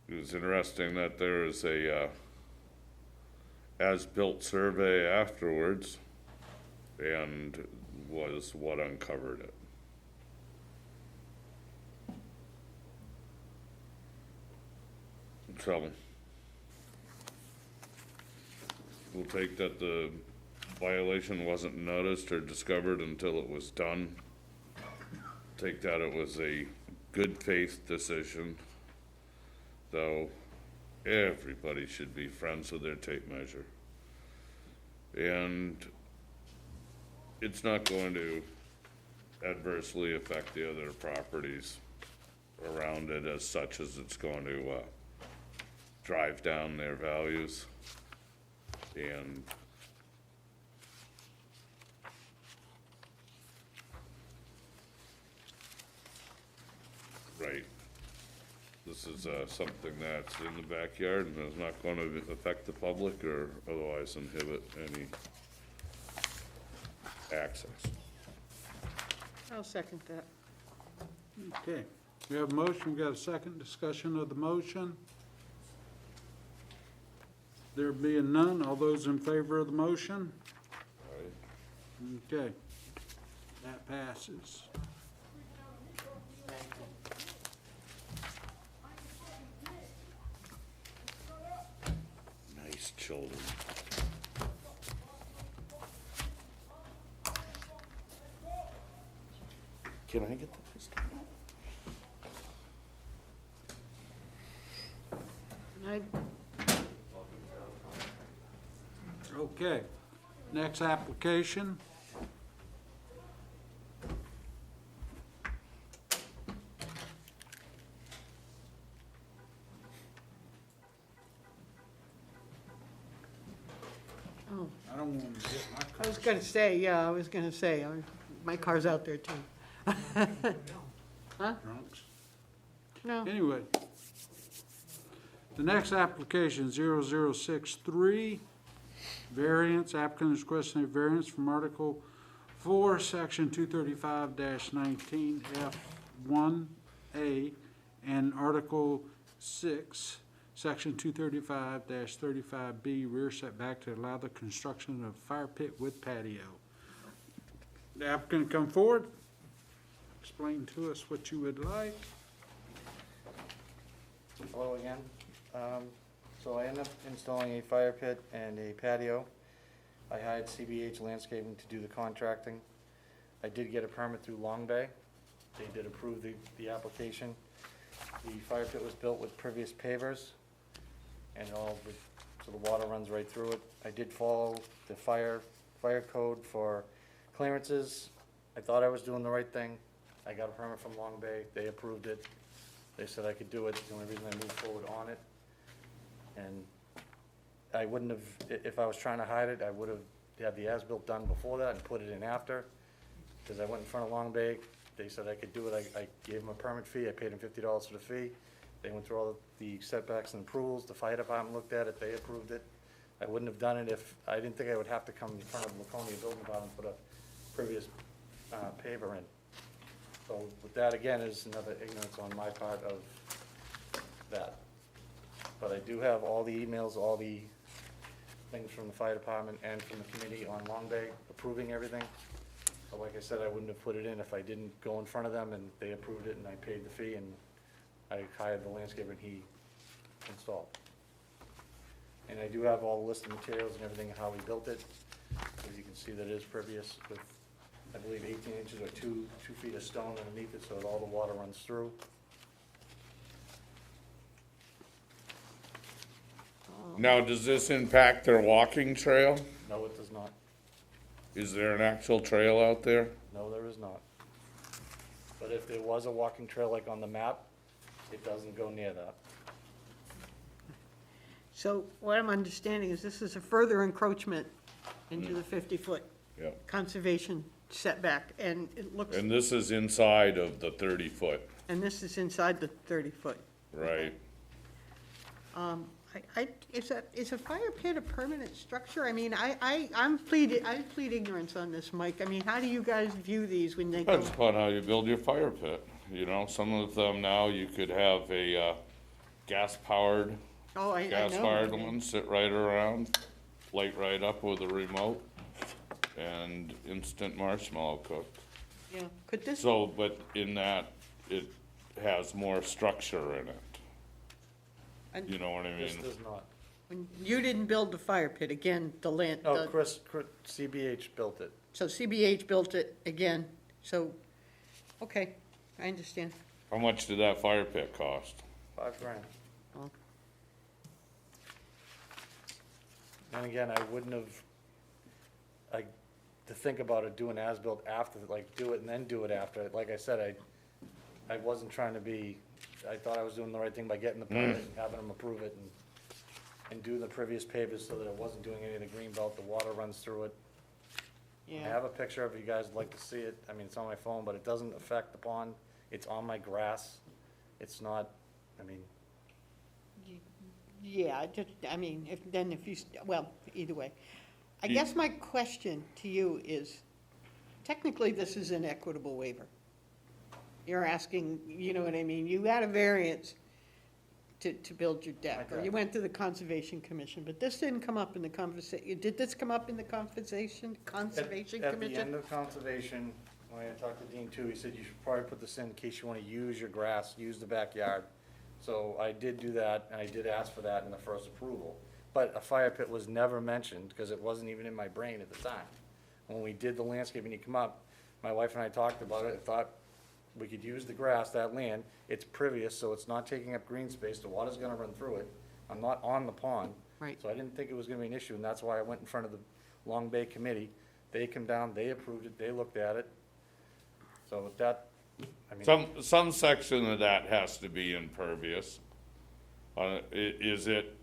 S2: It was interesting that there is a as-built survey afterwards, and was what uncovered it. So, we'll take that the violation wasn't noticed or discovered until it was done. Take that it was a good faith decision, though everybody should be friends with their tape measure. And it's not going to adversely affect the other properties around it as such as it's going to drive down their values. And right, this is something that's in the backyard and is not going to affect the public or otherwise inhibit any access.
S4: I'll second that.
S1: Okay, we have a motion, we got a second discussion of the motion. There being none, all those in favor of the motion? Okay, that passes.
S2: Nice children. Can I get the pistol?
S1: Okay, next application.
S4: Oh,
S1: I don't want to get my
S4: I was gonna say, yeah, I was gonna say, my car's out there too.
S1: drunks.
S4: No,
S1: Anyway, the next application, 0063, variance, applicant is requesting a variance from Article 4, Section 235-19F1A, and Article 6, Section 235-35B, rear setback to allow the construction of fire pit with patio. the applicant come forward, explain to us what you would like.
S17: Hello again. So I ended up installing a fire pit and a patio. I hired CBH Landscaping to do the contracting. I did get a permit through Long Bay. They did approve the application. The fire pit was built with previous pavers, and so the water runs right through it. I did follow the fire code for clearances. I thought I was doing the right thing. I got a permit from Long Bay. They approved it. They said I could do it. The only reason I moved forward on it. And I wouldn't have, if I was trying to hide it, I would have had the as-built done before that and put it in after. Because I went in front of Long Bay. They said I could do it. I gave them a permit fee. I paid them $50 for the fee. They went through all the setbacks and approvals. The fire department looked at it. They approved it. I wouldn't have done it if, I didn't think I would have to come in front of Laconia Building Department and put a previous paver in. So with that, again, is another ignorance on my part of that. But I do have all the emails, all the things from the fire department and from the committee on Long Bay approving everything. But like I said, I wouldn't have put it in if I didn't go in front of them and they approved it and I paid the fee and I hired the landscaper and he installed. And I do have all the list of materials and everything, how we built it. As you can see, that is pervious with, I believe, 18 inches or 2 feet of stone underneath it, so that all the water runs through.
S2: Now, does this impact their walking trail?
S17: No, it does not.
S2: Is there an actual trail out there?
S17: No, there is not. But if there was a walking trail like on the map, it doesn't go near that.
S4: So what I'm understanding is this is a further encroachment into the 50-foot
S2: Yep.
S4: conservation setback, and it looks,
S2: And this is inside of the 30-foot,
S4: and this is inside the 30-foot.
S2: right?
S4: Is a fire pit a permanent structure? I mean, I plead ignorance on this, Mike. I mean, how do you guys view these when they go?
S2: Depends upon how you build your fire pit. You know, some of them now, you could have a gas-powered,
S4: Oh, I know.
S2: gas-fired one sit right around, light right up with a remote, and instant marshmallow cook.
S4: Yeah, could this,
S2: So, but in that, it has more structure in it.
S4: And-
S2: You know what I
S17: This
S2: mean?
S17: does not.
S4: when you didn't build the fire pit, again, the land,
S17: No, Chris, CBH built it.
S4: so CBH built it again, so, okay, I understand.
S2: How much did that fire pit cost?
S17: $5,000.
S4: Oh.
S17: And again, I wouldn't have, to think about it, doing as-built after, like, do it and then do it after. Like I said, I wasn't trying to be, I thought I was doing the right thing by getting the permit and having them approve it and do the previous pavers so that it wasn't doing any of the green belt, the water runs through it. I
S4: Yeah,
S17: have a picture of it, you guys would like to see it. I mean, it's on my phone, but it doesn't affect the pond. It's on my grass. It's not, I mean,
S4: yeah, I mean, well, either way. I guess my question to you is, technically, this is an equitable waiver. You're asking, you know what I mean, you had a variance to build your deck, or you went to the Conservation Commission, but this didn't come up in the conversation, did this come up in the Conservation
S17: At the end
S4: Commission?
S17: of conservation, when I talked to Dean too, he said you should probably put this in case you wanna use your grass, use the backyard. So I did do that, and I did ask for that in the first approval. But a fire pit was never mentioned, because it wasn't even in my brain at the time. When we did the landscaping, you come up, my wife and I talked about it, I thought we could use the grass, that land, it's previous, so it's not taking up green space, the water's gonna run through it. I'm not on the pond.
S4: Right.
S17: So I didn't think it was gonna be an issue, and that's why I went in front of the Long Bay Committee. They come down, they approved it, they looked at it. So with that, I mean.
S2: Some section of that has to be impervious. Is it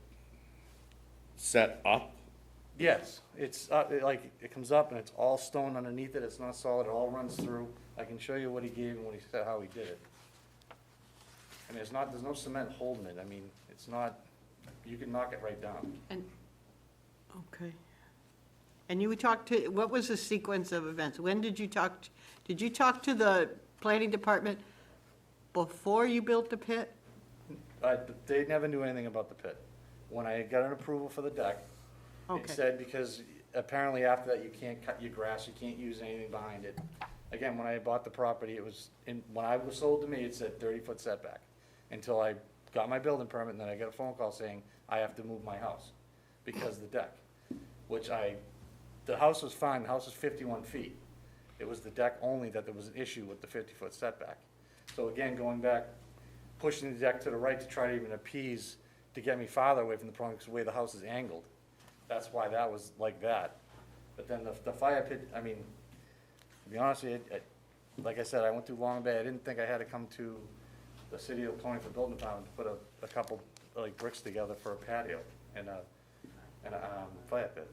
S2: set up?
S17: Yes, it's, it comes up and it's all stone underneath it, it's not solid, it all runs through. I can show you what he gave and what he said, how he did it. And there's no cement holding it, I mean, it's not, you can knock it right down.
S4: And, okay. And you talked to, what was the sequence of events? When did you talk to the planning department before you built the pit?
S17: They never knew anything about the pit. When I got an approval for the deck,
S4: Okay.
S17: it said, because apparently after that, you can't cut your grass, you can't use anything behind it. Again, when I bought the property, it was, when I was sold to me, it said 30-foot setback, until I got my building permit, and then I got a phone call saying I have to move my house because of the deck, the house was fine, the house was 51 feet. It was the deck only that there was an issue with the 50-foot setback. So again, going back, pushing the deck to the right to try to even appease, to get me farther away from the problem, because the way the house is angled. That's why that was like that. But then the fire pit, I mean, to be honest with you, like I said, I went through Long Bay. I didn't think I had to come to the city of Coney for building department to put a couple, like, bricks together for a patio and a fire pit.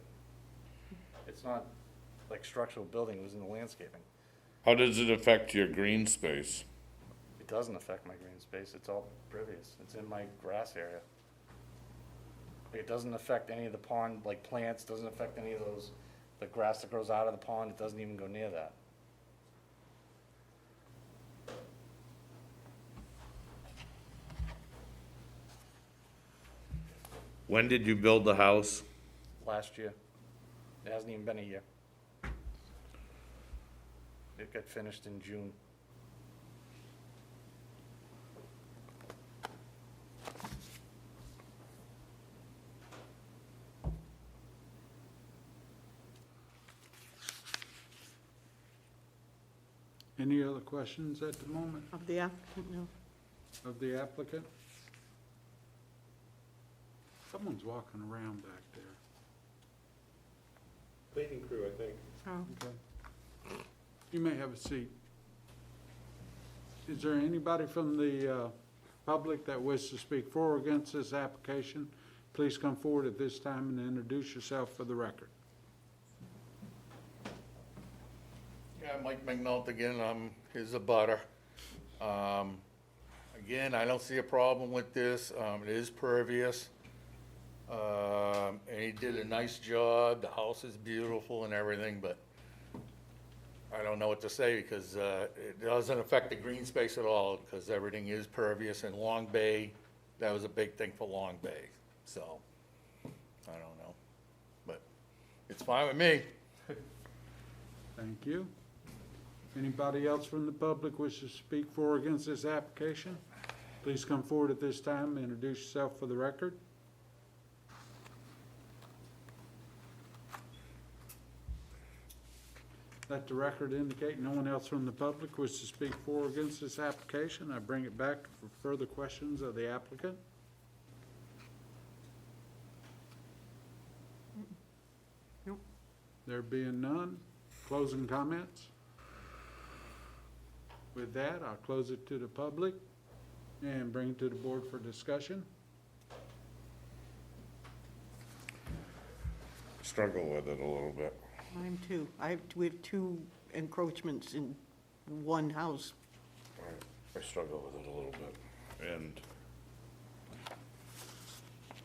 S17: It's not like structural building, it was in the landscaping.
S2: How does it affect your green space?
S17: It doesn't affect my green space, it's all pervious, it's in my grass area. It doesn't affect any of the pond, like plants, doesn't affect any of those, the grass that grows out of the pond, it doesn't even go near that.
S2: When did you build the house?
S17: Last year, it hasn't even been a year. It got finished in June.
S1: Any other questions at the moment
S4: Of the applicant, no.
S1: of the applicant? Someone's walking around back there.
S7: Cleaning crew, I think.
S4: Oh.
S1: Okay. You may have a seat. Is there anybody from the public that wishes to speak for or against this application? Please come forward at this time and introduce yourself for the record.
S18: Yeah, Mike McNult again, I'm his abutter. Again, I don't see a problem with this, it is pervious. And he did a nice job, the house is beautiful and everything, but I don't know what to say because it doesn't affect the green space at all because everything is pervious. And Long Bay, that was a big thing for Long Bay, so I don't know, but it's fine with me.
S1: Thank you. Anybody else from the public wish to speak for or against this application? Please come forward at this time and introduce yourself for the record. Let the record indicate no one else from the public wishes to speak for or against this application. I bring it back for further questions of the applicant.
S4: Nope.
S1: There being none, closing comments? With that, I'll close it to the public and bring it to the board for discussion.
S2: Struggle with it a little bit.
S4: Mine too. We have two encroachments in one house.
S2: I struggle with it a little bit. And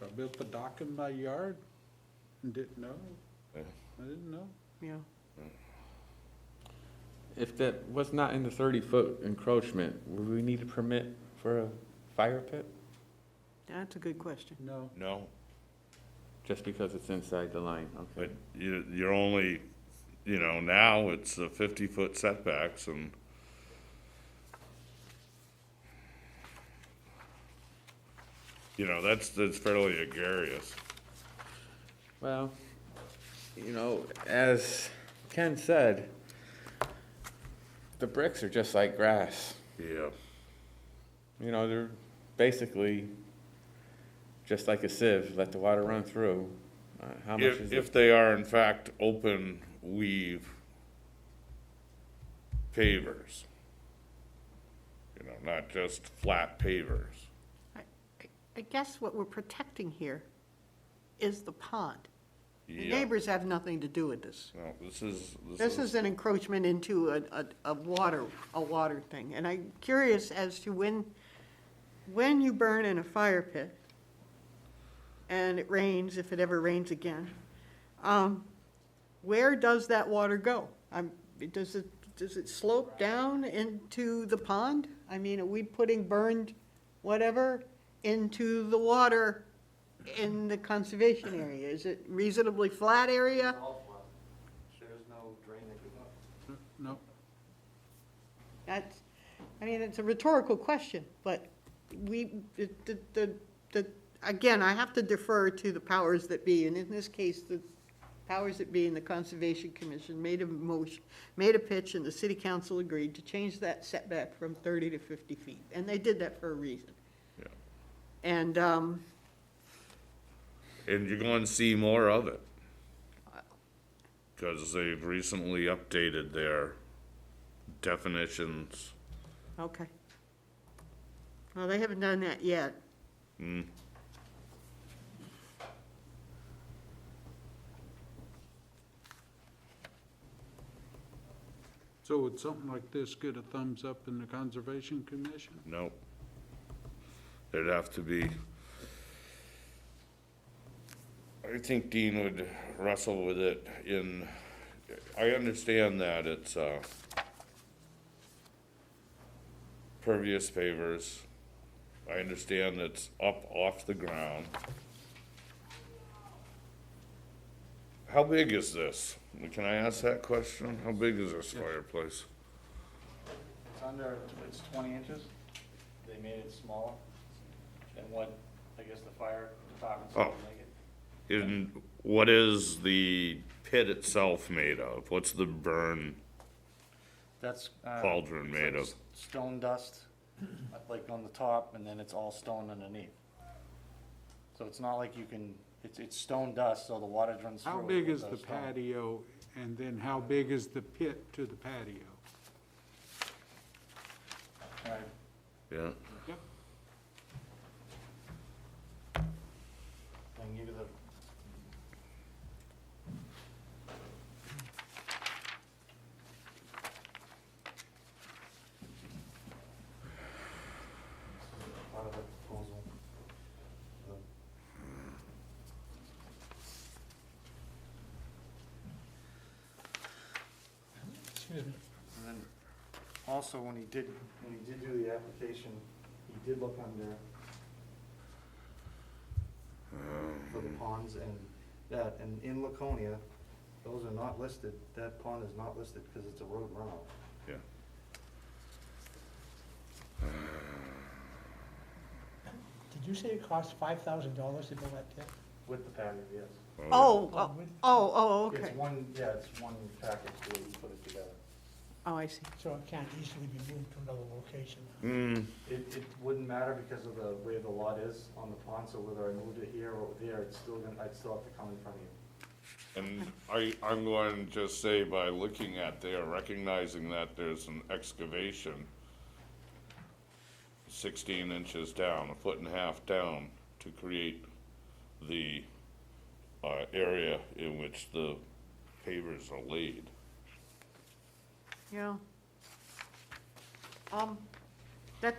S1: I built the dock in my yard and didn't know.
S2: Yeah.
S1: I didn't know.
S4: Yeah.
S9: If that was not in the 30-foot encroachment, would we need a permit for a fire pit?
S4: That's a good question.
S1: No.
S2: no,
S9: Just because it's inside the line, okay.
S2: but you're only, now it's a 50-foot setbacks and that's fairly egregious.
S9: Well, as Ken said, the bricks are just like grass.
S2: Yeah.
S9: They're basically just like a sieve, let the water run through. How much is
S2: If
S9: it?
S2: they are in fact open weave pavers, not just flat pavers.
S4: I guess what we're protecting here is the pond. The
S2: Yeah.
S4: neighbors have nothing to do with this.
S2: No,
S4: This is an encroachment into a water thing. And I'm curious as to when you burn in a fire pit, and it rains, if it ever rains again, where does that water go? Does it slope down into the pond? I mean, are we putting burned whatever into the water in the conservation area? Is it reasonably flat area?
S16: All
S1: No.
S4: That's, I mean, it's a rhetorical question, but again, I have to defer to the powers that be, and in this case, the powers that be in the Conservation Commission made a motion, made a pitch, and the city council agreed to change that setback from 30 to 50 feet, and they did that for a reason.
S2: Yeah.
S4: And,
S2: And you're going to see more of it. Because they've recently updated their definitions.
S4: okay. Well, they haven't done that yet.
S2: Mm.
S1: So would something like this get a thumbs up in the Conservation Commission?
S2: Nope. There'd have to be, I think Dean would wrestle with it I understand that it's, pervious pavers. I understand it's up off the ground. How big is this? Can I ask that question? How big is this fireplace?
S17: It's 20 inches. They made it smaller than what, I guess, the fire department said to make it.
S2: And what is the pit itself made of? What's the burn
S17: That's.
S2: cauldron
S17: it's
S2: made
S17: like
S2: of?
S17: Stone dust, like on the top, and then it's all stone underneath. So it's not like you can, it's stone dust, so the water runs through it.
S1: How big is
S17: with
S1: the
S17: stone.
S1: patio, and then how big is the pit to the patio?
S17: All right.
S2: Yeah.
S1: Yep.
S17: I can give you the. Part of the proposal.
S10: Excuse me.
S17: And then also, when he did do the application, he did look under for the ponds and that, and in Laconia, those are not listed, that pond is not listed because it's a road runoff.
S2: Yeah.
S10: Did you say it cost $5,000 to build that pit?
S17: With the patio, yes.
S4: Okay.
S17: It's one, yeah, it's one package, the way we put it together.
S4: Oh, I see.
S10: So it can't easily be moved to another location.
S2: Mm,
S17: It wouldn't matter because of the way the lot is on the pond, so whether I moved it here or there, it's still gonna, I'd still have to come in front of you.
S2: and I'm going to just say by looking at there, recognizing that there's an excavation 16 inches down, 1.5 feet down, to create the area in which the pavers are laid.
S4: Yeah. That,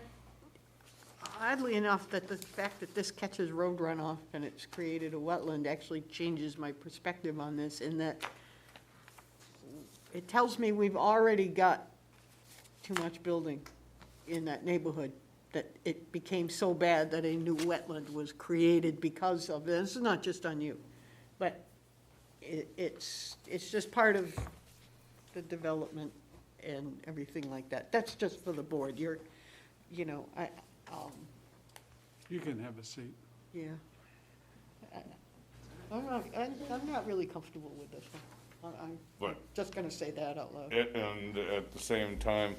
S4: oddly enough, that the fact that this catches road runoff and it's created a wetland actually changes my perspective on this, in that it tells me we've already got too much building in that neighborhood, that it became so bad that a new wetland was created because of this. This is not just on you, but it's just part of the development and everything like that. That's just for the board. You
S1: You can have a seat.
S4: yeah. I'm not really comfortable with this one. I'm
S2: But-
S4: just gonna say that out loud.
S2: And at the same time,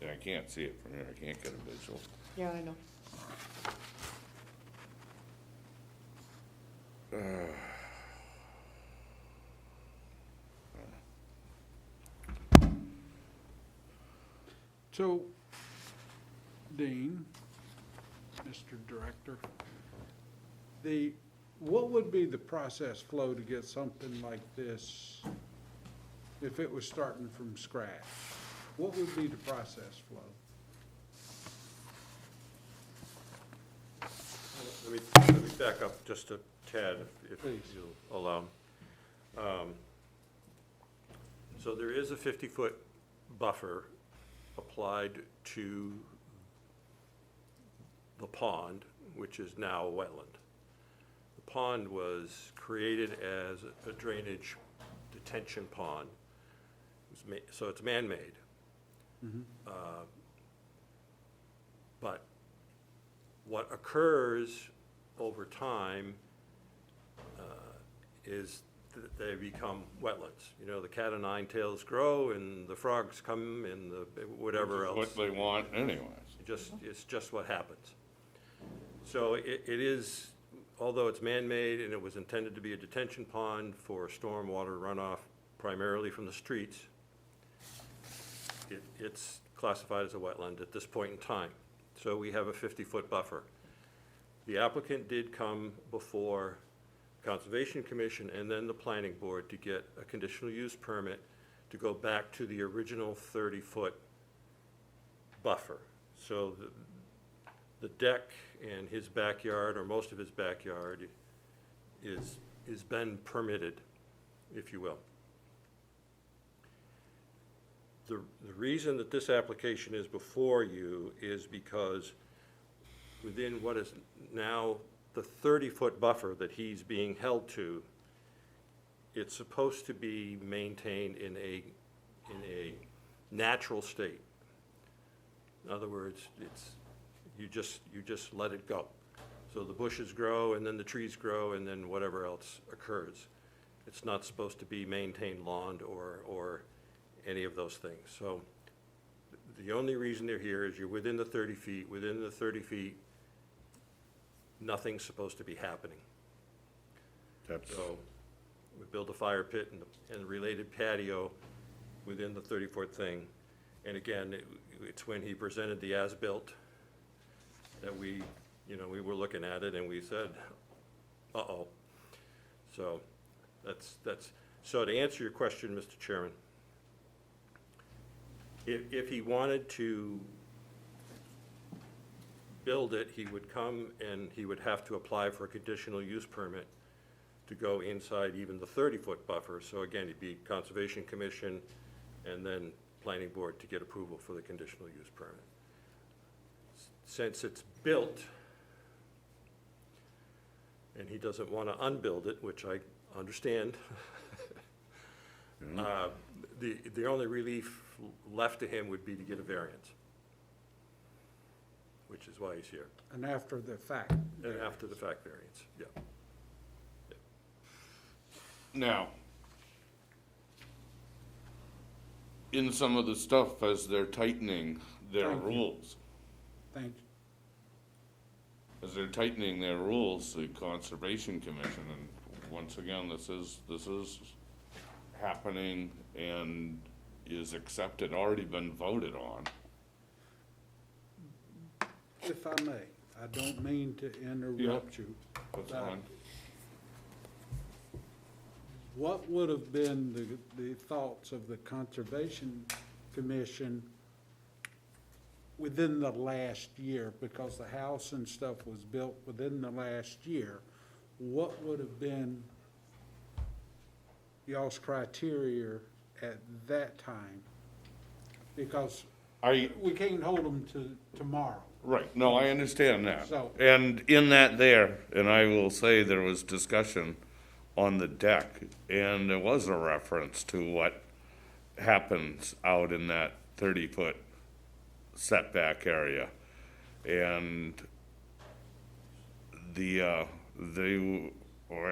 S2: yeah, I can't see it from here, I can't get a visual.
S4: Yeah, I know.
S1: So, Dean, Mr. Director, what would be the process flow to get something like this, if it was starting from scratch? What would be the process flow?
S7: Let me back up just a tad, if
S1: Please.
S7: you'll allow. So there is a 50-foot buffer applied to the pond, which is now a wetland. The pond was created as a drainage detention pond. So it's man-made. But what occurs over time is that they become wetlands. You know, the cat o' nine tails grow, and the frogs come, and the whatever else.
S2: What they want anyways.
S7: It's just what happens. So it is, although it's man-made and it was intended to be a detention pond for stormwater runoff primarily from the streets, it's classified as a wetland at this point in time. So we have a 50-foot buffer. The applicant did come before Conservation Commission and then the Planning Board to get a conditional use permit to go back to the original 30-foot buffer. So the deck and his backyard, or most of his backyard, is been permitted, if you will. The reason that this application is before you is because within what is now the 30-foot buffer that he's being held to, it's supposed to be maintained in a natural state. In other words, you just let it go. So the bushes grow, and then the trees grow, and then whatever else occurs. It's not supposed to be maintained lawn or any of those things. So the only reason they're here is you're within the 30 feet. Within the 30 feet, nothing's supposed to be happening. So we build a fire pit and related patio within the 30-foot thing. And again, it's when he presented the as-built that we were looking at it and we said, uh-oh. So so to answer your question, Mr. Chairman, if he wanted to build it, he would come and he would have to apply for a conditional use permit to go inside even the 30-foot buffer. So again, it'd be Conservation Commission and then Planning Board to get approval for the conditional use permit. Since it's built and he doesn't want to unbuild it, which I understand, the only relief left to him would be to get a variance, which is why he's here.
S1: And after the fact.
S7: And after the fact variance, yeah.
S2: Now, in some of the stuff as they're tightening their
S1: Thank you.
S2: rules,
S1: Thank you.
S2: as they're tightening their rules, the Conservation Commission, and once again, this is happening and is accepted, already been voted on.
S1: If I may, I don't mean to interrupt you.
S2: That's
S1: but
S2: fine.
S1: What would have been the thoughts of the Conservation Commission within the last year? Because the house and stuff was built within the last year. What would have been y'all's criteria at that time? Because we can't hold them to tomorrow.
S2: Right, no, I understand that.
S1: So-
S2: And in that there, and I will say there was discussion on the deck, and there was a reference to what happens out in that 30-foot setback area. And I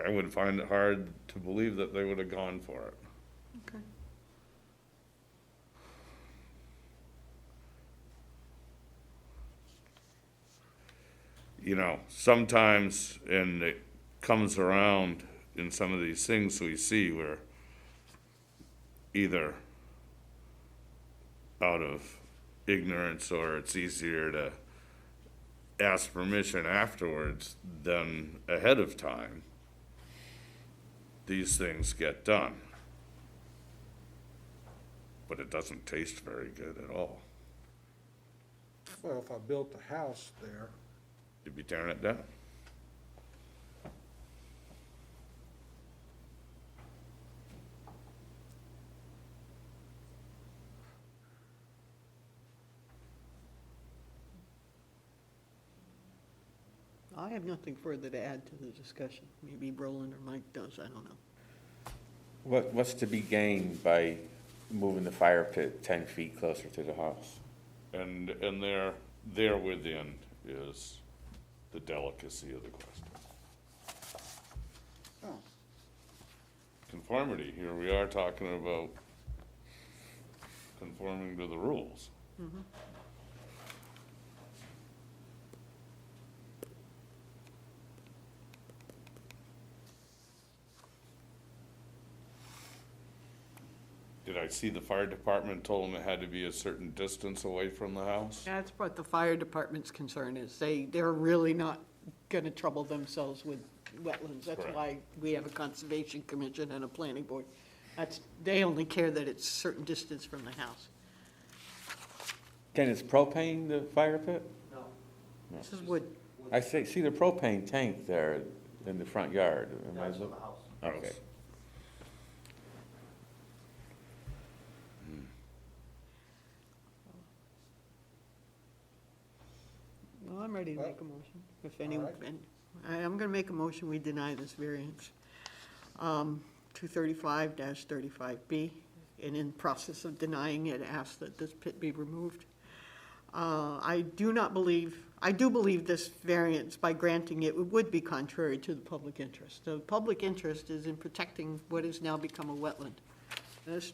S2: would find it hard to believe that they would have gone for it.
S4: Okay.
S2: You know, sometimes, and it comes around in some of these things we see where either out of ignorance or it's easier to ask permission afterwards than ahead of time, these things get done. But it doesn't taste very good at all.
S1: Well, if I built a house there,
S2: You'd be tearing it down.
S4: I have nothing further to add to the discussion. Maybe Roland or Mike does, I don't know.
S9: What's to be gained by moving the fire pit 10 feet closer to the house?
S2: And there within is the delicacy of the question.
S4: Oh.
S2: Conformity, here we are talking about conforming to the rules.
S4: Mhm.
S2: Did I see the fire department told them it had to be a certain distance away from the house?
S4: That's what the fire department's concern is. They're really not gonna trouble themselves with wetlands. That's
S2: Correct.
S4: why we have a conservation commission and a planning board. They only care that it's a certain distance from the house.
S9: Ken, is propane the fire pit?
S16: No.
S4: This is wood.
S9: I see the propane tank there in the front yard. Am I
S16: That's from
S9: look-
S16: the house.
S9: Okay.
S4: Well, I'm ready to make a motion, if anyone, and I'm gonna make a motion, we deny this variance. 235-35B, and in process of denying it, ask that this pit be removed. I do believe this variance, by granting it, would be contrary to the public interest. The public interest is in protecting what has now become a wetland. This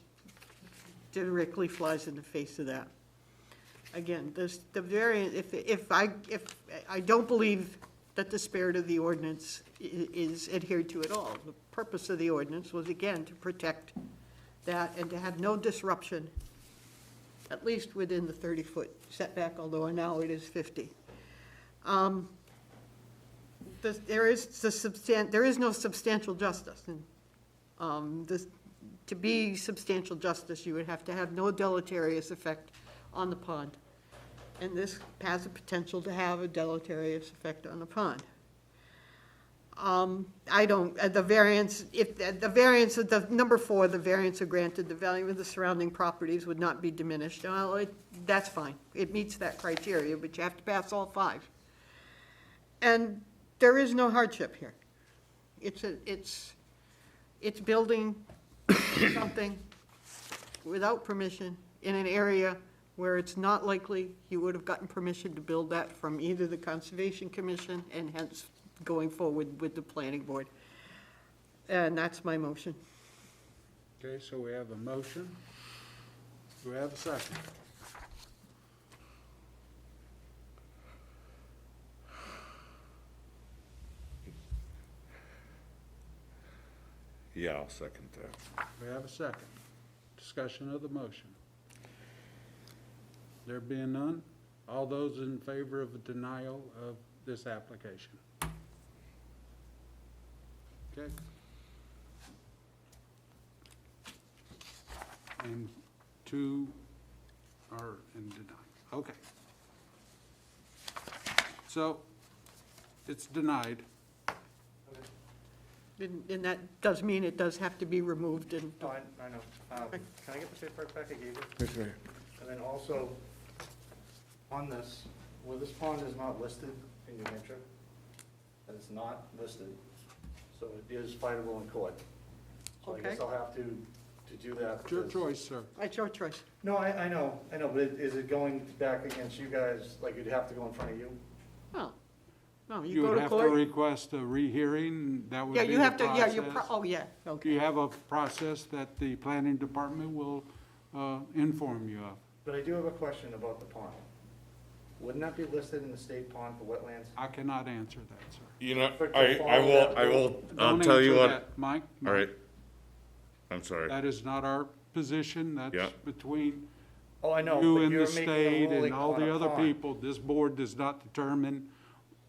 S4: directly flies in the face of that. Again, the variant, if I don't believe that the spirit of the ordinance is adhered to at all. The purpose of the ordinance was, again, to protect that and to have no disruption, at least within the 30-foot setback, although now it is 50. There is no substantial justice. And, to be substantial justice, you would have to have no deleterious effect on the pond. And this has the potential to have a deleterious effect on the pond. The variance, of the number 4, the variance are granted, the value of the surrounding properties would not be diminished. Well, that's fine. It meets that criteria, but you have to pass all 5. And there is no hardship here. It's building something without permission in an area where it's not likely you would have gotten permission to build that from either the Conservation Commission and hence going forward with the planning board. And that's my motion.
S1: Okay, so we have a motion. Do we have a second?
S2: Yeah, I'll second that.
S1: We have a second. Discussion of the motion. There being none, all those in favor of a denial of this application? Okay. And 2 are in denial. Okay. So, it's denied.
S4: And that does mean it does have to be removed and.
S17: No, I know. Can I get the paperwork back I gave you?
S9: Yes, sir.
S17: And then also, on this, where this pond is not listed in New Hampshire, and it's not listed, so it is fightable in court. So I guess
S4: Okay.
S17: I'll have to do that.
S1: It's your
S17: because-
S1: choice, sir.
S4: It's your choice.
S17: No, I know, but is it going back against you guys, like it'd have to go in front of you?
S4: No,
S1: You
S4: you go
S1: would
S4: to
S1: have to
S4: court.
S1: request a rehearing, that would
S4: Yeah,
S1: be
S4: you
S1: the
S4: have to, yeah,
S1: process.
S4: oh, yeah, okay.
S1: You have a process that the planning department will inform you of.
S17: But I do have a question about the pond. Wouldn't that be listed in the state pond for wetlands?
S1: I cannot answer that, sir.
S2: You know,
S17: For- to
S2: I
S17: follow
S2: will,
S17: that
S2: I'll
S1: Don't
S2: tell you
S1: answer
S2: what.
S1: that, Mike.
S2: All right. I'm sorry.
S1: That is not our position,
S2: Yeah.
S1: that's between
S17: Oh, I know,
S1: you
S17: but
S1: and
S17: you're
S1: the
S17: making a
S1: state
S17: ruling
S1: and all
S17: on
S1: the
S17: a
S1: other
S17: pond.
S1: people. This board does not determine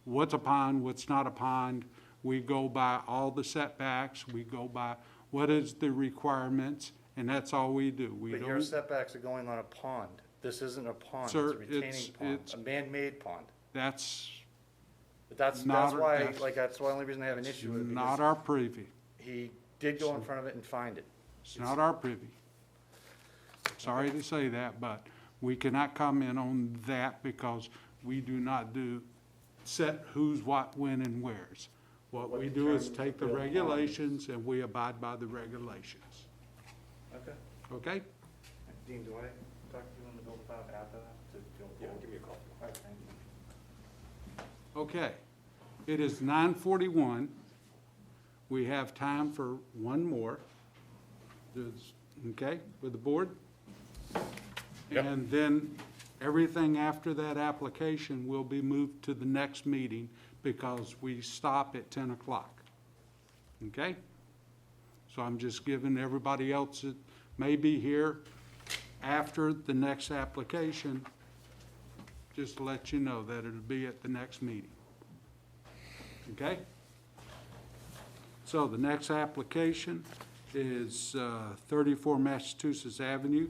S1: what's a pond, what's not a pond. We go by all the setbacks, we go by what is the requirements, and that's all we do. We
S17: But your
S1: don't,
S17: setbacks are going on a pond. This isn't a pond, it's
S1: Sir,
S17: a retaining pond,
S1: it's-
S17: a man-made pond.
S1: that's
S17: But that's
S1: not-
S17: why,
S1: that's-
S17: that's the only reason I have an issue with it.
S1: not
S17: because
S1: our privy.
S17: He did go in front of it and find it.
S1: It's not our privy. Sorry to say that, but we cannot comment on that because we do not do set who's, what, when, and where's. What we do is take the regulations and we abide by the regulations.
S5: Okay.
S1: Okay?
S5: Dean, do I talk to you on the bill about after that? Yeah, give me a call. All right, thank you.
S1: Okay. It is 9:41. We have time for one more. Okay, with the board?
S2: Yep.
S1: And then everything after that application will be moved to the next meeting because we stop at 10 o'clock. Okay? So I'm just giving everybody else that may be here after the next application, just to let you know that it'll be at the next meeting. Okay? So the next application is 34 Massachusetts Avenue,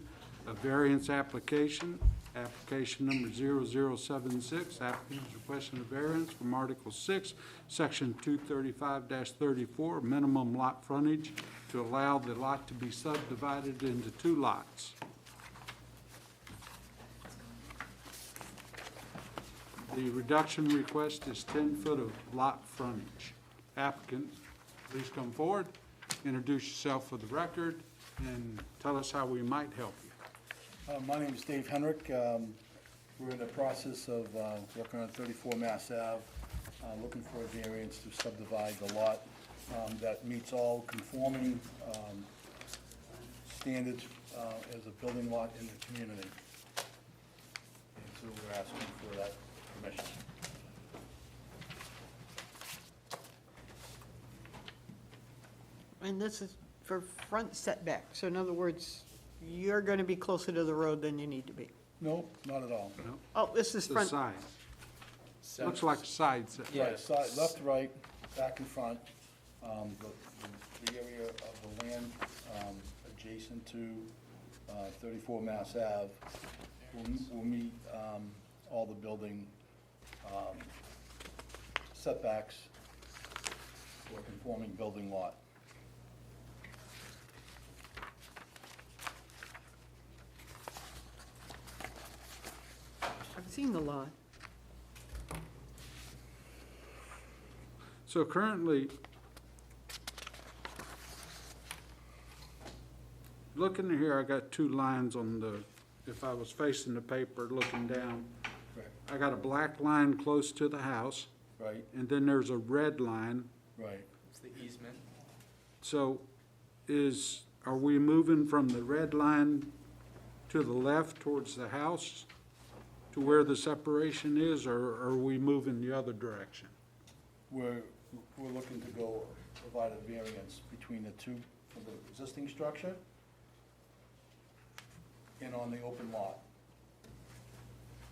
S1: a variance application, application number 0076. Applicant is requesting a variance from Article 6, Section 235-34, minimum lot frontage to allow the lot to be subdivided into 2 lots. The reduction request is 10 foot of lot frontage. Applicant, please come forward, introduce yourself for the record, and tell us how we might help you.
S19: My name is Dave Henrik. We're in the process of working on 34 Mass Ave, looking for a variance to subdivide the lot that meets all conforming standards as a building lot in the community. And so we're asking for that permission.
S4: And this is for front setback, so in other words, you're going to be closer to the road than you need to be.
S19: No, not at all.
S4: Oh, this is
S1: The
S4: front,
S1: side. Looks like a side set.
S19: Right, side, left, right, back and front. The area of the land adjacent to 34 Mass Ave will meet all the building setbacks for a conforming building lot.
S4: I've seen the lot.
S1: So currently, looking here, I got 2 lines on the, if I was facing the paper looking down,
S19: Correct.
S1: I got a black line close to the house,
S19: Right,
S1: and then there's a red line.
S19: right.
S13: It's the easement.
S1: So are we moving from the red line to the left towards the house to where the separation is, or are we moving the other direction?
S19: We're looking to go provide a variance between the two, for the existing structure and on the open lot,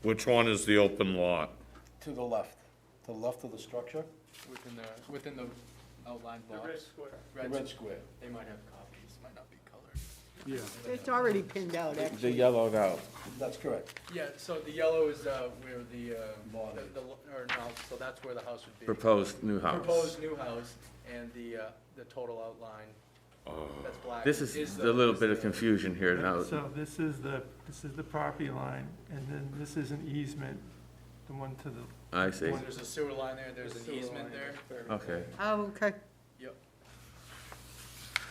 S2: Which one is the open lot?
S19: to the left of the structure,
S13: Within the outlined
S15: The
S13: box.
S15: red square.
S19: the red square.
S13: They might have copies, might not be colored.
S1: Yeah.
S4: It's already pinned out,
S9: The
S4: actually.
S9: yellowed out.
S19: That's correct.
S13: Yeah, so the yellow is where the,
S19: Lawn is.
S13: or no, so that's where the house would be.
S9: Proposed new house.
S13: Proposed new house, and the total outline, that's black.
S9: This is a little bit of confusion here now.
S20: So this is the property line, and then this is an easement, the one to the.
S9: I see.
S13: There's a sewer line there, there's an easement there.
S9: Okay.
S4: Oh, okay.
S13: Yep.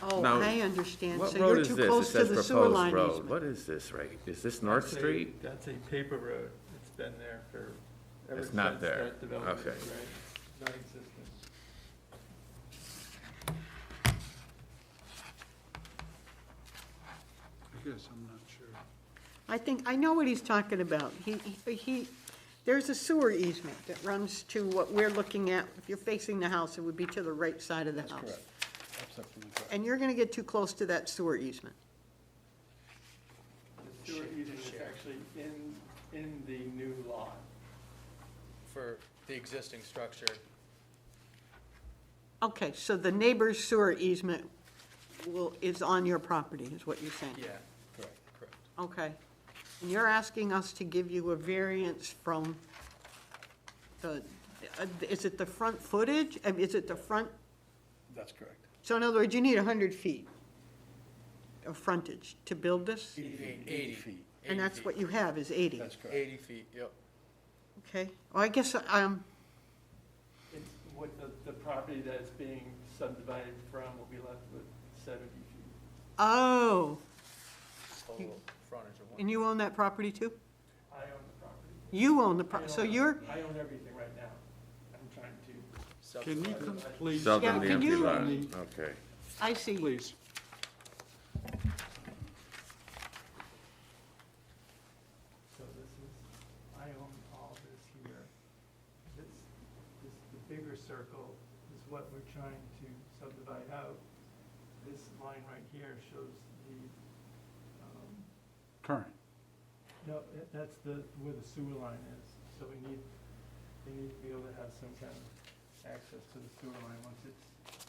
S4: Oh,
S9: Now,
S4: I understand.
S9: What
S4: So
S9: road
S4: you're
S9: is
S4: too
S9: this? It
S4: close to
S9: says
S4: the sewer
S9: proposed
S4: line
S9: road.
S4: easement.
S9: What is this, right? Is this North
S20: That's a-
S9: Street?
S20: That's a paper road. It's been there for, ever
S9: It's
S20: since
S9: not there.
S20: that development,
S9: Okay.
S20: right? Non-existent.
S1: I guess I'm not sure.
S4: I know what he's talking about. There's a sewer easement that runs to what we're looking at. If you're facing the house, it would be to the right side of the
S19: That's
S4: house.
S19: correct. That's absolutely correct.
S4: And you're gonna get too close to that sewer easement.
S20: The sewer easement is actually in the new lot.
S13: For the existing structure.
S4: Okay, so the neighbor's sewer easement is on your property, is what you're saying?
S13: Yeah,
S19: Correct.
S13: correct.
S4: Okay. And you're asking us to give you a variance from is it the front footage? Is it the front?
S19: That's correct.
S4: So in other words, you need 100 feet of frontage to build this?
S13: 80
S19: feet.
S4: And that's what you have, is 80?
S19: That's correct.
S13: 80 feet, yep.
S4: Okay, well, I guess,
S20: property that is being subdivided from will be left with 70 feet.
S4: Oh,
S17: Total frontage of
S4: and you own that property too?
S20: I own the property.
S4: You own the, so you're,
S20: I own everything right now. I'm trying to.
S1: Can you please?
S2: Sell them
S4: Yeah,
S2: the
S4: can
S2: empty
S4: you-
S2: lot, okay.
S4: I see.
S1: Please.
S20: So this is, I own all this here. This, the bigger circle is what we're trying to subdivide out. This line right here shows the,
S1: Current.
S20: no, that's where the sewer line is. So we need to be able to have some kind of access to the sewer line once it's,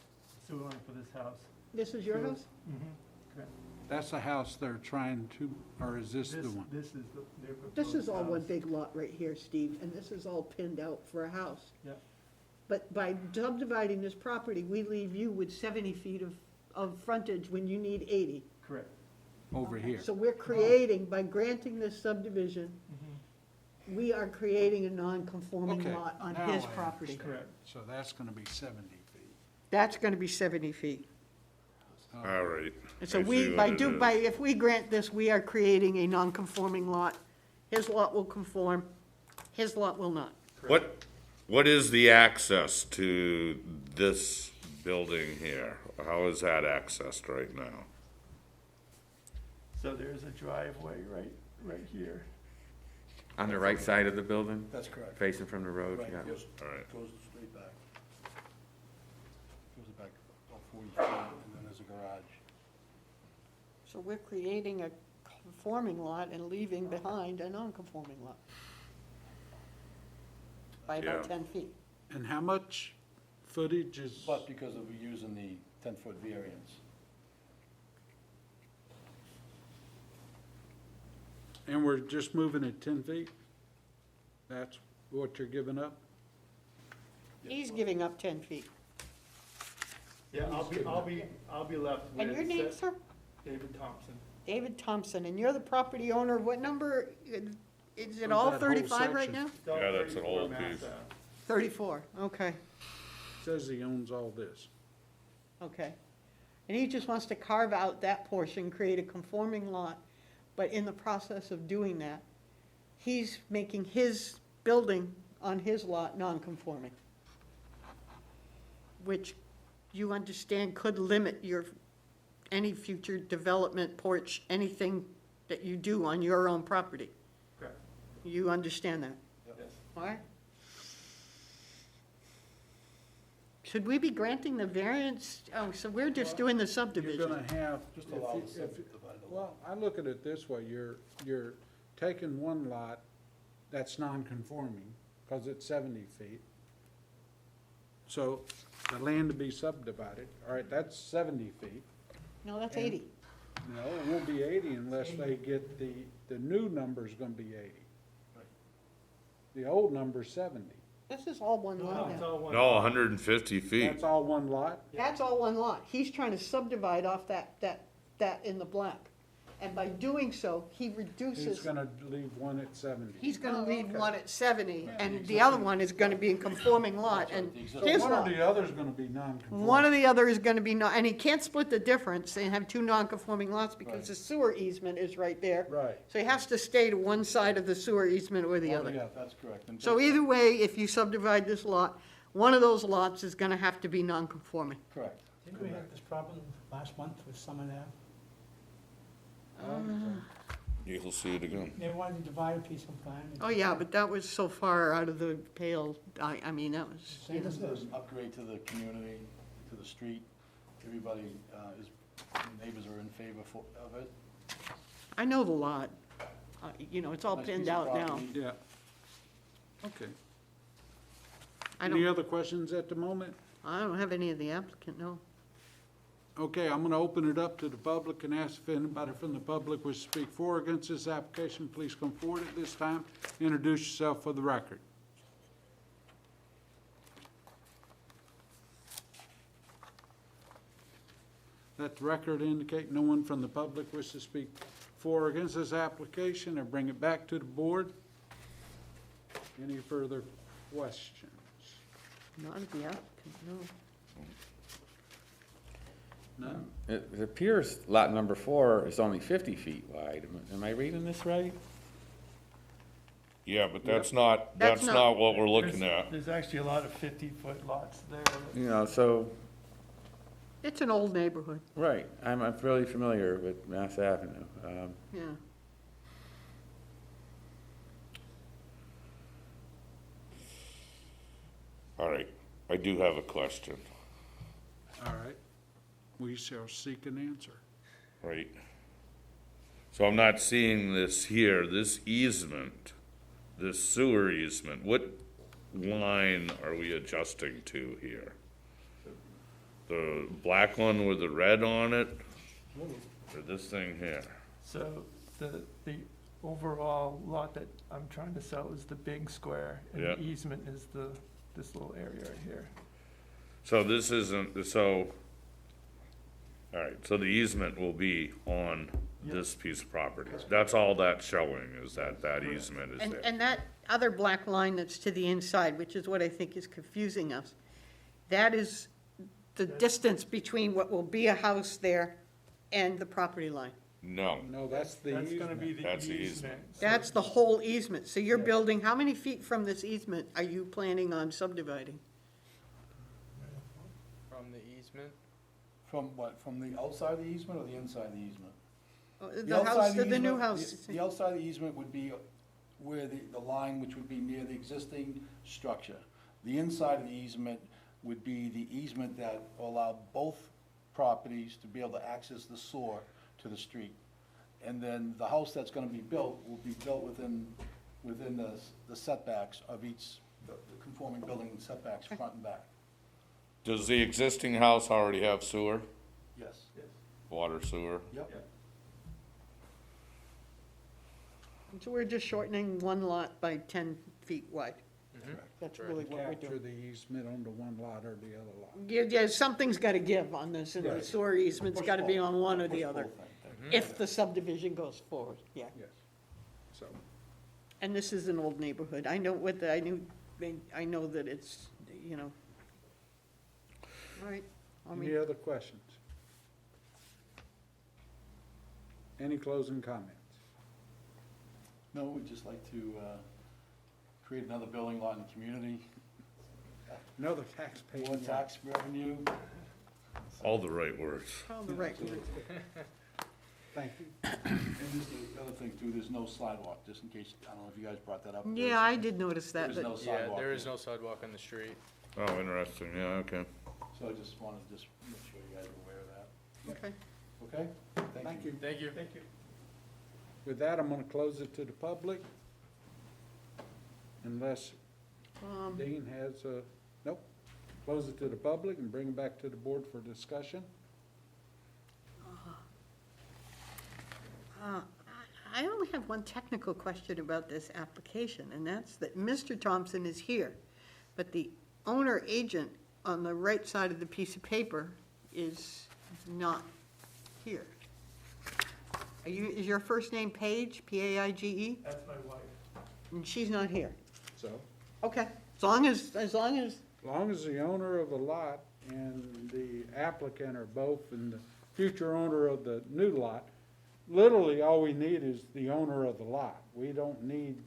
S20: sewer line for this house.
S4: This is your house?
S20: Mm-hmm, correct.
S1: That's the house they're trying to, or is this the one?
S20: This is their proposed
S4: This is all one
S20: house.
S4: big lot right here, Steve, and this is all pinned out for a house.
S20: Yep.
S4: But by subdividing this property, we leave you with 70 feet of frontage when you need 80.
S20: Correct.
S1: Over here.
S4: So we're creating, by granting this subdivision,
S20: Mm-hmm.
S4: we are creating a non-conforming
S1: Okay,
S4: lot on
S1: now
S4: his
S1: I
S4: property.
S1: understand.
S20: Correct.
S1: So that's gonna be 70 feet.
S4: That's gonna be 70 feet.
S2: All right.
S4: And so
S2: I see what it is.
S4: if we grant this, we are creating a non-conforming lot. His lot will conform, his lot will not.
S2: What is the access to this building here? How is that accessed right now?
S20: So there's a driveway right here.
S9: On the right side of the building,
S19: That's correct.
S9: facing from the road,
S19: Right,
S9: yeah.
S19: goes,
S2: All right.
S19: goes straight back. Goes back about 40 feet, and then there's a garage.
S4: So we're creating a conforming lot and leaving behind a non-conforming lot. By about
S2: Yeah.
S4: 10 feet.
S1: And how much footage is,
S19: But because of using the 10-foot variance.
S1: and we're just moving it 10 feet? That's what you're giving up?
S4: He's giving up 10 feet.
S20: Yeah, I'll be left with.
S4: And your name, sir?
S20: David Thompson.
S4: David Thompson, and you're the property owner, what number, is it all
S1: That whole
S4: 35 right
S1: section.
S4: now?
S20: It's all
S2: Yeah, that's an
S20: 34
S2: old
S20: Mass
S2: piece.
S20: Ave.
S4: 34, okay,
S1: Says he owns all this.
S4: okay. And he just wants to carve out that portion, create a conforming lot, but in the process of doing that, he's making his building on his lot non-conforming, which you understand could limit any future development, porch, anything that you do on your own property.
S20: Correct.
S4: You understand that?
S20: Yes.
S4: All right. Should we be granting the variance? Oh, so we're just doing the
S1: You're
S4: subdivision.
S1: gonna have,
S19: Just
S1: if
S19: allow
S1: you-
S19: the
S1: if-
S19: subdivided lot.
S1: well, I look at it this way, you're taking one lot that's non-conforming, because it's 70 feet. So the land to be subdivided, all right, that's 70 feet.
S4: No, that's
S1: And-
S4: 80.
S1: No, it won't be 80 unless they get the new number's gonna be 80.
S19: Right.
S1: The old number's 70.
S4: This is all one lot
S20: It's
S4: now.
S20: all one.
S2: No, 150 feet.
S1: That's all one lot?
S4: That's all one lot. He's trying to subdivide off that in the black. And by doing so, he
S1: He's
S4: reduces,
S1: gonna leave one at 70.
S4: he's gonna
S1: Oh,
S4: leave
S1: okay.
S4: one at 70,
S19: Yeah,
S4: and
S19: the
S4: the other one is gonna be in conforming lot, and
S19: The
S1: So
S4: his
S1: one or
S4: lot.
S1: the other's gonna be non-conforming.
S4: One or the other is gonna be, and he can't split the difference and have two non-conforming lots because
S19: Right.
S4: the sewer easement is right there.
S1: Right.
S4: So he has to stay to one side of the sewer easement or the
S19: Oh,
S4: other.
S19: yeah, that's correct. And
S4: So either way, if you subdivide this lot, one of those lots is gonna have to be non-conforming.
S19: Correct.
S10: Didn't we have this problem last month with Summit Ave?
S2: You'll see it again.
S10: They wanted to divide a piece of land.
S4: Oh, yeah, but that was so far out of the pale, I mean, that was,
S10: Same as
S19: It's
S10: this.
S19: an upgrade to the community, to the street. Everybody neighbors are in favor of it.
S4: I know the lot. You know, it's all
S19: Nice
S4: pinned
S19: piece of
S4: out now.
S19: property.
S1: Yeah. Okay.
S4: I
S1: Any
S4: don't,
S1: other questions at the moment?
S4: I don't have any of the applicant, no.
S1: Okay, I'm gonna open it up to the public and ask if anybody from the public wishes to speak for or against this application. Please come forward at this time. Introduce yourself for the record. Let the record indicate no one from the public wishes to speak for or against this application, or bring it back to the board. Any further questions?
S4: Not of the applicant, no.
S1: None?
S9: It appears lot number 4 is only 50 feet wide. Am I reading this right?
S2: Yeah, but that's
S4: That's
S2: not
S4: not-
S2: what we're looking at.
S20: There's actually a lot of 50-foot lots there.
S9: You know, so,
S4: It's an old neighborhood,
S9: right, I'm fairly familiar with Mass Avenue.
S4: yeah.
S2: All right, I do have a question,
S1: All right. We shall seek an answer.
S2: right? So I'm not seeing this here, this easement, this sewer easement, what line are we adjusting to here? The black one with the red on it, or this thing here?
S20: So the overall lot that I'm trying to sell is the big square, and
S2: Yeah.
S20: the easement is this little area right here.
S2: So this isn't, so, all right, so the easement will be on this piece of property. That's all that's showing, is that easement is
S4: And,
S2: there.
S4: and that other black line that's to the inside, which is what I think is confusing us, that is the distance between what will be a house there and the property line.
S2: No,
S1: No, that's the
S20: That's gonna be
S1: easement.
S20: the
S2: That's the
S20: easement. So
S4: That's the whole easement. So you're building, how many feet from this easement are you planning on subdividing?
S13: From the easement?
S19: From what, from the outside of the easement or the inside of the easement?
S4: The
S19: outside
S4: house,
S19: of
S4: the new
S19: easement-
S4: house.
S19: The outside of the easement would be where the line, which would be near the existing structure. The inside of the easement would be the easement that will allow both properties to be able to access the sewer to the street. And then the house that's gonna be built will be built within the setbacks of each, the conforming building setbacks, front and back.
S2: does the existing house already have sewer,
S19: Yes.
S2: water sewer?
S19: Yep.
S4: So we're just shortening one lot by 10 feet wide.
S19: Correct.
S4: That's really what we're
S1: Capture
S4: doing.
S1: the easement onto one lot or the other lot.
S4: Yeah, something's gotta give on this, and the
S1: Right.
S4: sewer easement's
S19: Push
S4: gotta be
S19: both.
S4: on one or
S19: Push
S4: the other,
S19: both, I think.
S4: if the subdivision goes forward, yeah.
S1: Yes. So,
S4: And this is an old neighborhood. I know I know that it's, you know. All right,
S1: any other questions? Any closing comments?
S19: No, we'd just like to create another building lot in the community,
S1: Another taxpayer.
S19: more tax revenue.
S2: All the right words.
S4: all the right words.
S1: Thank you.
S19: And just the other thing too, there's no sidewalk, just in case, I don't know if you guys brought that up.
S4: Yeah, I did notice that,
S19: There's no
S4: but,
S19: sidewalk.
S13: There is
S19: there.
S13: no sidewalk on the street.
S2: Oh, interesting, yeah, okay.
S19: So I just wanted to just make sure you guys are aware of that.
S4: okay.
S19: Okay?
S1: Thank you.
S13: Thank you.
S20: Thank you.
S1: With that, I'm gonna close it to the public. Unless Dean has a, nope. Close it to the public and bring it back to the board for discussion.
S4: I only have one technical question about this application, and that's that Mr. Thompson is here, but the owner agent on the right side of the piece of paper is not here. Is your first name Paige, Paige?
S20: That's my wife.
S4: And she's not here?
S1: So,
S4: Okay, as long as,
S1: as long as the owner of the lot and the applicant are both, and the future owner of the new lot, literally all we need is the owner of the lot. We don't need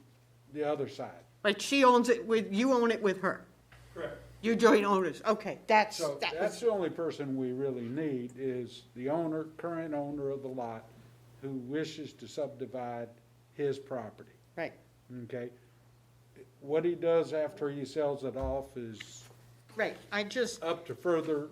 S1: the other side.
S4: like she owns it with, you own it with her?
S20: Correct.
S4: You're joint owners, okay, that
S1: So
S4: was.
S1: that's the only person we really need is the owner, current owner of the lot who wishes to subdivide his property,
S4: Right,
S1: okay? What he does after he sells it off is
S4: right, I just,
S1: up to further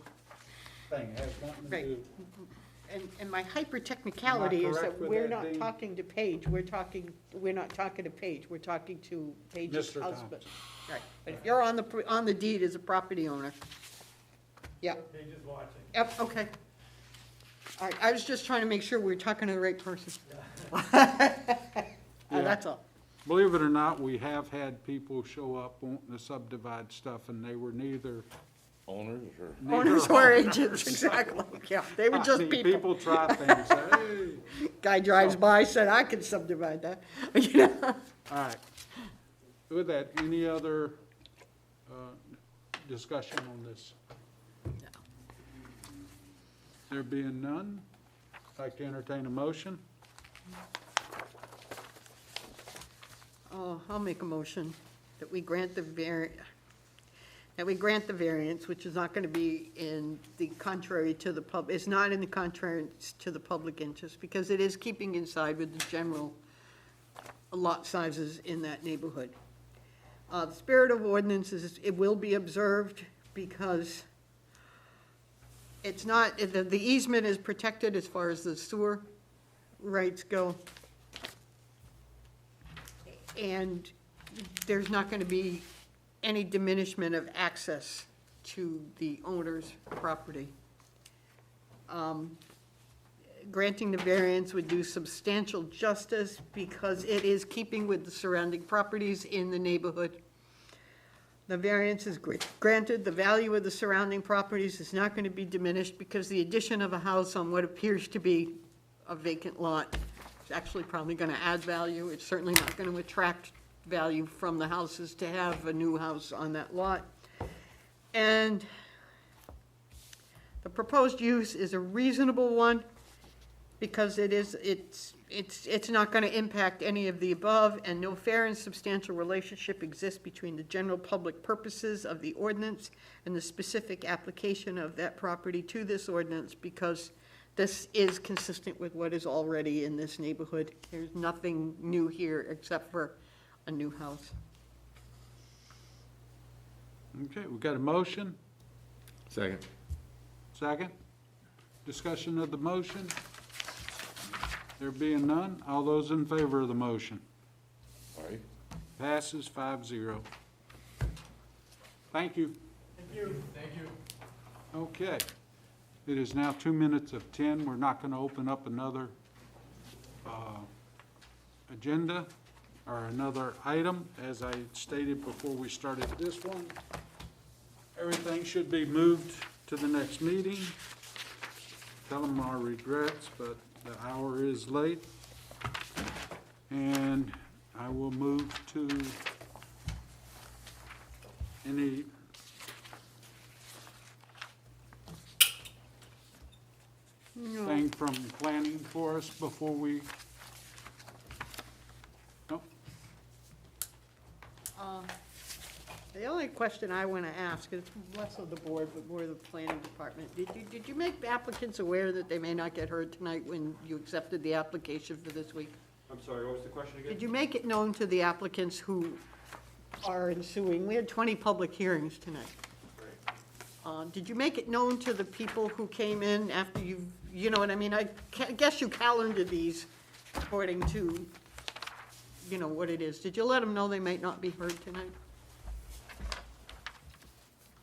S1: thing, has nothing to
S4: Right.
S1: do.
S4: and my hyper-technicality is that
S1: correct with
S4: we're
S1: that,
S4: not
S1: Dean?
S4: talking to Paige, we're not talking to Paige, we're talking to Paige's
S1: Mr.
S4: husband. Right, but if you're on the deed as a property owner, yeah,
S20: Paige is watching.
S4: yep, okay. All right, I was just trying to make sure we were talking to the right person. That's all.
S1: Believe it or not, we have had people show up wanting to subdivide stuff and they were neither.
S2: Owners or?
S4: Owners or agents, exactly, yeah, they were
S1: I
S4: just
S1: mean,
S4: people.
S1: People try things, hey.
S4: Guy drives by, said, I could subdivide that, you know?
S1: All right. With that, any other discussion on this? There being none, I'd like to entertain a motion.
S4: I'll make a motion that we grant the variance, which is not going to be in the contrary to the it's not in the contrary to the public interest, because it is keeping inside with the general lot sizes in that neighborhood. The spirit of ordinance is, it will be observed, because it's not, the easement is protected as far as the sewer rights go. And there's not going to be any diminishment of access to the owner's property. Granting the variance would do substantial justice because it is keeping with the surrounding properties in the neighborhood. The variance is granted, the value of the surrounding properties is not going to be diminished because the addition of a house on what appears to be a vacant lot is actually probably going to add value. It's certainly not going to attract value from the houses to have a new house on that lot. And the proposed use is a reasonable one because it's not going to impact any of the above, and no fair and substantial relationship exists between the general public purposes of the ordinance and the specific application of that property to this ordinance, because this is consistent with what is already in this neighborhood. There's nothing new here except for a new house.
S1: Okay, we've got a motion.
S9: Second.
S1: Second. Discussion of the motion. There being none, all those in favor of the motion?
S2: Aye.
S1: Passes 5-0. Thank you.
S10: Thank you. Thank you.
S1: Okay. It is now 2 minutes of 10. We're not going to open up another agenda or another item. As I stated before we started this one, everything should be moved to the next meeting. Tell them our regrets, but the hour is late. And I will move to any thing from planning for us before we, no?
S4: The only question I want to ask, is less of the board, but more of the planning department. Did you make the applicants aware that they may not get heard tonight when you accepted the application for this week?
S7: I'm sorry, what was the question again?
S4: Did you make it known to the applicants who are ensuing? We had 20 public hearings tonight. Did you make it known to the people who came in after you know what I mean? I guess you calendared these according to, you know, what it is. Did you let them know they might not be heard tonight?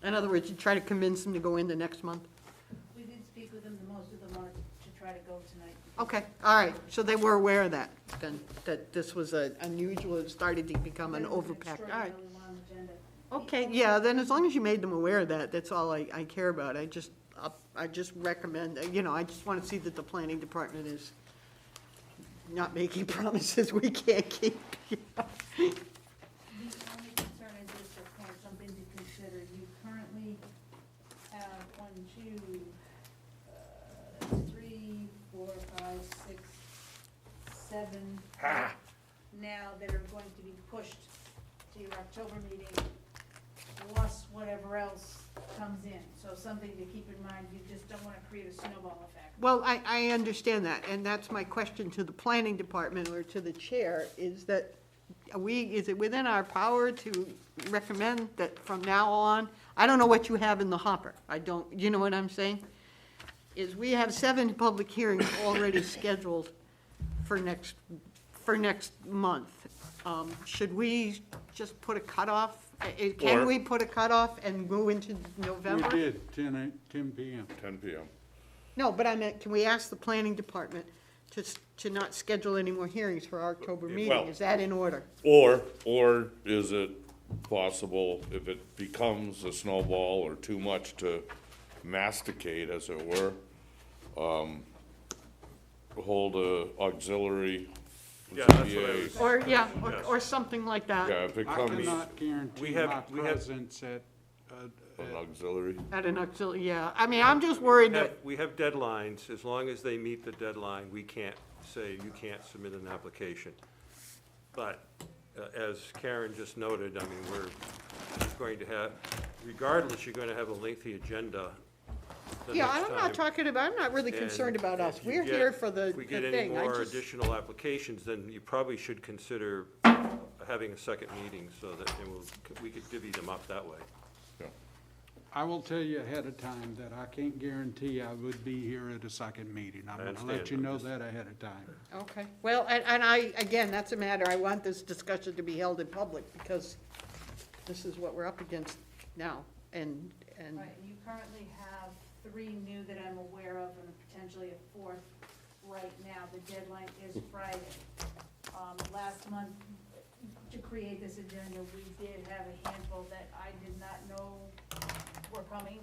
S4: In other words, you try to convince them to go into next month?
S3: We did speak with them, most of them are to try to go tonight.
S4: Okay, all right, so they were aware of that, then, that this was unusual, it started to become an overpack, all right.
S3: Extraordinarily long agenda.
S4: Okay, yeah, then as long as you made them aware of that, that's all I care about. I just recommend, you know, I just want to see that the planning department is not making promises we can't keep.
S3: The only concern is just something to consider. You currently have 1, 2, 3, 4, 5, 6, 7 now that are going to be pushed to your October meeting, plus whatever else comes in. So something to keep in mind, you just don't want to create a snowball effect.
S4: Well, I understand that, and that's my question to the planning department or to the chair, is that is it within our power to recommend that from now on, I don't know what you have in the hopper, I don't, you know what I'm saying? Is we have 7 public hearings already scheduled for next month. Should we just put a cutoff? Can we put a cutoff and go into November?
S1: We did, 10 p.m.
S2: 10 p.m.
S4: No, but I meant, can we ask the planning department to not schedule any more hearings for our October meeting?
S2: Well-
S4: Is that in order?
S2: Or is it possible, if it becomes a snowball or too much to masticate, as it were, hold a auxiliary
S7: Yeah, that's what I was-
S4: Or, yeah, or something like that.
S2: Yeah, if it
S1: I
S2: comes,
S1: cannot guarantee
S7: We have-
S1: my
S7: we have-
S1: presence at
S2: An auxiliary.
S4: at an auxiliary, yeah. I mean, I'm just worried that,
S7: We have deadlines. As long as they meet the deadline, we can't say you can't submit an application. But as Karen just noted, I mean, we're going to have, regardless, you're going to have a lengthy agenda the
S4: yeah,
S7: next
S4: I'm not
S7: time.
S4: talking about, I'm not really
S7: And
S4: concerned about us.
S7: if you
S4: We're
S7: get-
S4: here for the
S7: If we get any
S4: thing. I
S7: more
S4: just,
S7: additional applications, then you probably should consider having a second meeting so that we could divvy them up that way.
S1: I will tell you ahead of time that I can't guarantee I would be here at a second meeting. I'm
S7: I
S1: gonna let
S7: understand.
S1: you
S7: I'm
S1: know
S7: just-
S1: that ahead of time.
S4: okay. Well, and I, again, that's a matter, I want this discussion to be held in public because this is what we're up against now. And,
S3: Right, you currently have 3 new that I'm aware of and potentially a 4th right now. The deadline is Friday. Last month, to create this agenda, we did have a handful that I did not know were coming,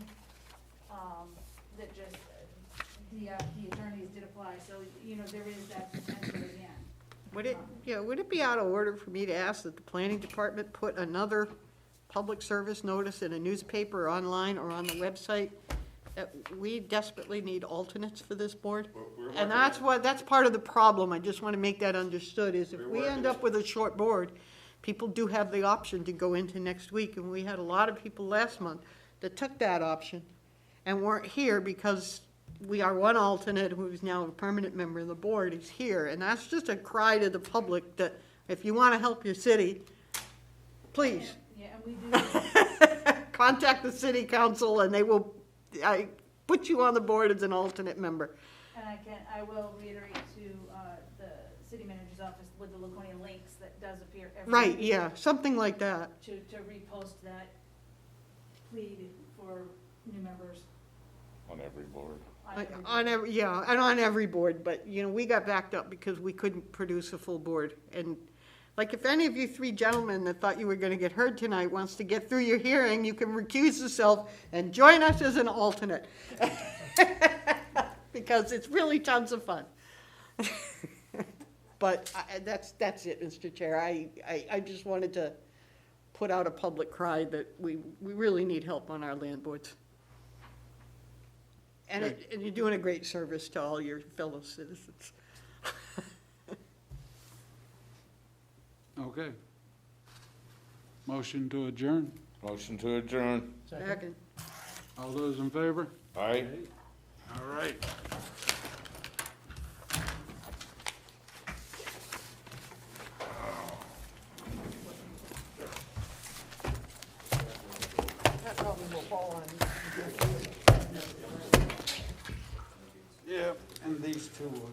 S3: that just, the attorneys did apply, so, you know, there is that potential again.
S4: would it be out of order for me to ask that the planning department put another public service notice in a newspaper, or online, or on the website? That we desperately need alternates for this board? And that's part of the problem, I just want to make that understood, is if we end up with a short board, people do have the option to go into next week, and we had a lot of people last month that took that option and weren't here because our one alternate, who's now a permanent member of the board, is here, and that's just a cry to the public that if you want to help your city, please,
S3: Yeah, and we do,
S4: contact the city council and they will put you on the board as an alternate member.
S3: and I will reiterate to, the city manager's office with the Laconia links that does appear every
S4: Right,
S3: week.
S4: yeah, something like that.
S3: To repost that plead for new members.
S2: On every board.
S4: On every, yeah, and on every board, but, you know, we got backed up because we couldn't produce a full board. And like, if any of you 3 gentlemen that thought you were gonna get heard tonight wants to get through your hearing, you can recuse yourself and join us as an alternate. Because it's really tons of fun. But that's it, Mr. Chair. I just wanted to put out a public cry that we really need help on our land boards. And you're doing a great service to all your fellow citizens.
S1: Okay. Motion to adjourn.
S2: Motion to adjourn.
S4: Second.
S1: All those in favor?
S2: Aye.
S1: All right.
S4: That probably will fall on.
S1: Yeah, and these 2 will